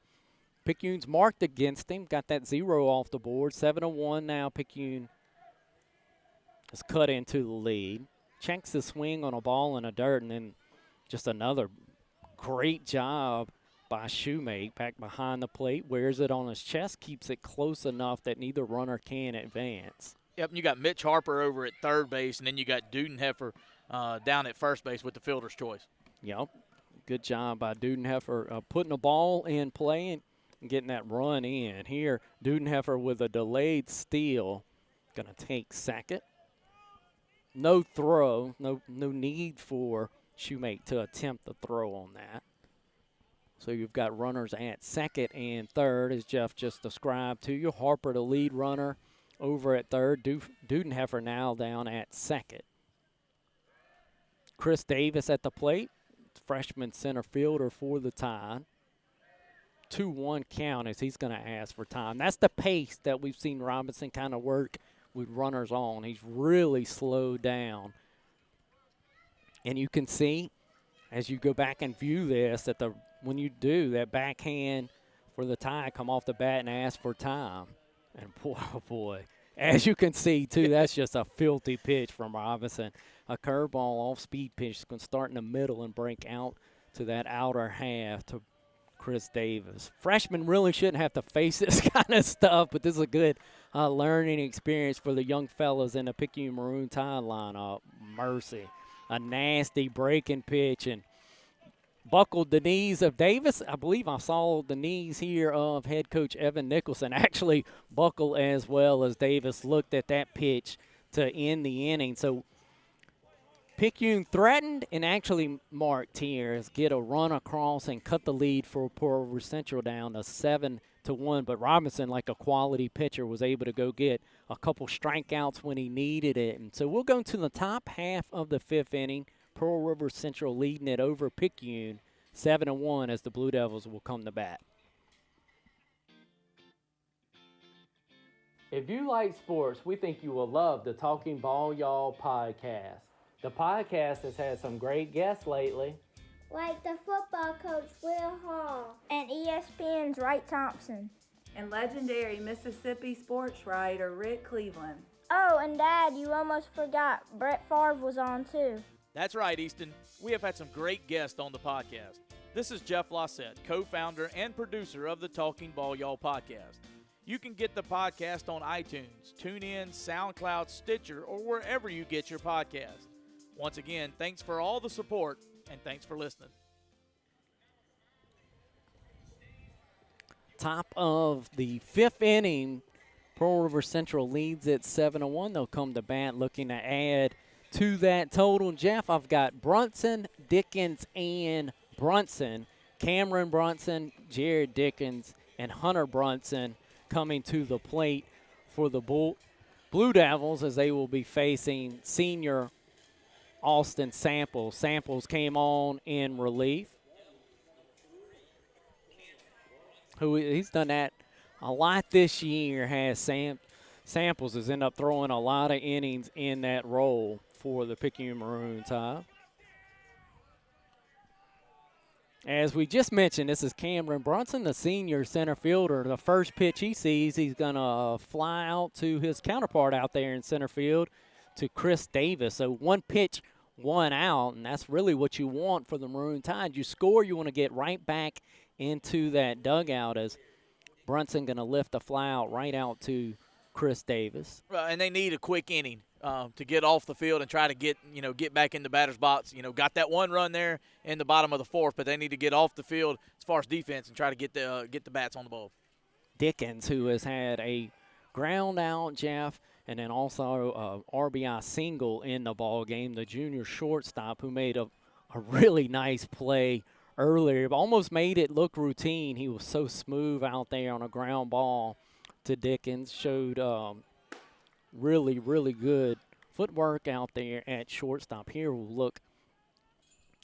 Picayune's marked against him. Got that 0 off the board. 7-1 now. Picayune is cut into the lead. Checks the swing on a ball in the dirt, and then just another great job by Shoemake back behind the plate. Wears it on his chest, keeps it close enough that neither runner can advance. Yep, and you got Mitch Harper over at third base, and then you got Dudenheffer down at first base with the fielder's choice. Yep, good job by Dudenheffer putting the ball in play and getting that run in. Here, Dudenheffer with a delayed steal, going to take second. No throw, no need for Shoemake to attempt the throw on that. So you've got runners at second and third, as Jeff just described to you. Harper, the lead runner, over at third. Dudenheffer now down at second. Chris Davis at the plate, freshman center fielder for the Tide. 2-1 count as he's going to ask for time. That's the pace that we've seen Robinson kind of work with runners on. He's really slowed down. And you can see, as you go back and view this, that when you do, that backhand for the Tide come off the bat and ask for time. And boy, as you can see, too, that's just a filthy pitch from Robinson. A curveball off-speed pitch is going to start in the middle and break out to that outer half to Chris Davis. Freshmen really shouldn't have to face this kind of stuff, but this is a good learning experience for the young fellas in the Picayune Maroon Tide lineup. Mercy. A nasty breaking pitch and buckled the knees of Davis. I believe I saw the knees here of head coach Evan Nicholson actually buckle as well as Davis looked at that pitch to end the inning. So Picayune threatened and actually marked here as get a run across and cut the lead for Pearl River Central down to 7-1. But Robinson, like a quality pitcher, was able to go get a couple strikeouts when he needed it. And so we'll go to the top half of the fifth inning. Pearl River Central leading it over Picayune 7-1 as the Blue Devils will come to bat. If you like sports, we think you will love the Talking Ball Y'all podcast. The podcast has had some great guests lately. Like the football coach Will Hall and ESPN's Wright Thompson. And legendary Mississippi sports writer Rick Cleveland. Oh, and Dad, you almost forgot. Brett Favre was on too. That's right, Easton. We have had some great guests on the podcast. This is Jeff Lossett, co-founder and producer of the Talking Ball Y'all podcast. You can get the podcast on iTunes, TuneIn, SoundCloud, Stitcher, or wherever you get your podcast. Once again, thanks for all the support, and thanks for listening. Top of the fifth inning, Pearl River Central leads at 7-1. They'll come to bat looking to add to that total. Jeff, I've got Brunson, Dickens, and Brunson. Cameron Brunson, Jared Dickens, and Hunter Brunson coming to the plate for the Blue Devils as they will be facing senior Austin Samples. Samples came on in relief. He's done that a lot this year, has Samples has ended up throwing a lot of innings in that role for the Picayune Maroon Tide. As we just mentioned, this is Cameron Brunson, the senior center fielder. The first pitch he sees, he's going to fly out to his counterpart out there in center field, to Chris Davis. So one pitch, one out, and that's really what you want for the Maroon Tide. You score, you want to get right back into that dugout, as Brunson going to lift the fly out right out to Chris Davis. And they need a quick inning to get off the field and try to get back in the batter's box. Got that one run there in the bottom of the fourth, but they need to get off the field as far as defense and try to get the bats on the ball. Dickens, who has had a ground out, Jeff, and then also a RBI single in the ball game, the junior shortstop, who made a really nice play earlier, but almost made it look routine. He was so smooth out there on a ground ball to Dickens. Showed really, really good footwork out there at shortstop. Here we'll look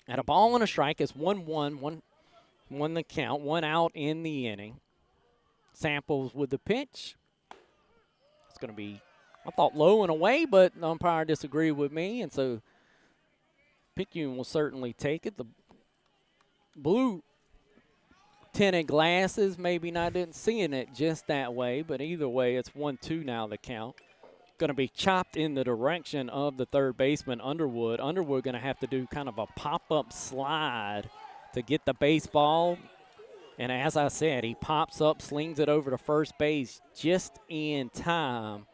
at a ball and a strike. It's 1-1, one the count, one out in the inning. Samples with the pitch. It's going to be, I thought, low and away, but the umpire disagreed with me, and so Picayune will certainly take it. The blue tinted glasses maybe didn't seeing it just that way, but either way, it's 1-2 now the count. Going to be chopped in the direction of the third baseman, Underwood. Underwood going to have to do kind of a pop-up slide to get the baseball. And as I said, he pops up, slings it over to first base just in time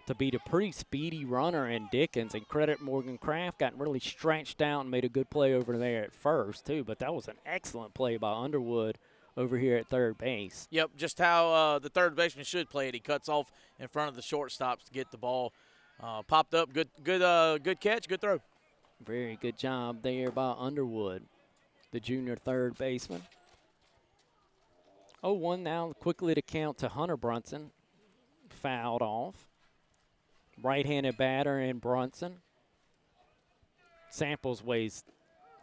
to beat a pretty speedy runner in Dickens. And credit Morgan Kraft, got really stretched out and made a good play over there at first, too. But that was an excellent play by Underwood over here at third base. Yep, just how the third baseman should play it. He cuts off in front of the shortstops to get the ball popped up. Good catch, good throw. Very good job there by Underwood, the junior third baseman. 0-1 now, quickly to count to Hunter Brunson. Fouled off. Right-handed batter in Brunson. Samples wastes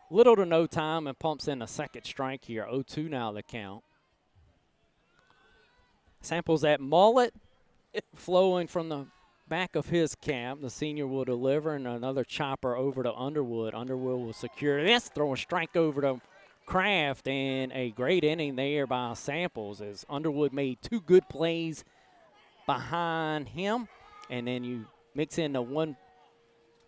little to no time and pumps in a second strike here. 0-2 now the count. Samples that mullet flowing from the back of his cap. The senior will deliver, and another chopper over to Underwood. Underwood will secure this, throw a strike over to Kraft, and a great inning there by Samples, as Underwood made two good plays behind him, and then you mix in the one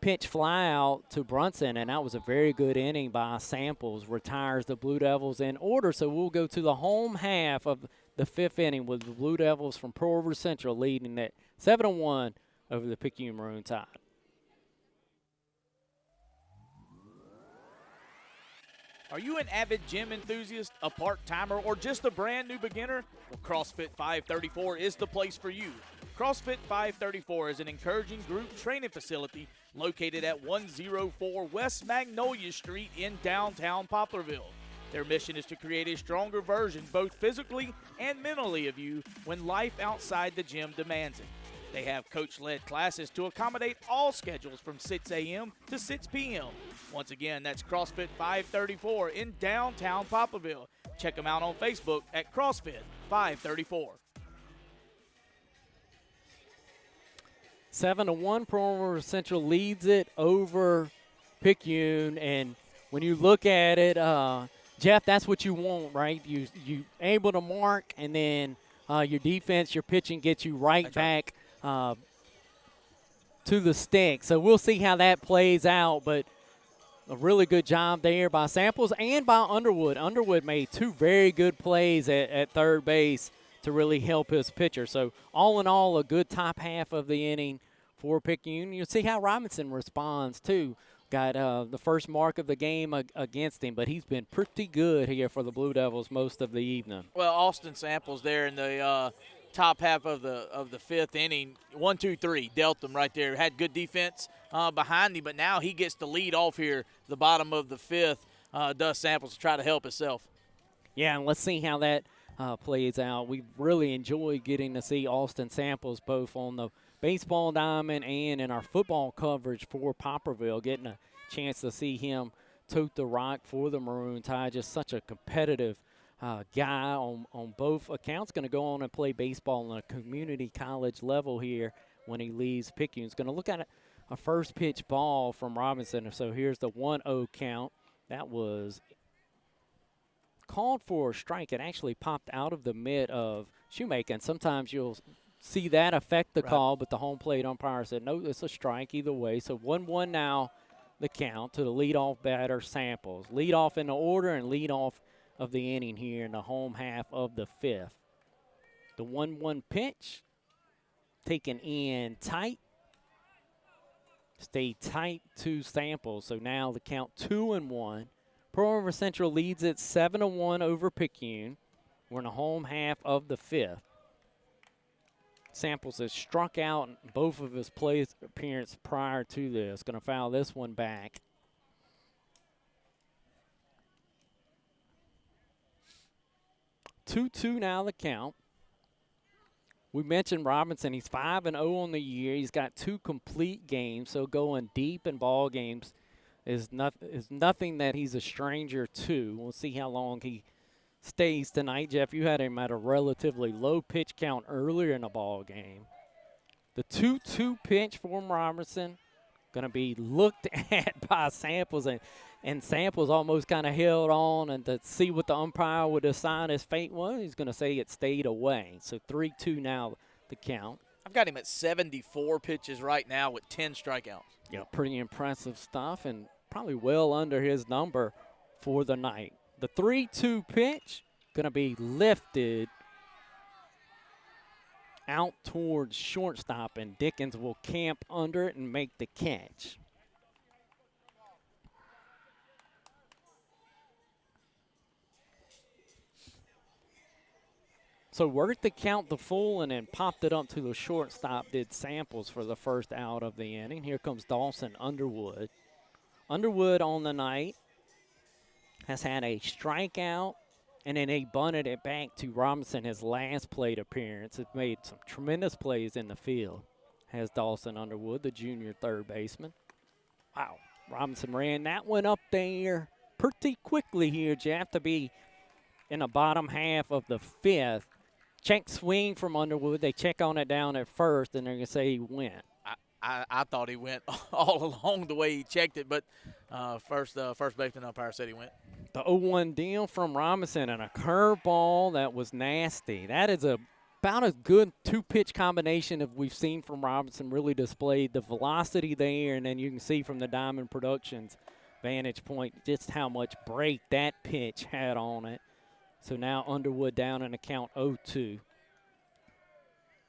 pitch fly out to Brunson, and that was a very good inning by Samples. Retires the Blue Devils in order, so we'll go to the home half of the fifth inning with the Blue Devils from Pearl River Central leading at 7-1 over the Picayune Maroon Tide. Are you an avid gym enthusiast, a part-timer, or just a brand new beginner? Well, CrossFit 534 is the place for you. CrossFit 534 is an encouraging group training facility located at 104 West Magnolia Street in downtown Poplarville. Their mission is to create a stronger version, both physically and mentally, of you when life outside the gym demands it. They have coach-led classes to accommodate all schedules from 6 a.m. to 6 p.m. Once again, that's CrossFit 534 in downtown Poplarville. Check them out on Facebook at CrossFit 534. 7-1, Pearl River Central leads it over Picayune, and when you look at it, Jeff, that's what you want, right? You able to mark, and then your defense, your pitching gets you right back to the stick. So we'll see how that plays out, but a really good job there by Samples and by Underwood. Underwood made two very good plays at third base to really help his pitcher. So all in all, a good top half of the inning for Picayune. You'll see how Robinson responds too. Got the first mark of the game against him, but he's been pretty good here for the Blue Devils most of the evening. Well, Austin Samples there in the top half of the fifth inning, 1-2-3, dealt them right there. Had good defense behind him, but now he gets the lead off here, the bottom of the fifth. Does Samples to try to help himself. Yeah, and let's see how that plays out. We really enjoyed getting to see Austin Samples both on the baseball diamond and in our football coverage for Poplarville, getting a chance to see him tote the rock for the Maroon Tide. Just such a competitive guy on both accounts. Going to go on and play baseball on a community college level here when he leaves Picayune. He's going to look at a first pitch ball from Robinson. So here's the 1-0 count. That was called for a strike. It actually popped out of the mitt of Shoemaker, and sometimes you'll see that affect the call, but the home plate umpire said, no, it's a strike either way. So 1-1 now the count to the leadoff batter, Samples. Lead off in the order and lead off of the inning here in the home half of the 5th. The 1-1 pitch taken in tight. Stay tight to Samples. So now the count 2-1. Pearl River Central leads it 7-1 over Picayune. We're in the home half of the 5th. Samples has struck out in both of his plate appearances prior to this. Going to foul this one back. Two now the count. We mentioned Robinson. He's 5-0 on the year. He's got 2 complete games, so going deep in ball games is nothing that he's a stranger to. We'll see how long he stays tonight. Jeff, you had him at a relatively low pitch count earlier in the ball game. The 2-2 pitch from Robinson going to be looked at by Samples, and Samples almost kind of held on and to see what the umpire would assign his fate was. He's going to say it stayed away. So 3-2 now the count. I've got him at 74 pitches right now with 10 strikeouts. Yeah, pretty impressive stuff, and probably well under his number for the night. The 3-2 pitch going to be lifted out towards shortstop, and Dickens will camp under it and make the catch. So worked the count to full and then popped it up to the shortstop, did Samples for the first out of the inning. Here comes Dawson Underwood. Underwood on the night has had a strikeout, and then they bunted it back to Robinson, his last plate appearance. Has made some tremendous plays in the field, has Dawson Underwood, the junior third baseman. Wow, Robinson ran that one up there pretty quickly here, Jeff, to be in the bottom half of the 5th. Check swing from Underwood. They check on it down at first, and they're going to say he went. I thought he went all along the way he checked it, but first baseman umpire said he went. The 0-1 deal from Robinson and a curveball that was nasty. That is about as good 2-pitch combination as we've seen from Robinson. Really displayed the velocity there, and then you can see from the Diamond Productions vantage point just how much break that pitch had on it. So now Underwood down in the count 0-2.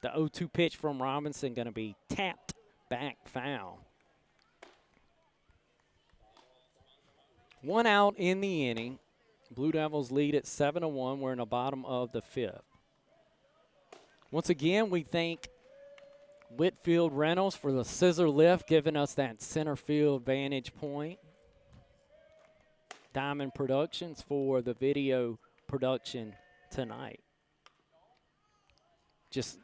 The 0-2 pitch from Robinson going to be tapped back foul. 1 out in the inning. Blue Devils lead at 7-1. We're in the bottom of the 5th. Once again, we thank Whitfield Reynolds for the scissor lift, giving us that center field vantage point. Diamond Productions for the video production tonight. Just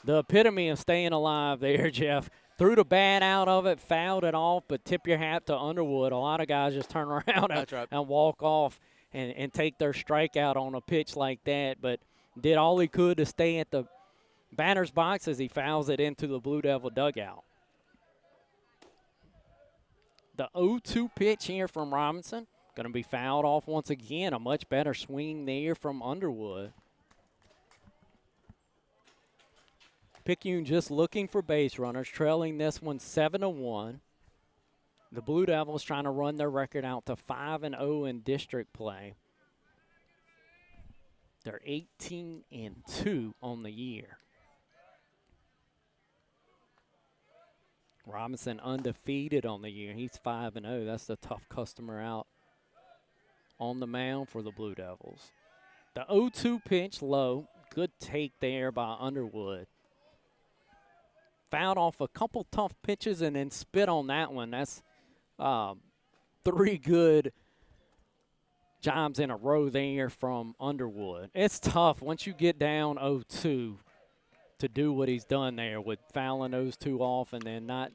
the epitome of staying alive there, Jeff. Threw the bat out of it, fouled it off, but tip your hat to Underwood. A lot of guys just turn around and walk off and take their strikeout on a pitch like that, but did all he could to stay at the batter's box as he fouls it into the Blue Devil dugout. The 0-2 pitch here from Robinson. Going to be fouled off once again. A much better swing there from Underwood. Picayune just looking for base runners, trailing this one 7-1. The Blue Devils trying to run their record out to 5-0 in district play. They're 18-2 on the year. Robinson undefeated on the year. He's 5-0. That's the tough customer out on the mound for the Blue Devils. The 0-2 pitch low. Good take there by Underwood. Fouled off a couple tough pitches and then spit on that one. That's 3 good jobs in a row there from Underwood. It's tough once you get down 0-2 to do what he's done there with fouling those 2 off and then not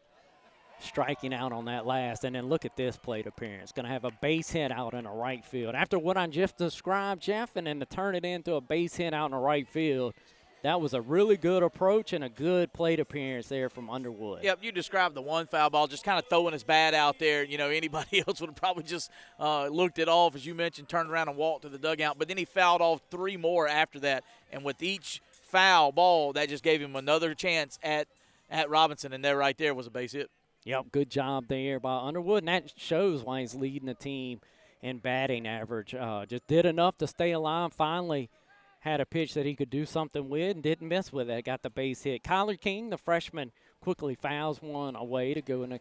striking out on that last. And then look at this plate appearance. Going to have a base hit out in the right field. After what I just described, Jeff, and then to turn it into a base hit out in the right field, That was a really good approach and a good plate appearance there from Underwood. Yep, you described the one foul ball, just kind of throwing his bat out there. You know, anybody else would have probably just looked it off, as you mentioned, turned around and walked to the dugout. But then he fouled off 3 more after that. And with each foul ball, that just gave him another chance at Robinson. And there, right there, was a base hit. Yep, good job there by Underwood. And that shows why he's leading the team in batting average. Just did enough to stay alive. Finally had a pitch that he could do something with and didn't miss with it. Got the base hit. Kyler King, the freshman, quickly fouls one away to go in a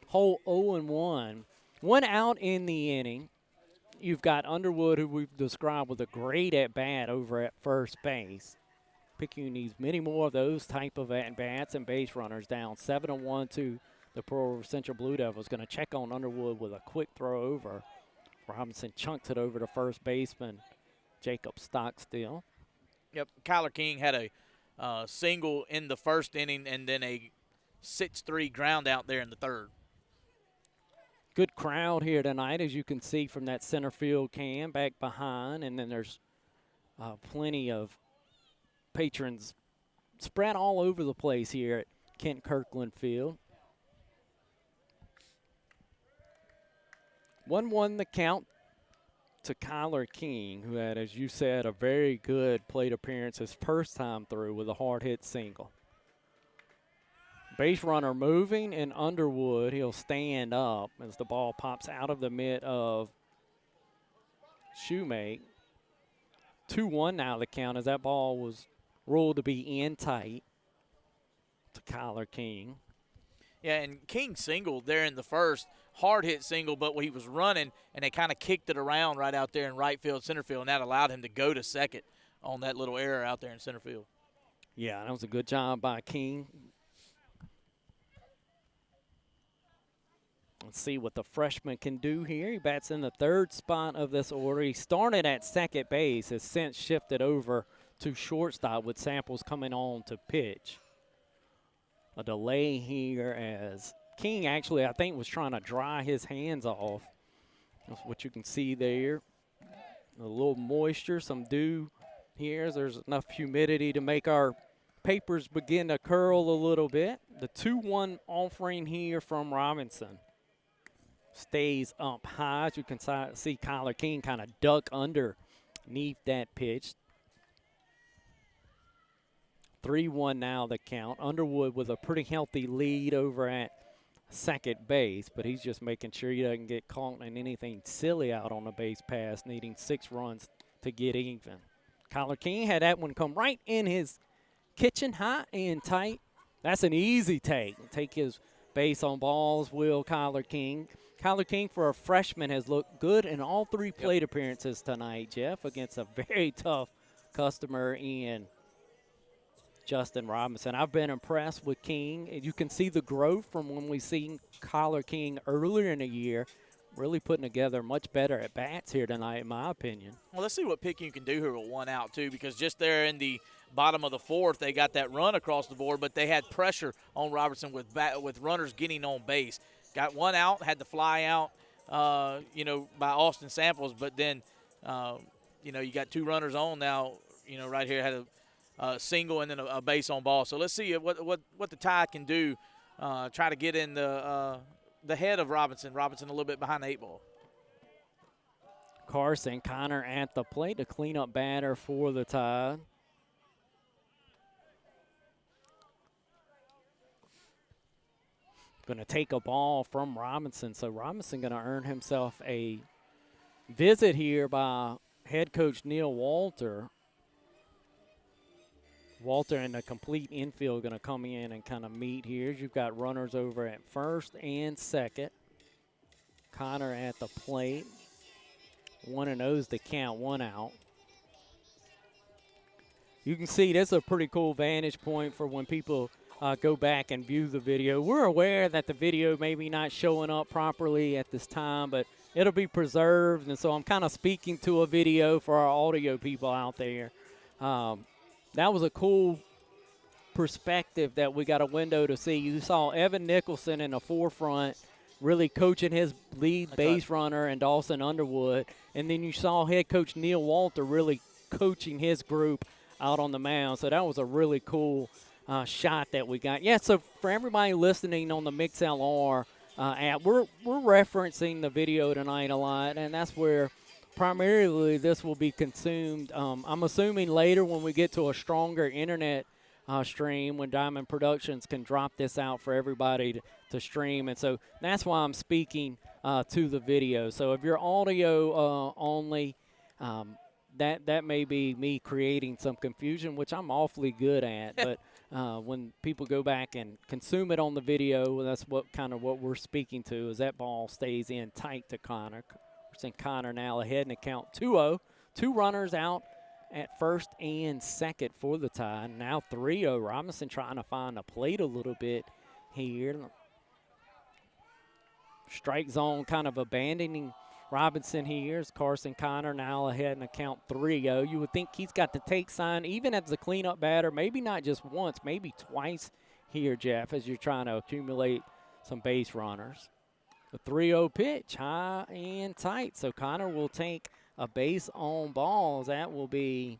whole 0-1. 1 out in the inning. You've got Underwood, who we've described with a great at-bat over at first base. Picayune needs many more of those type of at-bats and base runners. Down 7-1 to the Pearl River Central Blue Devils. Going to check on Underwood with a quick throw over. Robinson chunks it over to first baseman Jacob Stockstill. Yep, Kyler King had a single in the first inning and then a 6-3 ground out there in the third. Good crowd here tonight, as you can see from that center field cam back behind. And then there's plenty of patrons spread all over the place here at Kent Kirkland Field. 1-1 the count to Kyler King, who had, as you said, a very good plate appearance his first time through with a hard hit single. Base runner moving, and Underwood, he'll stand up as the ball pops out of the mitt of Shoemake. 2-1 now the count, as that ball was ruled to be in tight to Kyler King. Yeah, and King singled there in the first, hard hit single, but he was running, and they kind of kicked it around right out there in right field, center field, and that allowed him to go to second on that little error out there in center field. Yeah, that was a good job by King. Let's see what the freshman can do here. He bats in the third spot of this order. He started at second base, has since shifted over to shortstop with Samples coming on to pitch. A delay here as King actually, I think, was trying to dry his hands off. That's what you can see there. A little moisture, some dew here. There's enough humidity to make our papers begin to curl a little bit. The 2-1 offering here from Robinson stays up high. As you can see, Kyler King kind of duck underneath that pitch. 3-1 now the count. Underwood with a pretty healthy lead over at second base, but he's just making sure he doesn't get caught in anything silly out on the base pass, needing 6 runs to get even. Kyler King had that one come right in his kitchen, high and tight. That's an easy take. Take his base on balls, will Kyler King. Kyler King, for a freshman, has looked good in all 3 plate appearances tonight, Jeff, against a very tough customer in Justin Robinson. I've been impressed with King. You can see the growth from when we seen Kyler King earlier in the year, really putting together much better at bats here tonight, in my opinion. Well, let's see what Picayune can do here with 1 out, too, because just there in the bottom of the 4th, they got that run across the board, but they had pressure on Robertson with runners getting on base. Got 1 out, had to fly out, by Austin Samples, but then, you got 2 runners on now, right here, had a single and then a base on ball. So let's see what the Tide can do. Try to get in the head of Robinson. Robinson a little bit behind the 8 ball. Carson Connor at the plate, to clean up batter for the Tide. Going to take a ball from Robinson. So Robinson going to earn himself a visit here by head coach Neil Walter. Walter and the complete infield going to come in and kind of meet here. You've got runners over at first and second. Connor at the plate. 1-0's the count, 1 out. You can see this is a pretty cool vantage point for when people go back and view the video. We're aware that the video may be not showing up properly at this time, but it'll be preserved, and so I'm kind of speaking to a video for our audio people out there. That was a cool perspective that we got a window to see. You saw Evan Nicholson in the forefront really coaching his lead base runner and Dawson Underwood, and then you saw head coach Neil Walter really coaching his group out on the mound. So that was a really cool shot that we got. Yeah, so for everybody listening on the MixLR app, we're referencing the video tonight a lot, and that's where primarily this will be consumed. I'm assuming later when we get to a stronger internet stream, when Diamond Productions can drop this out for everybody to stream. And so that's why I'm speaking to the video. So if you're audio only, that may be me creating some confusion, which I'm awfully good at. But when people go back and consume it on the video, that's what we're speaking to, is that ball stays in tight to Connor. We're seeing Connor now ahead in the count 2-0. 2 runners out at first and second for the tie. Now 3-0. Robinson trying to find a plate a little bit here. Strike zone kind of abandoning Robinson here. As Carson Connor now ahead in the count 3-0. You would think he's got the take sign, even as the cleanup batter, maybe not just once, maybe twice here, Jeff, as you're trying to accumulate some base runners. The 3-0 pitch, high and tight. So Connor will take a base on balls. That will be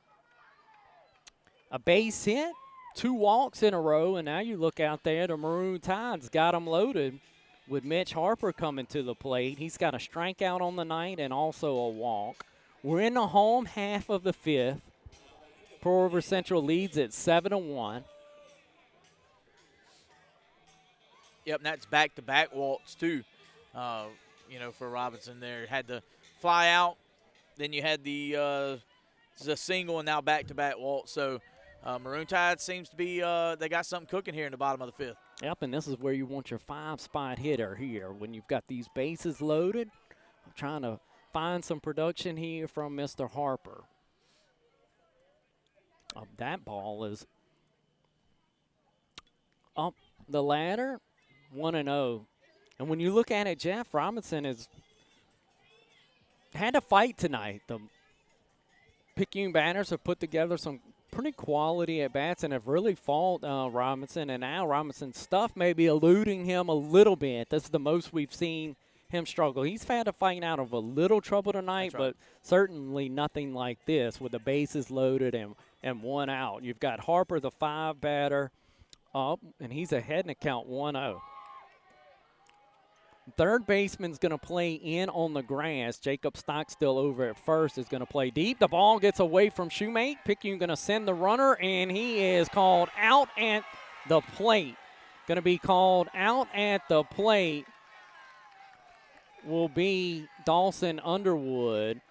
a base hit, 2 walks in a row, and now you look out there, the Maroon Tide's got them loaded with Mitch Harper coming to the plate. He's got a strikeout on the night and also a walk. We're in the home half of the 5th. Pearl River Central leads at 7-1. Yep, and that's back-to-back walks too. For Robinson there. Had to fly out. Then you had the single and now back-to-back walk. So Maroon Tide seems to be they got something cooking here in the bottom of the 5th. Yep, and this is where you want your 5-spot hitter here. When you've got these bases loaded, I'm trying to find some production here from Mr. Harper. That ball is up the ladder, 1-0. And when you look at it, Jeff, Robinson has had a fight tonight. The Picayune batters have put together some pretty quality at-bats and have really fought Robinson. And now Robinson's stuff may be eluding him a little bit. That's the most we've seen him struggle. He's had to fight out of a little trouble tonight, but certainly nothing like this with the bases loaded and 1 out. You've got Harper, the 5 batter, up, and he's ahead in the count 1-0. Third baseman's going to play in on the grass. Jacob Stockstill over at first is going to play deep. The ball gets away from Shoemate. Picayune going to send the runner, and he is called out at the plate. Going to be called out at the plate will be Dawson Underwood.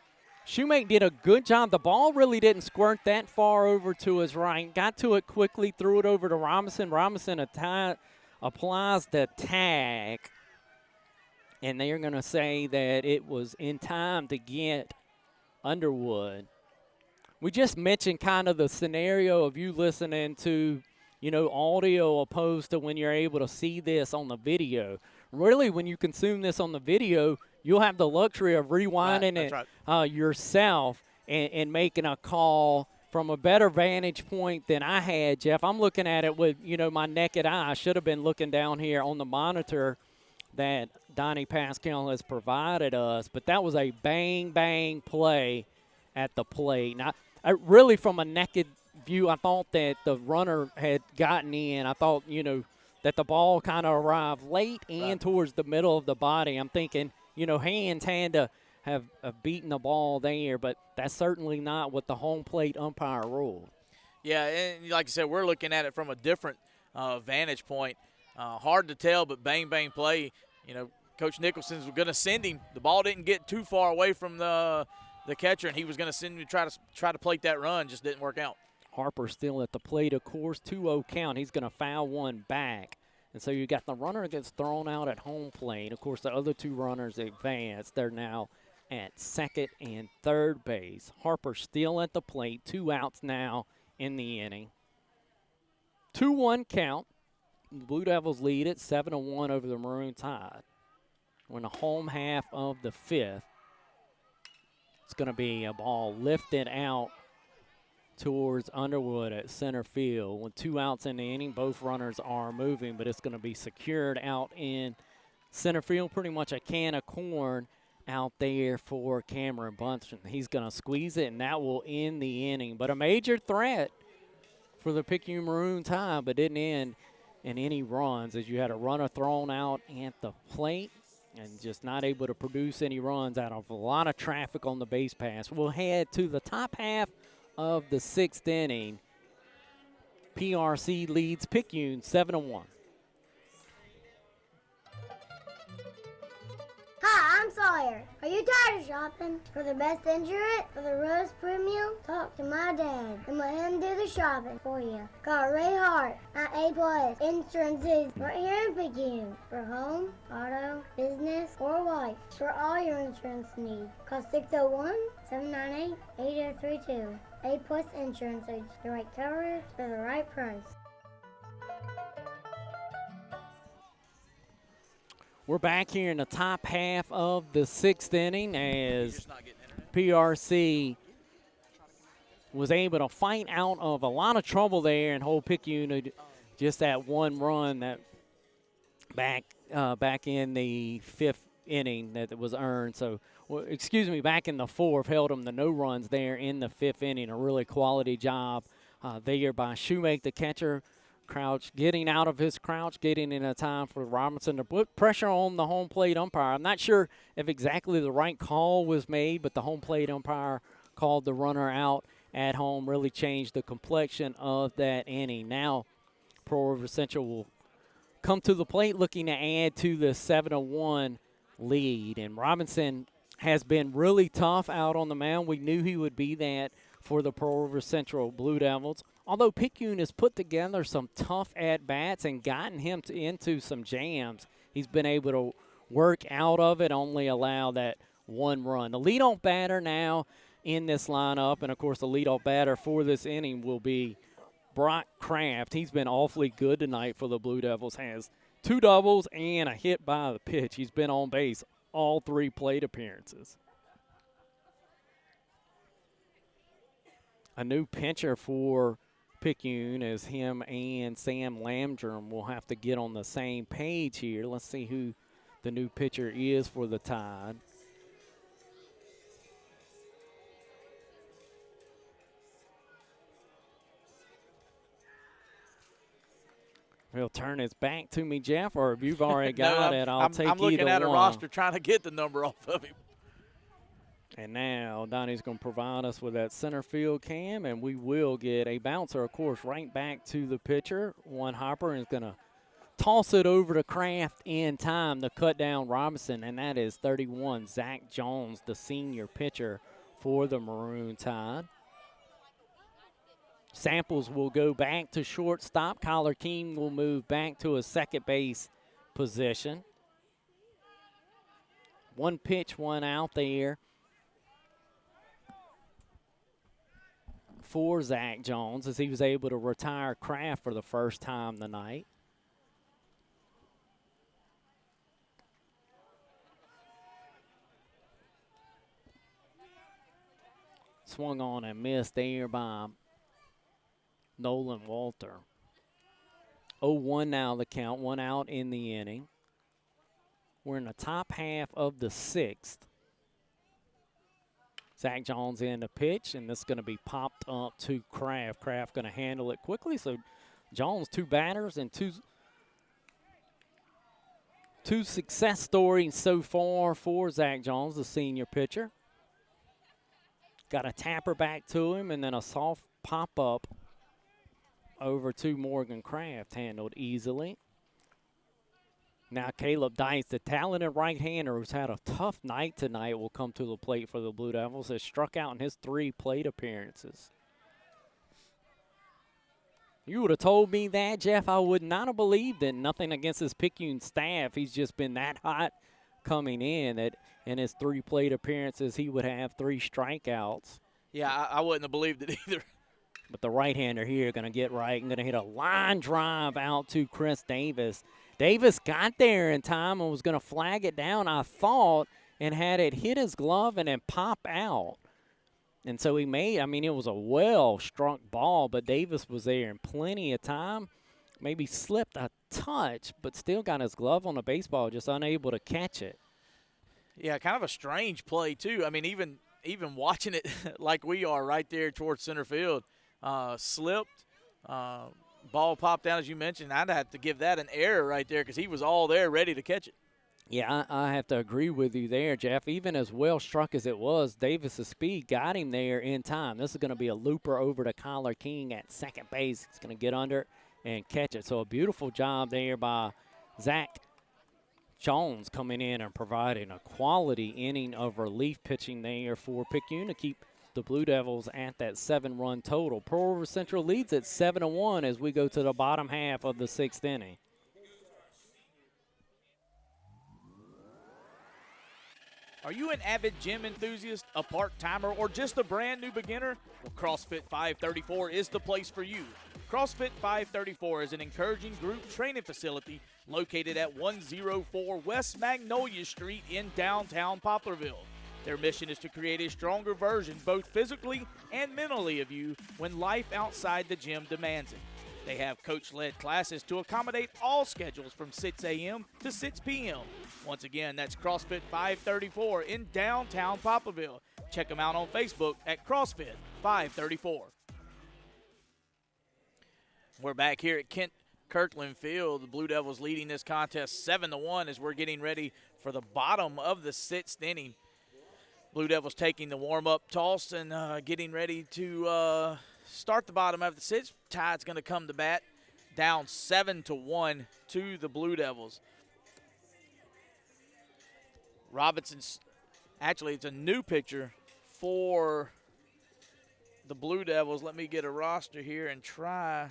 Shoemate did a good job. The ball really didn't squirt that far over to his right. Got to it quickly, threw it over to Robinson. Robinson applies the tag. And they are going to say that it was in time to get Underwood. We just mentioned kind of the scenario of you listening to, audio opposed to when you're able to see this on the video. Really, when you consume this on the video, you'll have the luxury of rewinding it yourself and making a call from a better vantage point than I had, Jeff. I'm looking at it with, my naked eye. I should have been looking down here on the monitor that Donnie Pascal has provided us, but that was a bang play at the plate. Now, really from a naked view, I thought that the runner had gotten in. I thought, that the ball kind of arrived late and towards the middle of the body. I'm thinking, hands had to have beaten the ball there, but that's certainly not what the home plate umpire ruled. Yeah, and like I said, we're looking at it from a different vantage point. Hard to tell, but bang play. Coach Nicholson's going to send him. The ball didn't get too far away from the catcher, and he was going to send him to try to plate that run. Just didn't work out. Harper still at the plate, of course. 2-0 count. He's going to foul one back. And so you got the runner that gets thrown out at home plate. Of course, the other 2 runners advance. They're now at second and third base. Harper still at the plate. 2 outs now in the inning. 2-1 count. The Blue Devils lead it 7-1 over the Maroon Tide. We're in the home half of the 5th. It's going to be a ball lifted out towards Underwood at center field. With 2 outs in the inning, both runners are moving, but it's going to be secured out in center field, pretty much a can of corn out there for Cameron Bunson. He's going to squeeze it, and that will end the inning. But a major threat for the Picayune Maroon Tide, but didn't end in any runs, as you had a runner thrown out at the plate and just not able to produce any runs out of a lot of traffic on the base pass. We'll head to the top half of the 6th inning. PRC leads Picayune 7-1. Hi, I'm Sawyer. Are you tired of shopping for the best insurance for the Rose Premium? Talk to my dad and let him do the shopping for you. Call Ray Hart at A+ Insurances right here in Picayune for home, auto, business, or life for all your insurance needs. Call 601-798-8032. A+ Insurances, the right coverage for the right price. We're back here in the top half of the 6th inning as PRC was able to fight out of a lot of trouble there and hold Picayune just that one run that back in the 5th inning that was earned. So, back in the 4th, held them to no runs there in the 5th inning. A really quality job there by Shoemake, the catcher. Crouch getting out of his crouch, getting in a time for Robinson to put pressure on the home plate umpire. I'm not sure if exactly the right call was made, but the home plate umpire called the runner out at home, really changed the complexion of that inning. Now, Pearl River Central will come to the plate looking to add to the 7-1 lead. And Robinson has been really tough out on the mound. We knew he would be that for the Pearl River Central Blue Devils. Although Picayune has put together some tough at-bats and gotten him into some jams, he's been able to work out of it, only allow that one run. The leadoff batter now in this lineup, and, of course, the leadoff batter for this inning will be Brock Kraft. He's been awfully good tonight for the Blue Devils, has 2 doubles and a hit by the pitch. He's been on base all 3 plate appearances. A new pitcher for Picayune as him and Sam Landrum will have to get on the same page here. Let's see who the new pitcher is for the Tide. He'll turn his back to me, Jeff, or if you've already got it, I'll take I'm looking either at a one. roster trying to get the number off of him. And now Donnie's going to provide us with that center field cam, and we will get a bouncer, of course, right back to the pitcher. One hopper is going to toss it over to Kraft in time to cut down Robinson, and that is 31, Zach Jones, the senior pitcher for the Maroon Tide. Samples will go back to shortstop. Kyler King will move back to a second base position. One pitch, one out there for Zach Jones as he was able to retire Kraft for the first time tonight. Swung on and missed there by Nolan Walter. 0-1 now the count, 1 out in the inning. We're in the top half of the 6th. Zach Jones in the pitch, and this is going to be popped up to Kraft. Kraft going to handle it quickly. So Jones, 2 batters and two success stories so far for Zach Jones, the senior pitcher. Got a tapper back to him, and then a soft pop-up over to Morgan Kraft, handled easily. Now Caleb Dice, the talented right-hander who's had a tough night tonight, will come to the plate for the Blue Devils. Has struck out in his 3 plate appearances. You would have told me that, Jeff, I would not have believed it. Nothing against his Picayune staff. He's just been that hot coming in that in his 3 plate appearances he would have 3 strikeouts. Yeah, I wouldn't have believed it either. But the right-hander here going to get right and going to hit a line drive out to Chris Davis. Davis got there in time and was going to flag it down, I thought, and had it hit his glove and then pop out. And so he made, it was a well-struck ball, but Davis was there in plenty of time. Maybe slipped a touch, but still got his glove on the baseball, just unable to catch it. Yeah, kind of a strange play, too. I mean, even watching it like we are right there towards center field, slipped, ball popped down, as you mentioned. I'd have to give that an error right there because he was all there ready to catch it. Yeah, I have to agree with you there, Jeff. Even as well struck as it was, Davis's speed got him there in time. This is going to be a looper over to Kyler King at second base. He's going to get under and catch it. So a beautiful job there by Zach Jones coming in and providing a quality inning of relief pitching there for Picayune to keep the Blue Devils at that 7-run total. Pearl River Central leads at 7-1 as we go to the bottom half of the 6th inning. Are you an avid gym enthusiast, a part-timer, or just a brand new beginner? Well, CrossFit 534 is the place for you. CrossFit 534 is an encouraging group training facility located at 104 West Magnolia Street in downtown Poplarville. Their mission is to create a stronger version, both physically and mentally, of you when life outside the gym demands it. They have coach-led classes to accommodate all schedules from 6 a.m. to 6 p.m. Once again, that's CrossFit 534 in downtown Poplarville. Check them out on Facebook at CrossFit 534. We're back here at Kent Kirkland Field. The Blue Devils leading this contest 7-1 as we're getting ready for the bottom of the 6th inning. Blue Devils taking the warm-up toss and getting ready to start the bottom of the 6th. Tide's going to come to bat, down 7-1 to the Blue Devils. Robinson's, actually it's a new pitcher for the Blue Devils. Let me get a roster here and try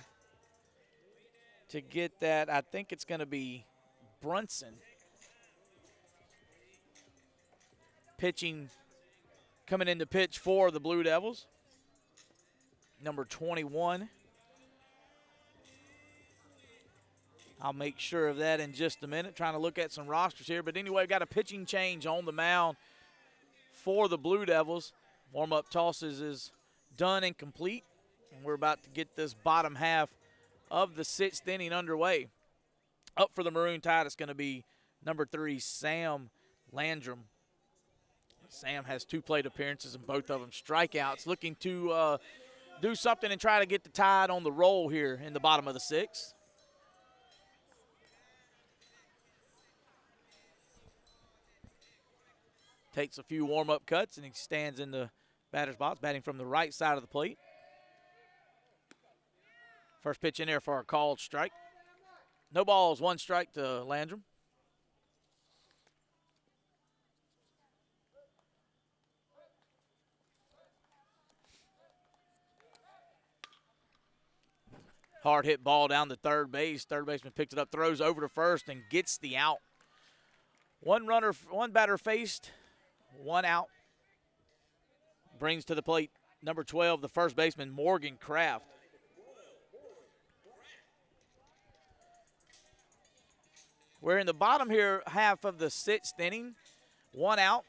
to get that. I think it's going to be Brunson pitching, coming in to pitch for the Blue Devils. Number 21. I'll make sure of that in just a minute. Trying to look at some rosters here. But anyway, we've got a pitching change on the mound for the Blue Devils. Warm-up tosses is done and complete. And we're about to get this bottom half of the 6th inning underway. Up for the Maroon Tide, it's going to be number 3, Sam Landrum. Sam has 2 plate appearances and both of them strikeouts. Looking to do something and try to get the Tide on the roll here in the bottom of the 6th. Takes a few warm-up cuts, and he stands in the batter's box, batting from the right side of the plate. First pitch in there for a called strike. No balls, 1 strike to Landrum. Hard hit ball down to third base. Third baseman picks it up, throws over to first, and gets the out. One batter faced, 1 out. Brings to the plate number 12, the first baseman, Morgan Kraft. We're in the bottom here half of the 6th inning. 1 out.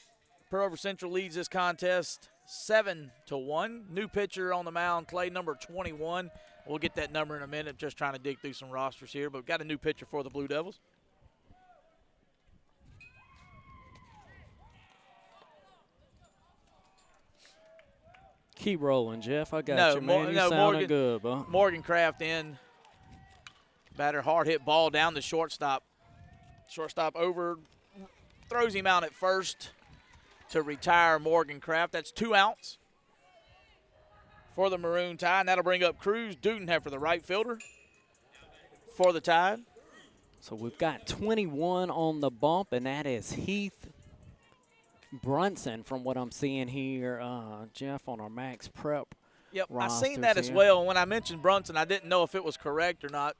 Pearl River Central leads this contest 7-1. New pitcher on the mound, Clay, number 21. We'll get that number in a minute. Just trying to dig through some rosters here, but we've got a new pitcher for the Blue Devils. Keep rolling, Jeff. I got you, man. You sounding Morgan, good, bro. Morgan Kraft in. Batter hard hit ball down the shortstop. Shortstop over, throws him out at first to retire Morgan Kraft. That's 2 outs for the Maroon Tide. And that'll bring up Cruz Dudenheffer, the right fielder for the Tide. So we've got 21 on the bump, and that is Heath Brunson from what I'm seeing here, Jeff, on our Max Prep. Yep, I seen that as well. When I mentioned Brunson, I didn't know if it was correct or not.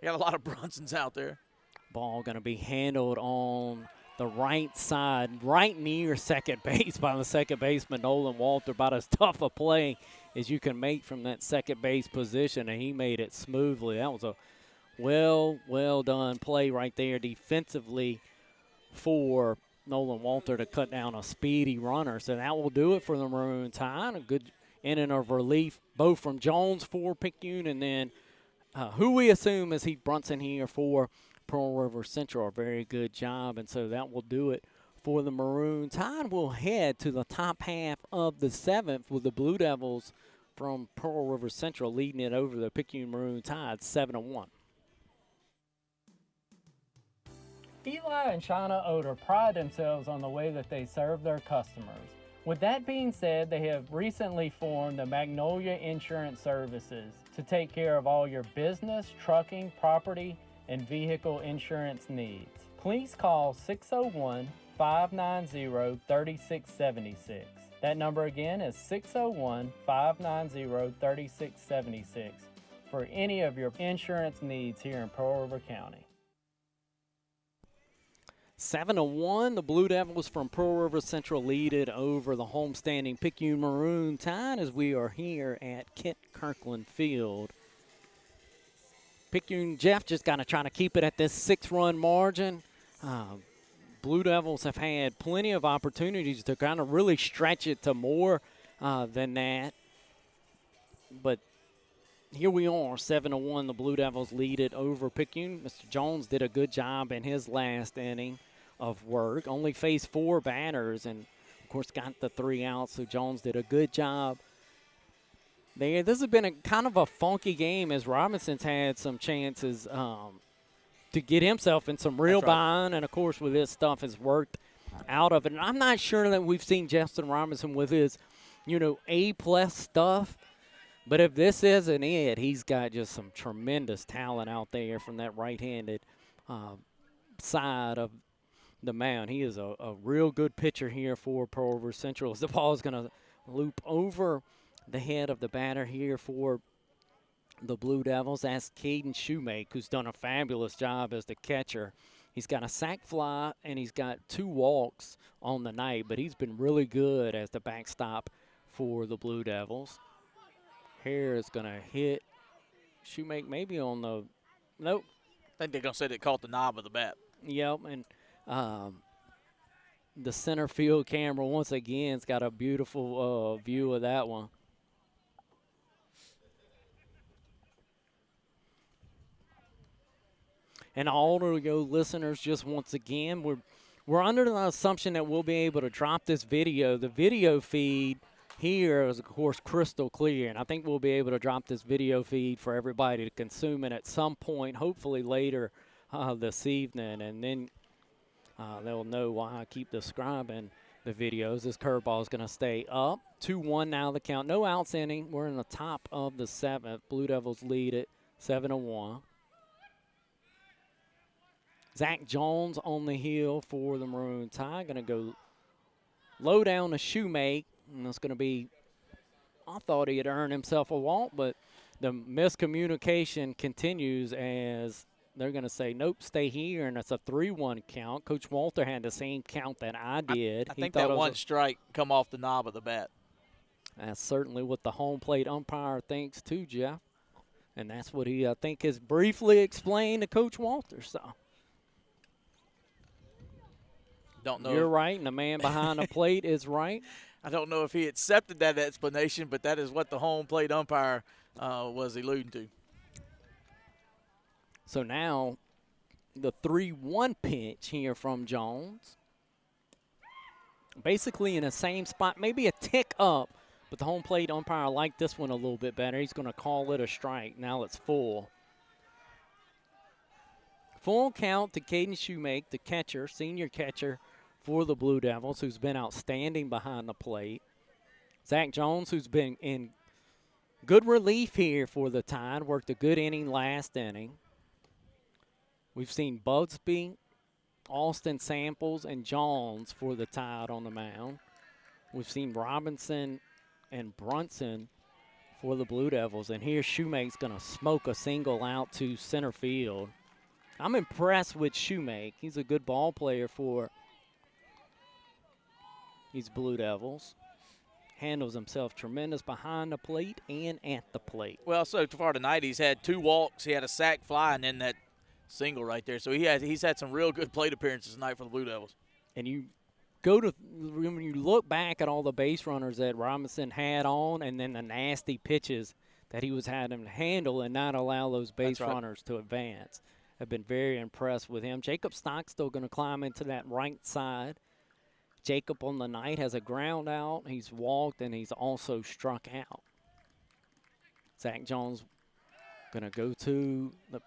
I got a lot of Brunsons out there. Ball going to be handled on the right side, right near second base by the second baseman, Nolan Walter. About as tough a play as you can make from that second base position, and he made it smoothly. That was a well done play right there defensively for Nolan Walter to cut down a speedy runner. So that will do it for the Maroon Tide. A good inning of relief, both from Jones for Picayune and then who we assume is Heath Brunson here for Pearl River Central. A very good job, and so that will do it for the Maroon Tide. We'll head to the top half of the 7th with the Blue Devils from Pearl River Central leading it over the Picayune Maroon Tide 7-1. Eli and Shauna Oder pride themselves on the way that they serve their customers. With that being said, they have recently formed the Magnolia Insurance Services to take care of all your business, trucking, property, and vehicle insurance needs. Please call 601-590-3676. That number again is 601-590-3676 for any of your insurance needs here in Pearl River County. 7-1, the Blue Devils from Pearl River Central lead it over the homestanding Picayune Maroon Tide as we are here at Kent Kirkland Field. Picayune, Jeff, just got to try to keep it at this 6-run margin. Blue Devils have had plenty of opportunities to kind of really stretch it to more than that. But here we are, 7-1. The Blue Devils lead it over Picayune. Mr. Jones did a good job in his last inning of work. Only faced 4 batters and, of course, got the 3 outs. So Jones did a good job there. This has been a kind of a funky game as Robinson's had some chances to get himself in some real bind. And, of course, with this stuff has worked out of it. And I'm not sure that we've seen Justin Robinson with his, A-plus stuff. But if this isn't it, he's got just some tremendous talent out there from that right-handed side of the mound. He is a real good pitcher here for Pearl River Central as the ball is going to loop over the head of the batter here for the Blue Devils. That's Caden Shoemake, who's done a fabulous job as the catcher. He's got a sac fly and he's got 2 walks on the night, but he's been really good as the backstop for the Blue Devils. Hare is going to hit Shoemake maybe on the – nope. I think they're going to say it caught the knob of the bat. Yep, and the center field camera once again has got a beautiful view of that one. And all of you listeners, just once again, we're under the assumption that we'll be able to drop this video. The video feed here is, of course, crystal clear, and I think we'll be able to drop this video feed for everybody to consume it at some point, hopefully later this evening, and then they'll know why I keep describing the videos. This curveball is going to stay up. 2-1 now the count. No outs inning. We're in the top of the 7th. Blue Devils lead it 7-1. Zach Jones on the hill for the Maroon Tide. Going to go low down to Shoemake. And it's going to be, I thought he had earned himself a walk, but the miscommunication continues as they're going to say, nope, stay here, and it's a 3-1 count. Coach Walter had the same count that I did. I think that one strike come off the knob of the bat. That's certainly what the home plate umpire thinks too, Jeff. And that's what he, I think, has briefly explained to Coach Walter. So don't know. You're right, and the man behind the plate is right. I don't know if he accepted that explanation, but that is what the home plate umpire was alluding to. So now the 3-1 pitch here from Jones. Basically in the same spot, maybe a tick up, but the home plate umpire liked this one a little bit better. He's going to call it a strike. Now it's full. Full count to Caden Shoemake, the catcher, senior catcher for the Blue Devils, who's been outstanding behind the plate. Zach Jones, who's been in good relief here for the Tide, worked a good inning last inning. We've seen Bugsby, Austin Samples, and Jones for the Tide on the mound. We've seen Robinson and Brunson for the Blue Devils. And here Shoemake's going to smoke a single out to center field. I'm impressed with Shoemake. He's a good ball player for these Blue Devils. Handles himself tremendous behind the plate and at the plate. Well, so far tonight he's had 2 walks. He had a sac fly and then that single right there. So he's had some real good plate appearances tonight for the Blue Devils. And you go to when you look back at all the base runners that Robinson had on, and then the nasty pitches that he was having to handle and not allow those base runners to advance. I've been very impressed with him. Jacob Stock's still going to climb into that right side Jacob on the night has a ground out. He's walked, and he's also struck out. Zach Jones going to go to the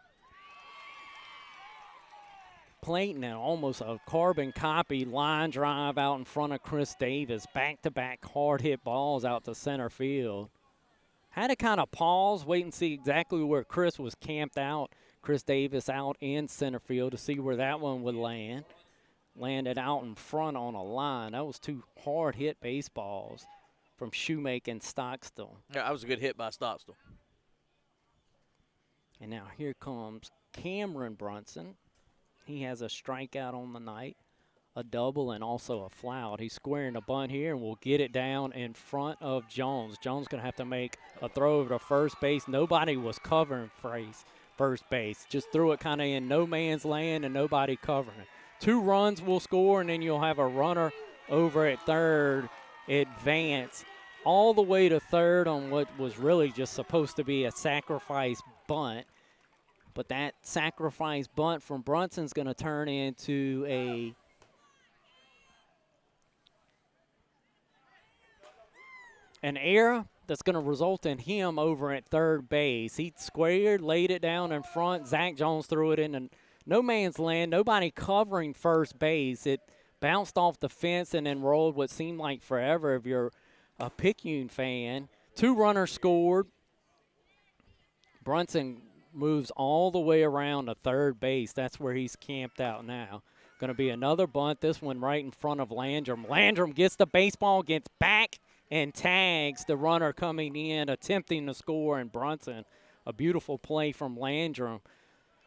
plate, and almost a carbon copy line drive out in front of Chris Davis. Back-to-back hard-hit balls out to center field. Had to kind of pause, wait and see exactly where Chris was camped out. Chris Davis out in center field to see where that one would land. Landed out in front on a line. That was two hard-hit baseballs from Shoemaker and Stockstill. Yeah, that was a good hit by Stockstill. And now here comes Cameron Brunson. He has a strikeout on the night, a double, and also a fly out. He's squaring a bunt here, and will get it down in front of Jones. Jones going to have to make a throw over to first base. Nobody was covering first base. Just threw it kind of in no man's land and nobody covering it. 2 runs will score, and then you'll have a runner over at third advance all the way to third on what was really just supposed to be a sacrifice bunt. But that sacrifice bunt from Brunson's going to turn into an error that's going to result in him over at third base. He squared, laid it down in front. Zach Jones threw it in no man's land, nobody covering first base. It bounced off the fence and then rolled what seemed like forever if you're a Picayune fan. 2 runners scored. Brunson moves all the way around to third base. That's where he's camped out now. Going to be another bunt, this one right in front of Landrum. Landrum gets the baseball, gets back, and tags the runner coming in, attempting to score, and Brunson, a beautiful play from Landrum.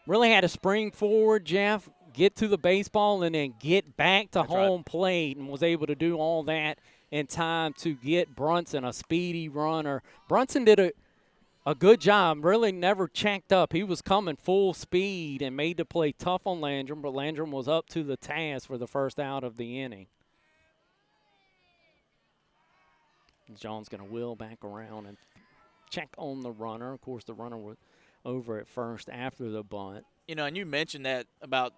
Really had to spring forward, Jeff, get to the baseball, and then get back to home plate, and was able to do all that in time to get Brunson, a speedy runner. Brunson did a good job, really never checked up. He was coming full speed and made the play tough on Landrum, but Landrum was up to the task for the first out of the inning. John's going to wheel back around and check on the runner. Of course, the runner was over at first after the bunt. You know, and you mentioned that about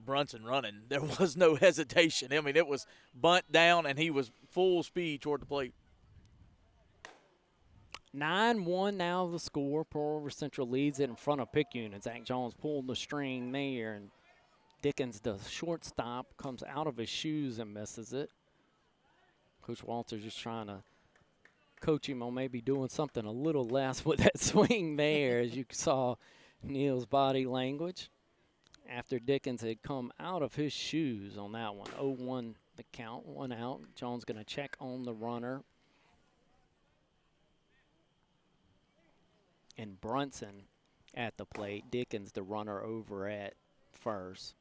Brunson running. There was no hesitation. I mean, it was bunt down, and he was full speed toward the plate. 9-1 now the score. Pearl River Central leads it in front of Picayune. And Zach Jones pulled the string there, and Dickens, the shortstop, comes out of his shoes and misses it. Coach Walters just trying to coach him on maybe doing something a little less with that swing there, as you saw Neal's body language after Dickens had come out of his shoes on that one. 0-1 the count, 1 out. Jones going to check on the runner. And Brunson at the plate. Dickens, the runner, over at first.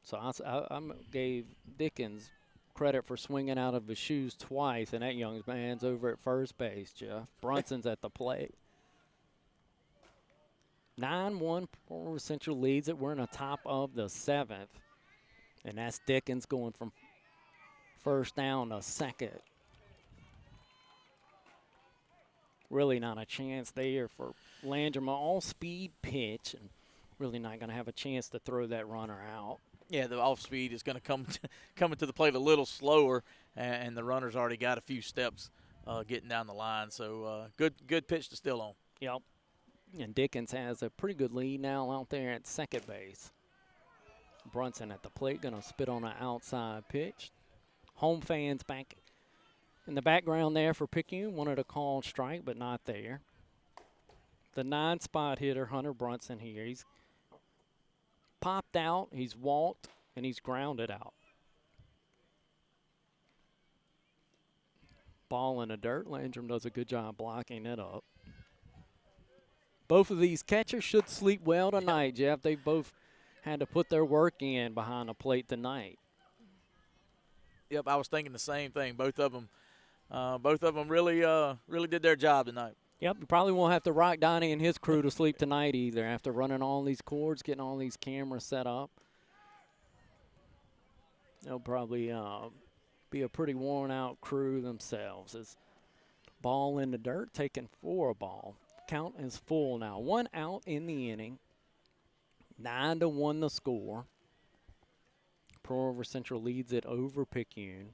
So I gave Dickens credit for swinging out of his shoes twice, and that young man's over at first base, Jeff. Brunson's at the plate. 9-1, Pearl River Central leads it. We're in the top of the 7th, and that's Dickens going from first down to second. Really not a chance there for Landrum. All-speed pitch, and really not going to have a chance to throw that runner out. Yeah, the off speed is going to come into the plate a little slower, and the runner's already got a few steps getting down the line. So good pitch to still on. Yep. And Dickens has a pretty good lead now out there at second base. Brunson at the plate, going to spit on an outside pitch. Home fans back in the background there for Picayune. Wanted a called strike, but not there. The 9-spot hitter, Hunter Brunson here. He's popped out, he's walked, and he's grounded out. Ball in the dirt. Landrum does a good job blocking it up. Both of these catchers should sleep well tonight, Jeff. They both had to put their work in behind the plate tonight. Yep, I was thinking the same thing. Both of them really did their job tonight. Yep, you probably won't have to rock Donnie and his crew to sleep tonight either after running all these cords, getting all these cameras set up. They'll probably be a pretty worn-out crew themselves. As ball in the dirt, taken for a ball. Count is full now. 1 out in the inning. 9-1 the score. Pearl River Central leads it over Picayune.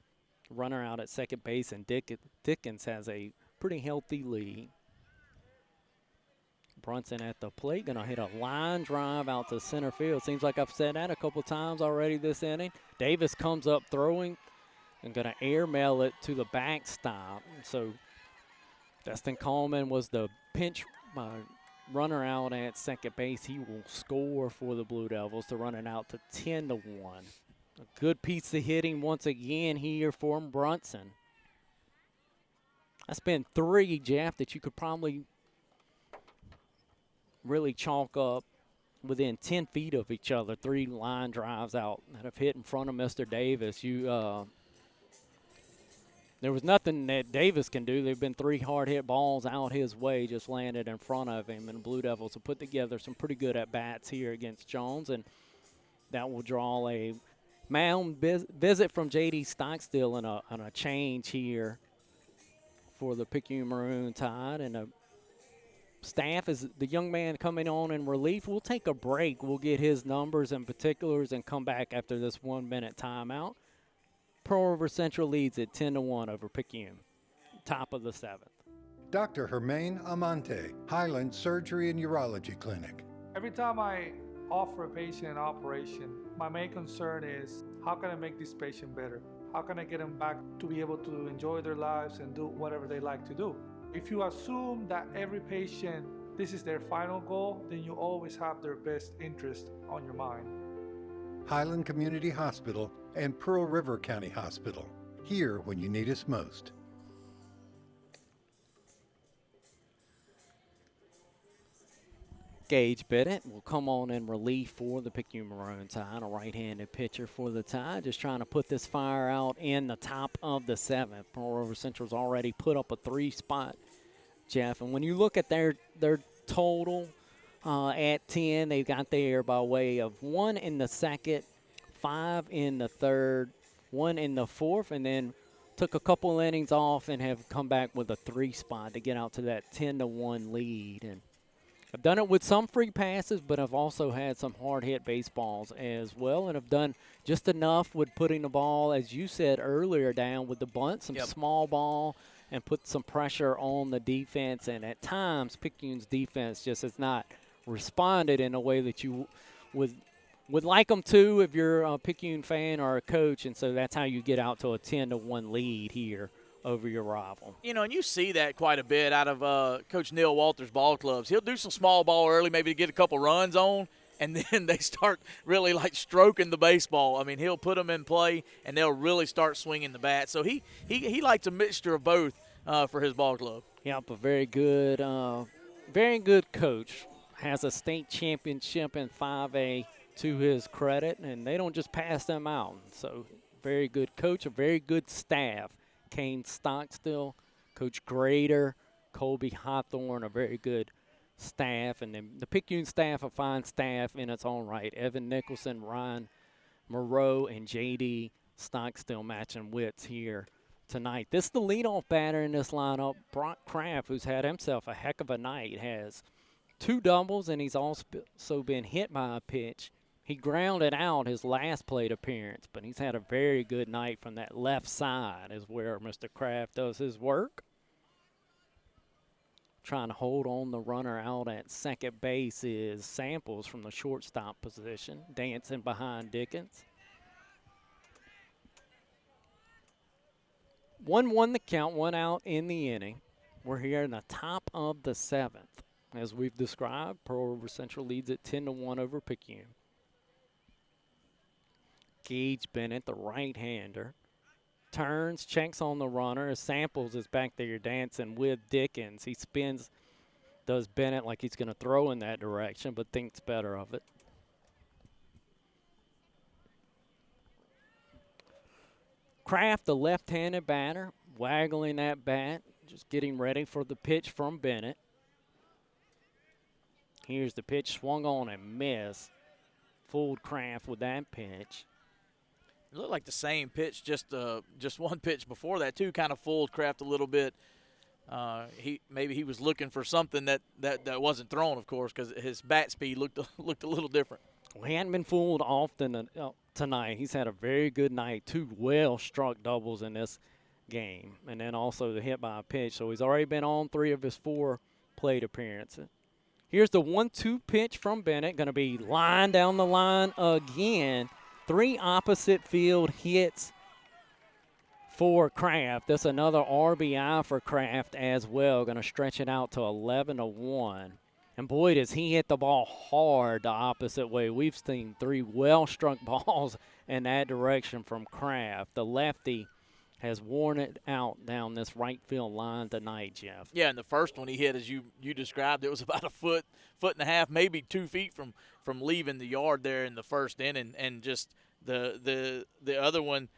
Runner out at second base, and Dickens has a pretty healthy lead. Brunson at the plate, going to hit a line drive out to center field. Seems like I've said that a couple times already this inning. Davis comes up throwing and going to airmail it to the backstop. So Dustin Coleman was the pinch runner out at second base. He will score for the Blue Devils to run it out to 10-1. A good piece of hitting once again here for Brunson. That's been three, Jeff, that you could probably really chalk up within 10 feet of each other. Three line drives out that have hit in front of Mr. Davis. There was nothing that Davis can do. They've been three hard-hit balls out his way, just landed in front of him. And the Blue Devils have put together some pretty good at-bats here against Jones, and that will draw a mound visit from J.D. Stockstill and a change here for the Picayune Maroon Tide. And a staff is the young man coming on in relief. We'll take a break. We'll get his numbers and particulars and come back after this 1 minute timeout. Pearl River Central leads it 10-1 over Picayune. Top of the seventh. Dr. Hermaine Amante, Highland Surgery and Urology Clinic. Every time I offer a patient an operation, my main concern is how can I make this patient better? How can I get them back to be able to enjoy their lives and do whatever they like to do? If you assume that every patient, this is their final goal, then you always have their best interest on your mind. Highland Community Hospital and Pearl River County Hospital. Here when you need us most. Gage Bennett will come on in relief for the Picayune Maroon Tide, a right-handed pitcher for the Tide, just trying to put this fire out in the top of the seventh. Pearl River Central's already put up a 3-spot, Jeff, and when you look at their total at 10, they've got there by way of 1 in the second, 5 in the third, 1 in the fourth, and then took a couple innings off and have come back with a 3-spot to get out to that 10-1 lead. And I've done it with some free passes, but I've also had some hard-hit baseballs as well, and have done just enough with putting the ball, as you said earlier, down with the bunt, some small ball, and put some pressure on the defense. And at times, Picayune's defense just has not responded in a way that you would like them to if you're a Picayune fan or a coach, and so that's how you get out to a 10-1 lead here over your rival. You know, and you see that quite a bit out of Coach Neil Walters' ball clubs. He'll do some small ball early, maybe to get a couple runs on, and then they start really like stroking the baseball. I mean, he'll put them in play, and they'll really start swinging the bat. So he likes a mixture of both for his ball club. Yep, a very good coach. Has a state championship in 5A to his credit, and they don't just pass them out. So very good coach, a very good staff. Kane Stockstill, Coach Grader, Colby Hawthorne, a very good staff. And then the Picayune staff, a fine staff in its own right. Evan Nicholson, Ryan Moreau, and J.D. Stockstill matching wits here tonight. This is the leadoff batter in this lineup, Brock Kraft, who's had himself a heck of a night, has 2 doubles, and he's also been hit by a pitch. He grounded out his last plate appearance, but he's had a very good night from that left side is where Mr. Kraft does his work. Trying to hold on the runner out at second base is Samples from the shortstop position, dancing behind Dickens. 1-1 the count, 1 out in the inning. We're here in the top of the seventh. As we've described, Pearl River Central leads it 10-1 over Picayune. Gage Bennett, the right-hander, turns, checks on the runner. Samples is back there dancing with Dickens. He spins, does Bennett like he's going to throw in that direction, but thinks better of it. Kraft, the left-handed batter, waggling that bat, just getting ready for the pitch from Bennett. Here's the pitch, swung on and missed. Fooled Kraft with that pitch. It looked like the same pitch, just one pitch before that too. Kind of fooled Kraft a little bit. Maybe he was looking for something that wasn't thrown, of course, because his bat speed looked a little different. Well, he hadn't been fooled often tonight. He's had a very good night, 2 well-struck doubles in this game, and then also the hit by a pitch. So he's already been on 3 of his 4 plate appearances. Here's the 1-2 pitch from Bennett, going to be lined down the line again. 3 opposite field hits for Kraft. That's another RBI for Kraft as well. Going to stretch it out to 11-1. And boy, does he hit the ball hard the opposite way. We've seen 3 well-struck balls in that direction from Kraft. The lefty has worn it out down this right field line tonight, Jeff. Yeah, and the first one he hit, as you described, it was about a foot and a half, maybe 2 feet from leaving the yard there in the first inning. And just the other one,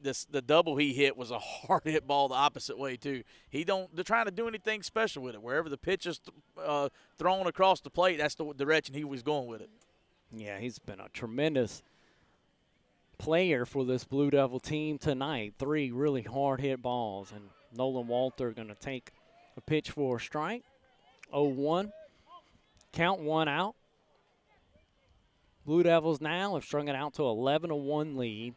the double he hit was a hard hit ball the opposite way too. They're trying to do anything special with it. Wherever the pitch is thrown across the plate, that's the direction he was going with it. Yeah, he's been a tremendous player for this Blue Devil team tonight. 3 really hard hit balls, and Nolan Walter going to take a pitch for a strike. 0-1. Count 1 out. Blue Devils now have strung it out to 11-1 lead.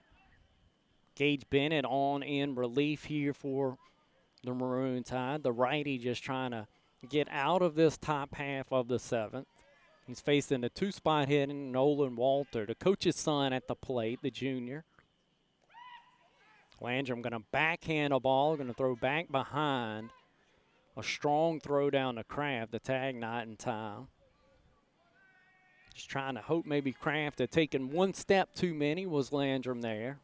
Gage Bennett on in relief here for the Maroon Tide. The righty just trying to get out of this top half of the 7th. He's facing the 2-spot hitting Nolan Walter, the coach's son at the plate, the junior. Landrum going to backhand a ball, going to throw back behind. A strong throw down to Kraft, the tag not in time. Just trying to hope maybe Kraft had taken 1 step too many, was Landrum there.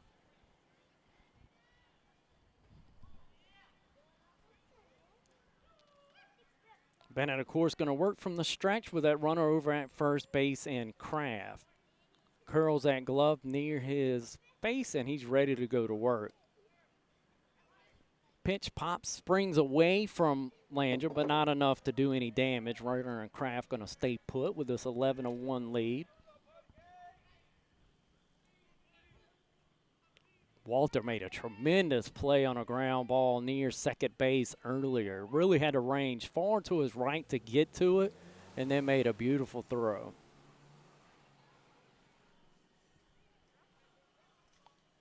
Bennett, of course, going to work from the stretch with that runner over at first base and Kraft. Curls that glove near his face, and he's ready to go to work. Pitch pops, springs away from Landrum, but not enough to do any damage. Runner and Kraft going to stay put with this 11-1 lead. Walter made a tremendous play on a ground ball near second base earlier. Really had to range far to his right to get to it, and then made a beautiful throw.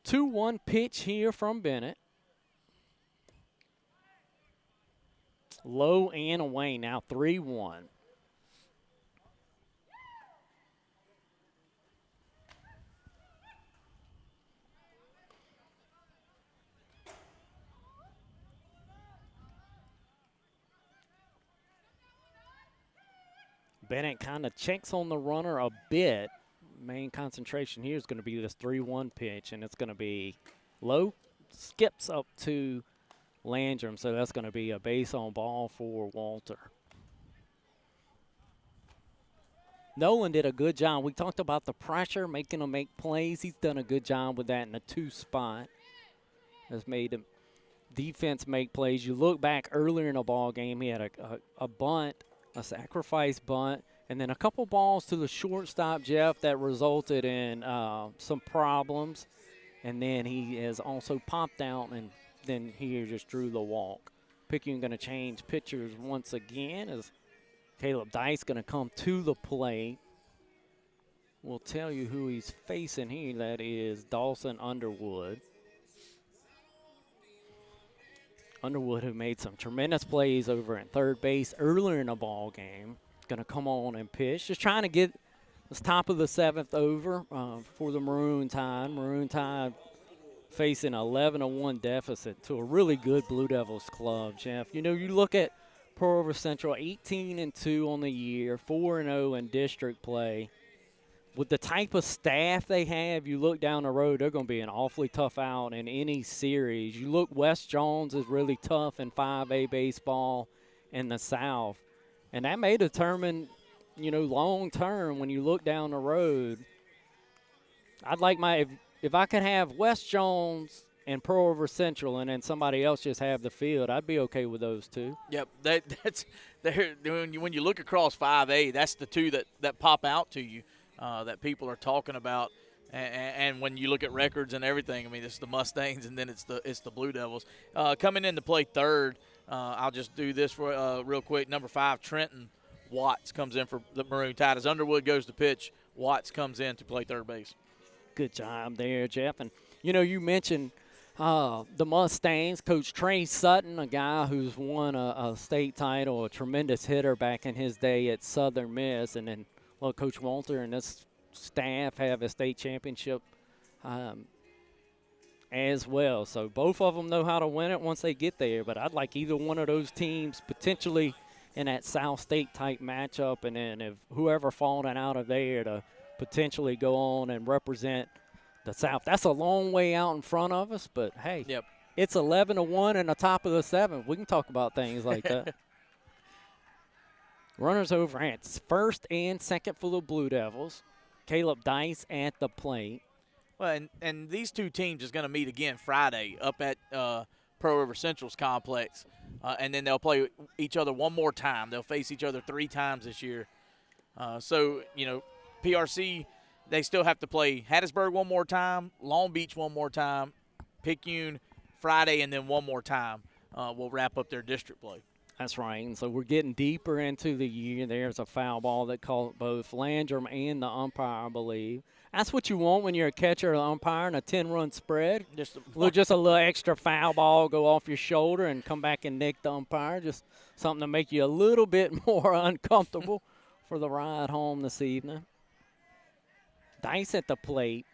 2-1 pitch here from Bennett. Low and away, now 3-1. Bennett kind of checks on the runner a bit. Main concentration here is going to be this 3-1 pitch, and it's going to be low, skips up to Landrum, so that's going to be a base on ball for Walter. Nolan did a good job. We talked about the pressure, making him make plays. He's done a good job with that in the 2 spot. Has made him defense make plays. You look back earlier in the ball game, he had a bunt, a sacrifice bunt, and then a couple balls to the shortstop, Jeff, that resulted in some problems. And then he has also popped out, and then he just drew the walk. Picayune going to change pitchers once again as Caleb Dice going to come to the plate. We'll tell you who he's facing here. That is Dawson Underwood. Underwood, who made some tremendous plays over at third base earlier in the ball game, going to come on and pitch. Just trying to get this top of the 7th over for the Maroon Tide. Maroon Tide facing 11-1 deficit to a really good Blue Devils club, Jeff. You know, you look at Pearl River Central, 18-2 on the year, 4-0 in district play. With the type of staff they have, you look down the road, they're going to be an awfully tough out in any series. You look, West Jones is really tough in 5A baseball in the South. And that may determine, you know, long term when you look down the road. I'd like if I could have West Jones and Pearl River Central and then somebody else just have the field, I'd be okay with those 2. Yep, that's when you look across 5A, that's the 2 that pop out to you. That people are talking about, and when you look at records and everything, I mean, it's the Mustangs and then it's the Blue Devils. Coming in to play third, I'll just do this for real quick. Number 5, Trenton Watts comes in for the Maroon Tide. As Underwood goes to pitch, Watts comes in to play third base. Good job there, Jeff. And, you mentioned the Mustangs. Coach Trey Sutton, a guy who's won a state title, a tremendous hitter back in his day at Southern Miss. And then, Coach Walter and this staff have a state championship as well. So both of them know how to win it once they get there. But I'd like either one of those teams potentially in that South State type matchup, and then if whoever falling out of there to potentially go on and represent the South. That's a long way out in front of us, but hey, It's 11-1 in the top of the seventh. We can talk about things like that. Runners over at first and second for the Blue Devils. Caleb Dice at the plate. Well, and these two teams is going to meet again Friday up at Pearl River Central's complex, and then they'll play each other one more time. They'll face each other 3 times this year. So, PRC, they still have to play Hattiesburg one more time, Long Beach one more time, Picayune Friday, and then one more time. We'll wrap up their district play. That's right, and so we're getting deeper into the year. There's a foul ball that caught both Landrum and the umpire, I believe. That's what you want when you're a catcher or umpire in a 10-run spread. Just a little extra foul ball go off your shoulder and come back and nick the umpire. Just something to make you a little bit more uncomfortable for the ride home this evening. Dice at the plate.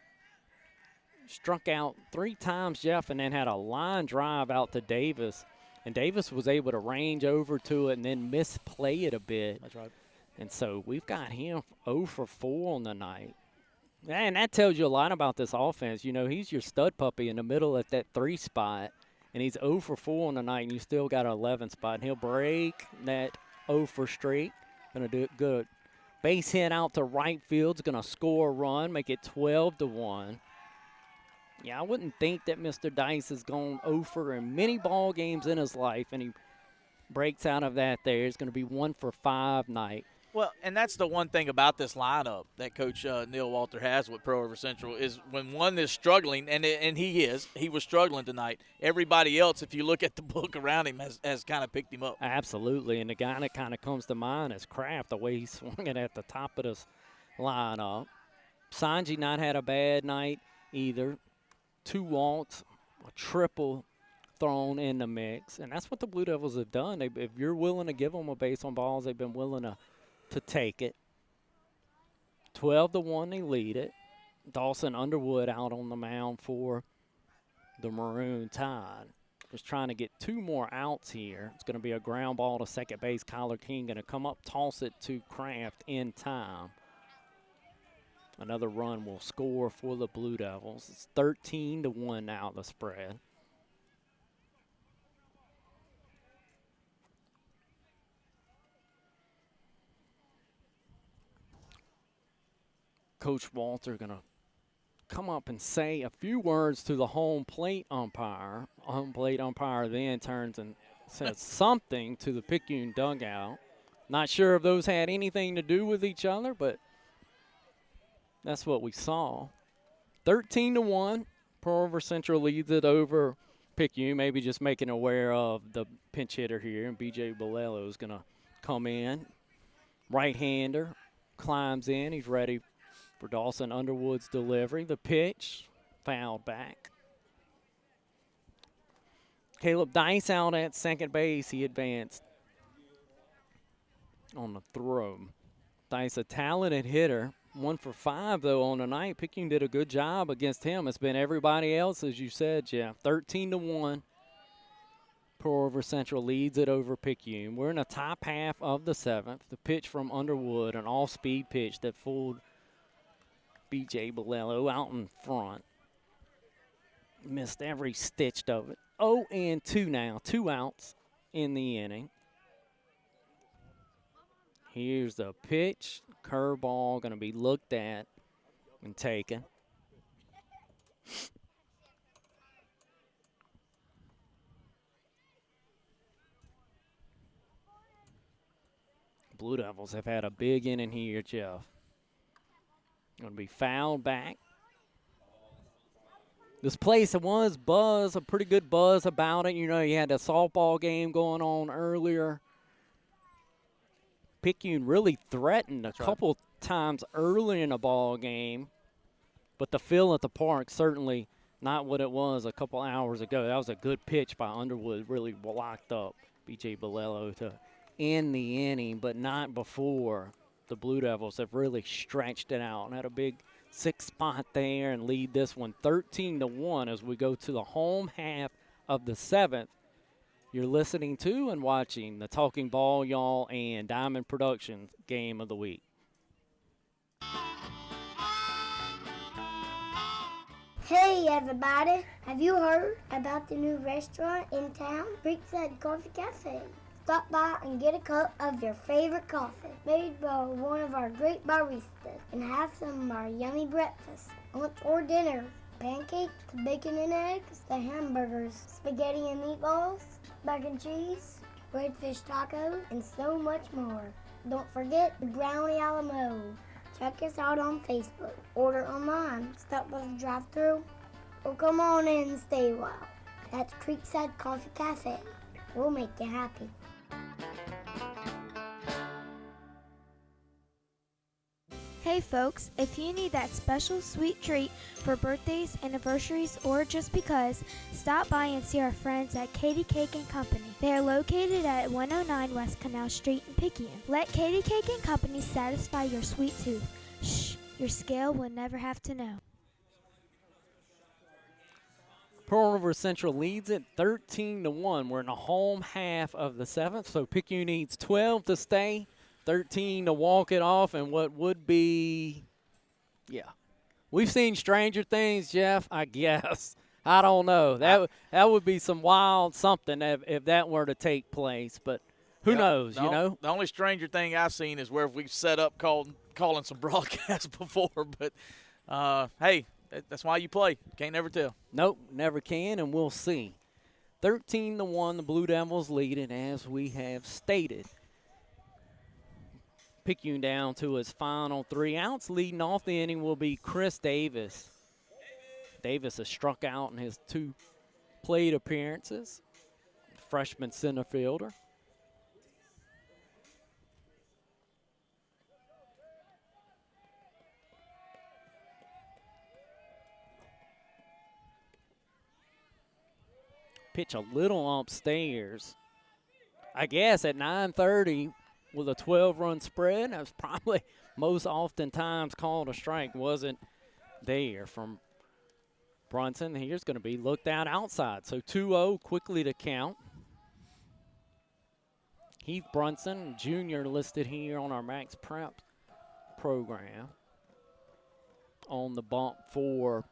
Struck out 3 times, Jeff, and then had a line drive out to Davis. And Davis was able to range over to it and then misplay it a bit. That's right. And so we've got him 0 for 4 on the night. And that tells you a lot about this offense. He's your stud puppy in the middle at that 3 spot, and he's 0 for 4 on the night, and you still got an 11 spot. And he'll break that 0 for streak. Going to do it good. Base hit out to right field's going to score a run, make it 12-1. Yeah, I wouldn't think that Mr. Dice has gone 0 for in many ball games in his life, and he breaks out of that there. It's going to be 1 for 5 night. Well, and that's the one thing about this lineup that Coach Neil Walter has with Pearl River Central is when one is struggling, and he was struggling tonight. Everybody else, if you look at the book around him, has kind of picked him up. Absolutely, and the guy that kind of comes to mind is Kraft, the way he swung it at the top of this lineup. Sanji not had a bad night either. 2 walks, a triple thrown in the mix, and that's what the Blue Devils have done. If you're willing to give them a base on balls, they've been willing to take it. 12-1, they lead it. Dawson Underwood out on the mound for the Maroon Tide. Just trying to get 2 more outs here. It's going to be a ground ball to second base. Kyler King going to come up, toss it to Kraft in time. Another run will score for the Blue Devils. It's 13-1 now, the spread. Coach Walter going to come up and say a few words to the home plate umpire. Home plate umpire then turns and says something to the Picayune dugout. Not sure if those had anything to do with each other, but that's what we saw. 13-1. Pearl River Central leads it over Picayune. Maybe just making aware of the pinch hitter here. And B.J. Bolello is going to come in. Right-hander climbs in. He's ready for Dawson Underwood's delivery. The pitch, fouled back. Caleb Dice out at second base. He advanced on the throw. Dice, a talented hitter. 1 for 5, though, on the night. Picayune did a good job against him. It's been everybody else, as you said, Jeff. 13-1. Pearl River Central leads it over Picayune. We're in the top half of the 7th. The pitch from Underwood, an off-speed pitch that fooled B.J. Bolello out in front. Missed every stitch of it. 0-2 now. 2 outs in the inning. Here's the pitch. Curveball going to be looked at and taken. Blue Devils have had a big inning here, Jeff. Going to be fouled back. This place was buzz, a pretty good buzz about it. You had a softball game going on earlier. Picayune really threatened a couple times early in the ball game. But the feel at the park certainly not what it was a couple hours ago. That was a good pitch by Underwood, really blocked up B.J. Bolello to end the inning, but not before the Blue Devils have really stretched it out and had a big 6 spot there and lead this one 13-1 as we go to the home half of the 7th. You're listening to and watching the Talking Ball, y'all, and Diamond Productions Game of the Week. Hey everybody, have you heard about the new restaurant in town, Creekside Coffee Cafe? Stop by and get a cup of your favorite coffee made by one of our great baristas and have some of our yummy breakfast, lunch or dinner. Pancakes, bacon and eggs, the hamburgers, spaghetti and meatballs, mac and cheese, redfish tacos, and so much more. Don't forget the brownie a la mode. Check us out on Facebook. Order online. Stop by the drive-thru. Or come on in and stay a while. That's Creekside Coffee Cafe. We'll make you happy. Hey folks, if you need that special sweet treat for birthdays, anniversaries, or just because, stop by and see our friends at Katie Cake and Company. They are located at 109 West Canal Street in Picayune. Let Katie Cake and Company satisfy your sweet tooth. Shh, your scale will never have to know. Pearl River Central leads it 13-1. We're in the home half of the 7th, so Picayune needs 12 to stay, 13 to walk it off, and what would be, we've seen stranger things, Jeff, I guess. I don't know. That would be some wild something if that were to take place, but who knows, you know? The only stranger thing I've seen is where we've set up calling some broadcasts before, but, hey, that's why you play. Can't never tell. Nope, never can, and we'll see. 13-1, the Blue Devils lead it, as we have stated. Picayune down to his final 3 outs. Leading off the inning will be Chris Davis. Davis has struck out in his 2 plate appearances. Freshman center fielder. Pitch a little upstairs. I guess at 9:30 with a 12-run spread, that was probably most oftentimes called a strike. Wasn't there from Brunson. Here's going to be looked out outside. So 2-0 quickly to count. Heath Brunson, Jr. listed here on our Max Prep program on the bump for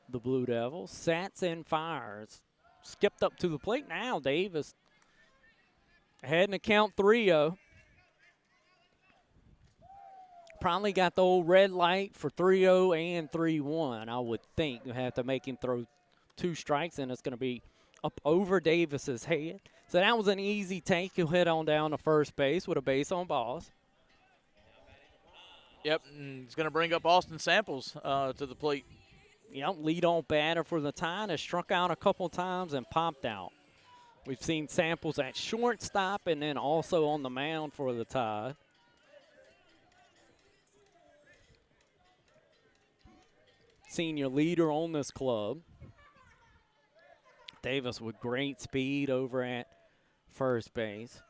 the Blue Devils. Sats and fires. Skipped up to the plate now. Davis ahead in the count 3-0. Probably got the old red light for 3-0 and 3-1, I would think. You have to make him throw 2 strikes, and it's going to be up over Davis's head. So that was an easy take. He'll head on down to first base with a base on balls. Yep, and he's going to bring up Austin Samples to the plate. Yep, lead-off batter for the Tide has struck out a couple times and popped out. We've seen Samples at shortstop and then also on the mound for the Tide. Senior leader on this club. Davis with great speed over at first base.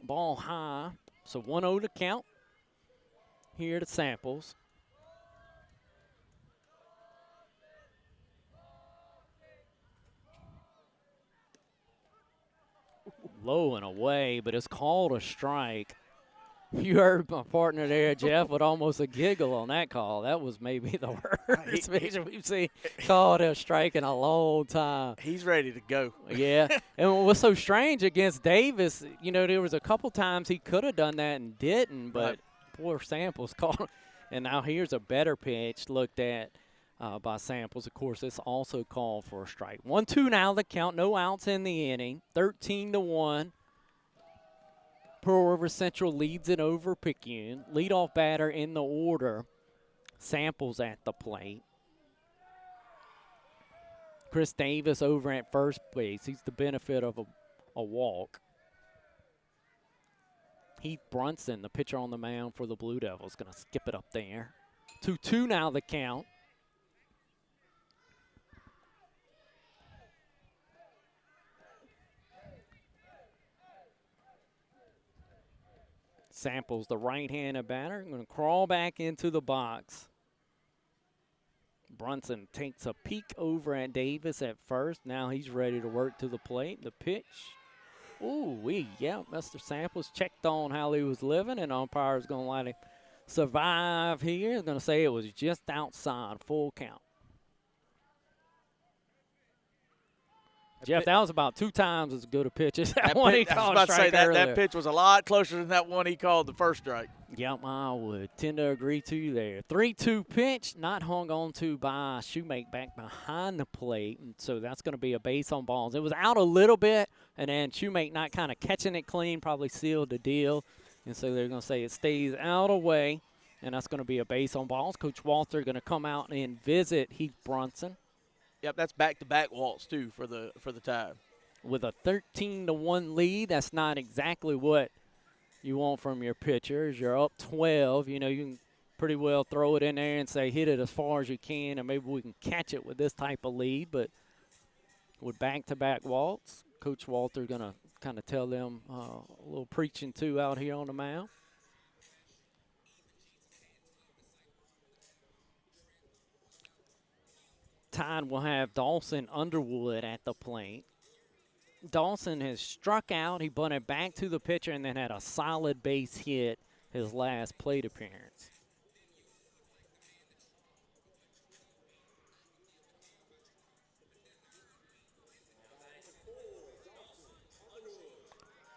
Ball high, so 1-0 to count. Here to Samples. Low and away, but it's called a strike. You heard my partner there, Jeff, with almost a giggle on that call. That was maybe the worst pitch we've seen called a strike in a long time. He's ready to go. Yeah, and what's so strange against Davis, you know, there was a couple times he could have done that and didn't, but poor Samples called. And now here's a better pitch looked at by Samples. Of course, it's also called for a strike. 1-2 now the count, no outs in the inning, 13-1. Pearl River Central leads it over Picayune. Leadoff batter in the order, Samples at the plate. Chris Davis over at first base. He's the benefit of a walk. Heath Brunson, the pitcher on the mound for the Blue Devils, going to skip it up there. 2-2 now the count. Samples, the right-handed batter, going to crawl back into the box. Brunson takes a peek over at Davis at first. Now he's ready to work to the plate. The pitch. Yeah, Mr. Samples checked on how he was living, and umpire's going to let him survive here. He's going to say it was just outside, full count. Jeff, that was about 2 times as good a pitch as that one he called I was about to say earlier. that pitch was a lot closer than that one he called the first strike. Yep, I would tend to agree to you there. 3-2 pitch, not hung on to by Shoemake back behind the plate, and so that's going to be a base on balls. It was out a little bit, and then Shoemake not kind of catching it clean probably sealed the deal, and so they're going to say it stays out of way, and that's going to be a base on balls. Coach Walter going to come out and visit Heath Brunson. Yep, that's back-to-back walks too for the Tide. With a 13-1 lead, that's not exactly what you want from your pitchers. You're up 12. You know, you can pretty well throw it in there and say hit it as far as you can, and maybe we can catch it with this type of lead. But with back-to-back walks, Coach Walter going to kind of tell them a little preaching too out here on the mound. Tide will have Dawson Underwood at the plate. Dawson has struck out. He bunted back to the pitcher and then had a solid base hit his last plate appearance.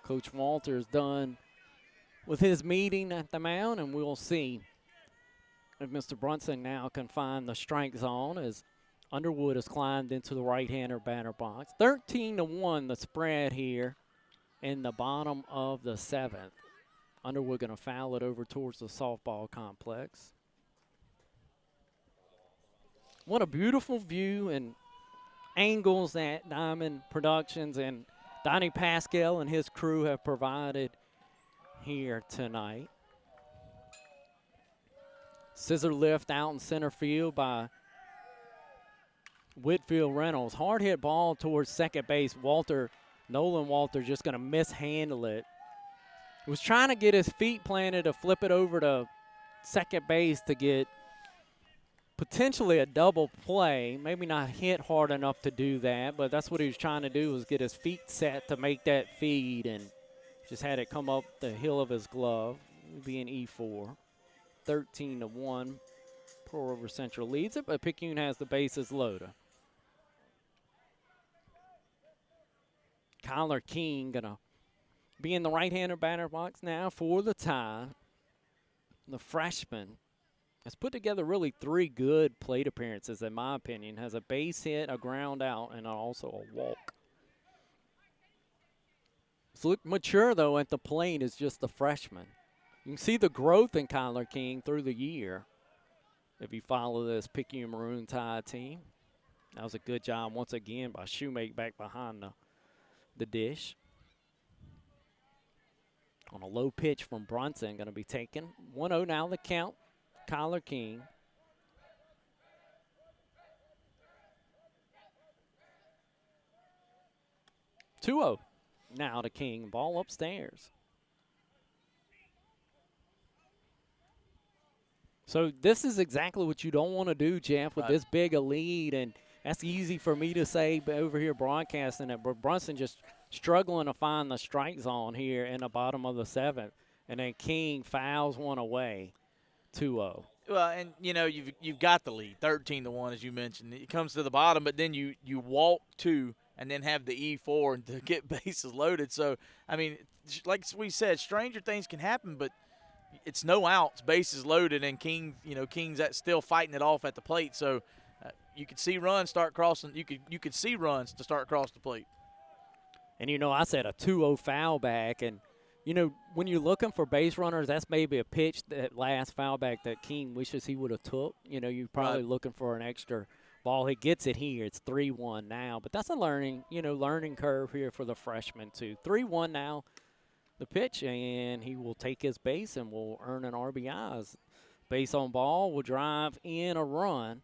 Coach Walter's done with his meeting at the mound, and we'll see if Mr. Brunson now can find the strike zone as Underwood has climbed into the right-hander batter box. 13-1 the spread here in the bottom of the 7th. Underwood going to foul it over towards the softball complex. What a beautiful view and angles that Diamond Productions and Donnie Pascal and his crew have provided here tonight. Scissor lift out in center field by Whitfield Reynolds. Hard hit ball towards second base. Nolan Walter just going to mishandle it. He was trying to get his feet planted to flip it over to second base to get potentially a double play. Maybe not hit hard enough to do that, but that's what he was trying to do, was get his feet set to make that feed, and just had it come up the heel of his glove. It would be an E4. 13-1. Pearl River Central leads it, but Picayune has the bases loaded. Kyler King going to be in the right-hander batter box now for the Tide. The freshman has put together really 3 good plate appearances, in my opinion. Has a base hit, a ground out, and also a walk. So look mature, though, at the plate is just the freshman. You can see the growth in Kyler King through the year if you follow this Picayune Maroon Tide team. That was a good job once again by Shoemake back behind the dish. On a low pitch from Brunson, going to be taken. 1-0 now the count. Kyler King. Two-0 now to King. Ball upstairs. So this is exactly what you don't want to do, Jeff, with this big a lead, and that's easy for me to say over here broadcasting it, but Brunson just struggling to find the strike zone here in the bottom of the 7th, and then King fouls one away, 2-0. Well, and, you know, you've got the lead, 13-1, as you mentioned. It comes to the bottom, but then you walk 2 and then have the E4 to get bases loaded. So, I mean, like we said, stranger things can happen, but it's no outs, bases loaded, and King's still fighting it off at the plate. So you could see runs start crossing. You could see runs to start across the plate. And, I said a 2-0 foul back. And, when you're looking for base runners, that's maybe a pitch, that last foul back that King wishes he would have took. You're probably looking for an extra ball. He gets it here. It's 3-1 now. But that's a learning curve here for the freshman, too. 3-1 now. the pitch, and he will take his base and will earn an RBI. Base on ball will drive in a run.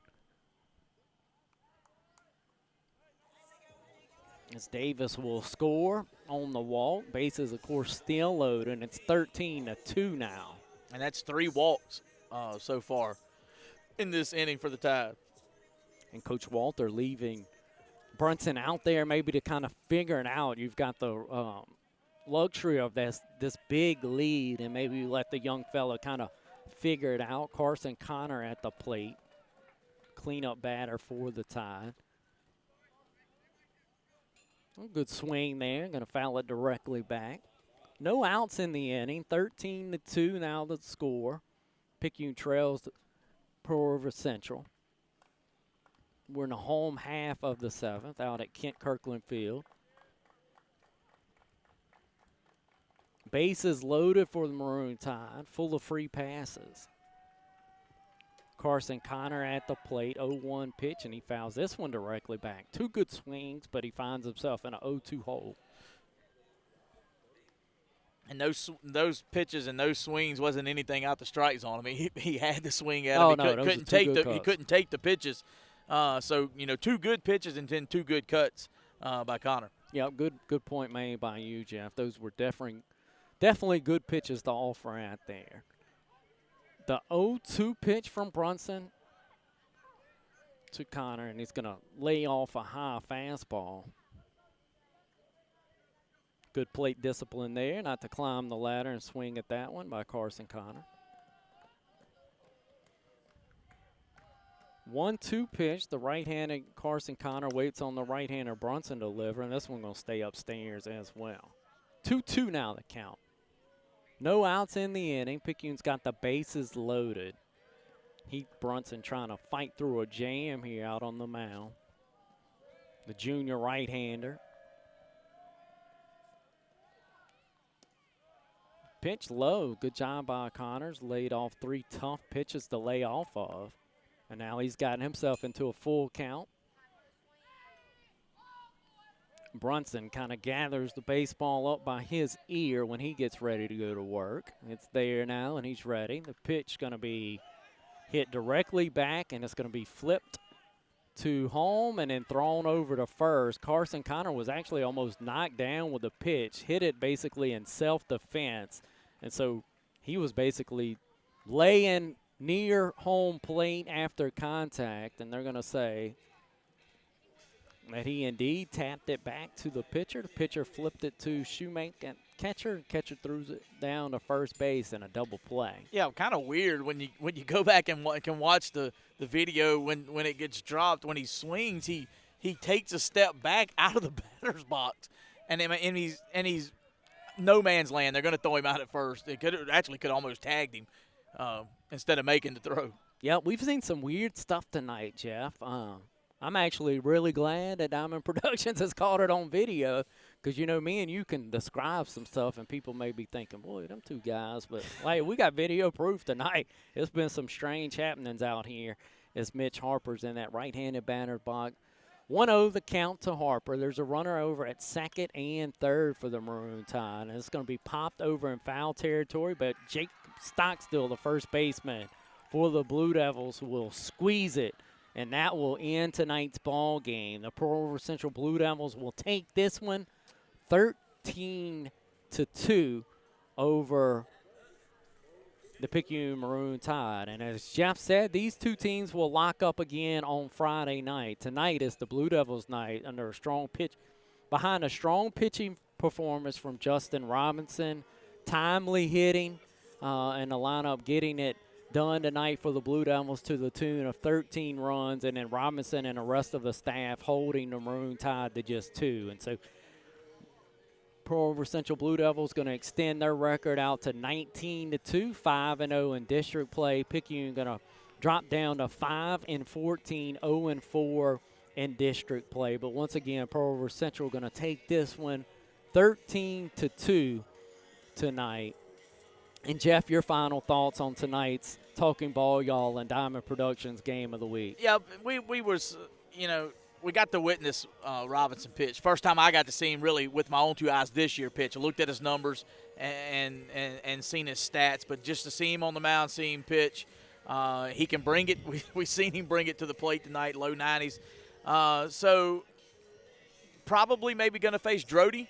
As Davis will score on the walk. Bases, of course, still loaded, and it's 13-2 now. And that's 3 walks so far in this inning for the Tide. And Coach Walter leaving Brunson out there maybe to kind of figure it out. You've got the luxury of this big lead, and maybe you let the young fella kind of figure it out. Carson Connor at the plate, cleanup batter for the Tide. Good swing there. Going to foul it directly back. No outs in the inning. 13-2 now the score. Picayune trails Pearl River Central. We're in the home half of the 7th out at Kent Kirkland Field. Bases loaded for the Maroon Tide, full of free passes. Carson Connor at the plate, 0-1 pitch, and he fouls this one directly back. 2 good swings, but he finds himself in an 0-2 hole. And those pitches and those swings wasn't anything out the strike zone. I mean, he had to swing at him. He couldn't take the pitches. So, 2 good pitches and then 2 good cuts by Connor. Yeah, good point made by you, Jeff. Those were definitely good pitches to offer out there. The 0-2 pitch from Brunson to Connor, and he's going to lay off a high fastball. Good plate discipline there, not to climb the ladder and swing at that one by Carson Connor. 1-2 pitch. The right-handed Carson Connor waits on the right-hander Brunson to deliver, and this one going to stay upstairs as well. 2-2 now the count. No outs in the inning. Picayune's got the bases loaded. Heath Brunson trying to fight through a jam here out on the mound. The junior right-hander. Pitch low. Good job by Connors. Laid off 3 tough pitches to lay off of. And now he's gotten himself into a full count. Brunson kind of gathers the baseball up by his ear when he gets ready to go to work. It's there now, and he's ready. The pitch going to be hit directly back, and it's going to be flipped to home and then thrown over to first. Carson Connor was actually almost knocked down with the pitch, hit it basically in self-defense. And so he was basically laying near home plate after contact, and they're going to say that he indeed tapped it back to the pitcher. The pitcher flipped it to Shoemaker and catcher. Catcher throws it down to first base in a double play. Yeah, kind of weird when you go back and can watch the video when it gets dropped. When he swings, he takes a step back out of the batter's box, and he's no man's land. They're going to throw him out at first. It could almost tagged him instead of making the throw. Yeah, we've seen some weird stuff tonight, Jeff. I'm actually really glad that Diamond Productions has caught it on video because, me and you can describe some stuff and people may be thinking, boy, them 2 guys. But, hey, we got video proof tonight. It's been some strange happenings out here as Mitch Harper's in that right-handed batter box. 1-0 the count to Harper. There's a runner over at second and third for the Maroon Tide. And it's going to be popped over in foul territory, but Jake Stockstill, the first baseman for the Blue Devils, will squeeze it. And that will end tonight's ball game. The Pearl River Central Blue Devils will take this one 13-2 over the Picayune Maroon Tide. And as Jeff said, these 2 teams will lock up again on Friday night. Tonight is the Blue Devils night behind a strong pitching performance from Justin Robinson, timely hitting, and the lineup getting it done tonight for the Blue Devils to the tune of 13 runs, and then Robinson and the rest of the staff holding the Maroon Tide to just 2. And so Pearl River Central Blue Devils going to extend their record out to 19-2, 5-0 in district play. Picayune going to drop down to 5-14, 0-4 in district play. But once again, Pearl River Central going to take this one 13-2 tonight. And, Jeff, your final thoughts on tonight's Talking Ball Y'all and Diamond Productions game of the week. Yeah, we we got to witness Robinson pitch. First time I got to see him really with my own 2 eyes this year pitch. I looked at his numbers and seen his stats, but just to see him on the mound, see him pitch, he can bring it. We seen him bring it to the plate tonight, low 90s. So probably maybe going to face Drody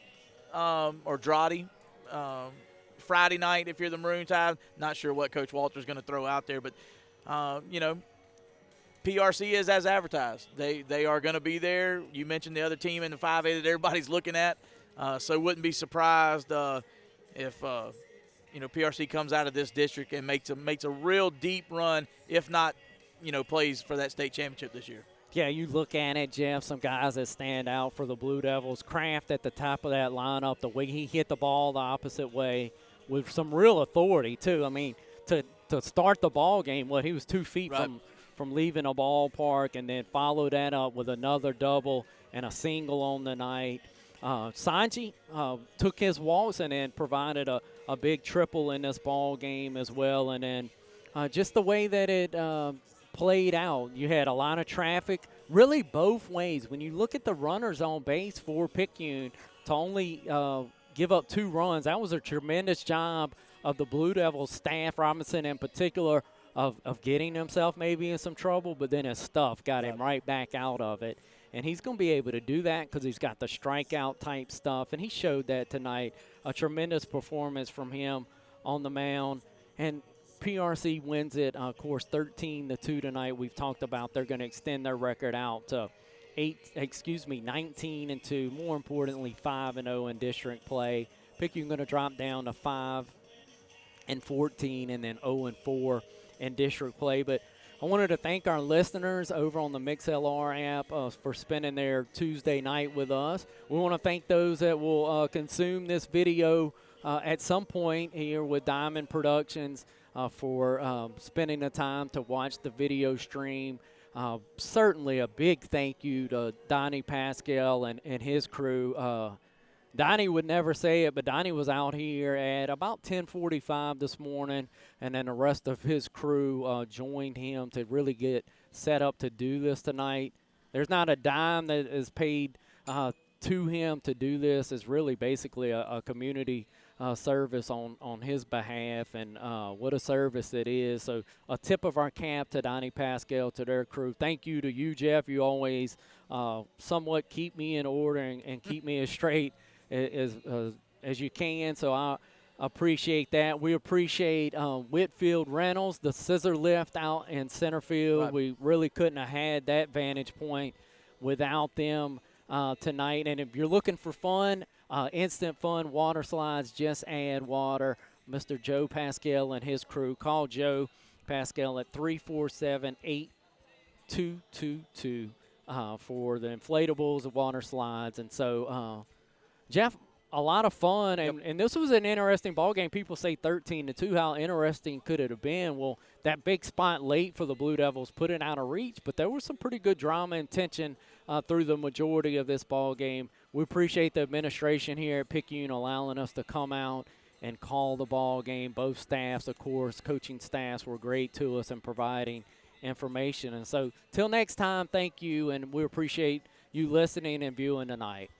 or Drody Friday night if you're the Maroon Tide. Not sure what Coach Walter's going to throw out there, but PRC is as advertised. They are going to be there. You mentioned the other team in the 5A that everybody's looking at, so wouldn't be surprised if PRC comes out of this district and makes a real deep run, if not plays for that state championship this year. Yeah, you look at it, Jeff, some guys that stand out for the Blue Devils. Kraft at the top of that lineup, the way he hit the ball the opposite way with some real authority, too. I mean, to start the ball game, he was 2 feet right from leaving a ballpark, and then follow that up with another double and a single on the night. Sanji took his walks and then provided a big triple in this ball game as well. And then just the way that it played out, you had a lot of traffic, really both ways. When you look at the runners on base for Picayune, to only give up 2 runs, that was a tremendous job of the Blue Devils staff, Robinson in particular, of getting himself maybe in some trouble, but then his stuff got him right back out of it. And he's going to be able to do that because he's got the strikeout type stuff, and he showed that tonight. A tremendous performance from him on the mound. And PRC wins it, of course, 13-2 tonight. We've talked about they're going to extend their record out to 19-2. More importantly, 5-0 in district play. Picayune going to drop down to 5-14 and then 0-4 in district play. But I wanted to thank our listeners over on the MixLR app for spending their Tuesday night with us. We want to thank those that will consume this video at some point here with Diamond Productions for spending the time to watch the video stream. Certainly a big thank you to Donnie Pascal and his crew. Donnie would never say it, but Donnie was out here at about 10:45 this morning, and then the rest of his crew joined him to really get set up to do this tonight. There's not a dime that is paid to him to do this. It's really basically a community service on his behalf, and what a service it is. So a tip of our cap to Donnie Pascal, to their crew. Thank you to you, Jeff. You always somewhat keep me in order and keep me as straight as you can, so I appreciate that. We appreciate Whitfield Reynolds, the scissor lift out in center field. Right. We really couldn't have had that vantage point without them tonight. And if you're looking for fun, instant fun, water slides, just add water. Mr. Joe Pascal and his crew. Call Joe Pascal at 347-8222 for the inflatables, the water slides. And so, Jeff, a lot of fun, and this was an interesting ball game. People say 13-2. How interesting could it have been? Well, that big spot late for the Blue Devils put it out of reach, but there was some pretty good drama and tension through the majority of this ball game. We appreciate the administration here at Picayune allowing us to come out and call the ball game. Both staffs, of course, coaching staffs were great to us in providing information. And so till next time, thank you, and we appreciate you listening and viewing tonight.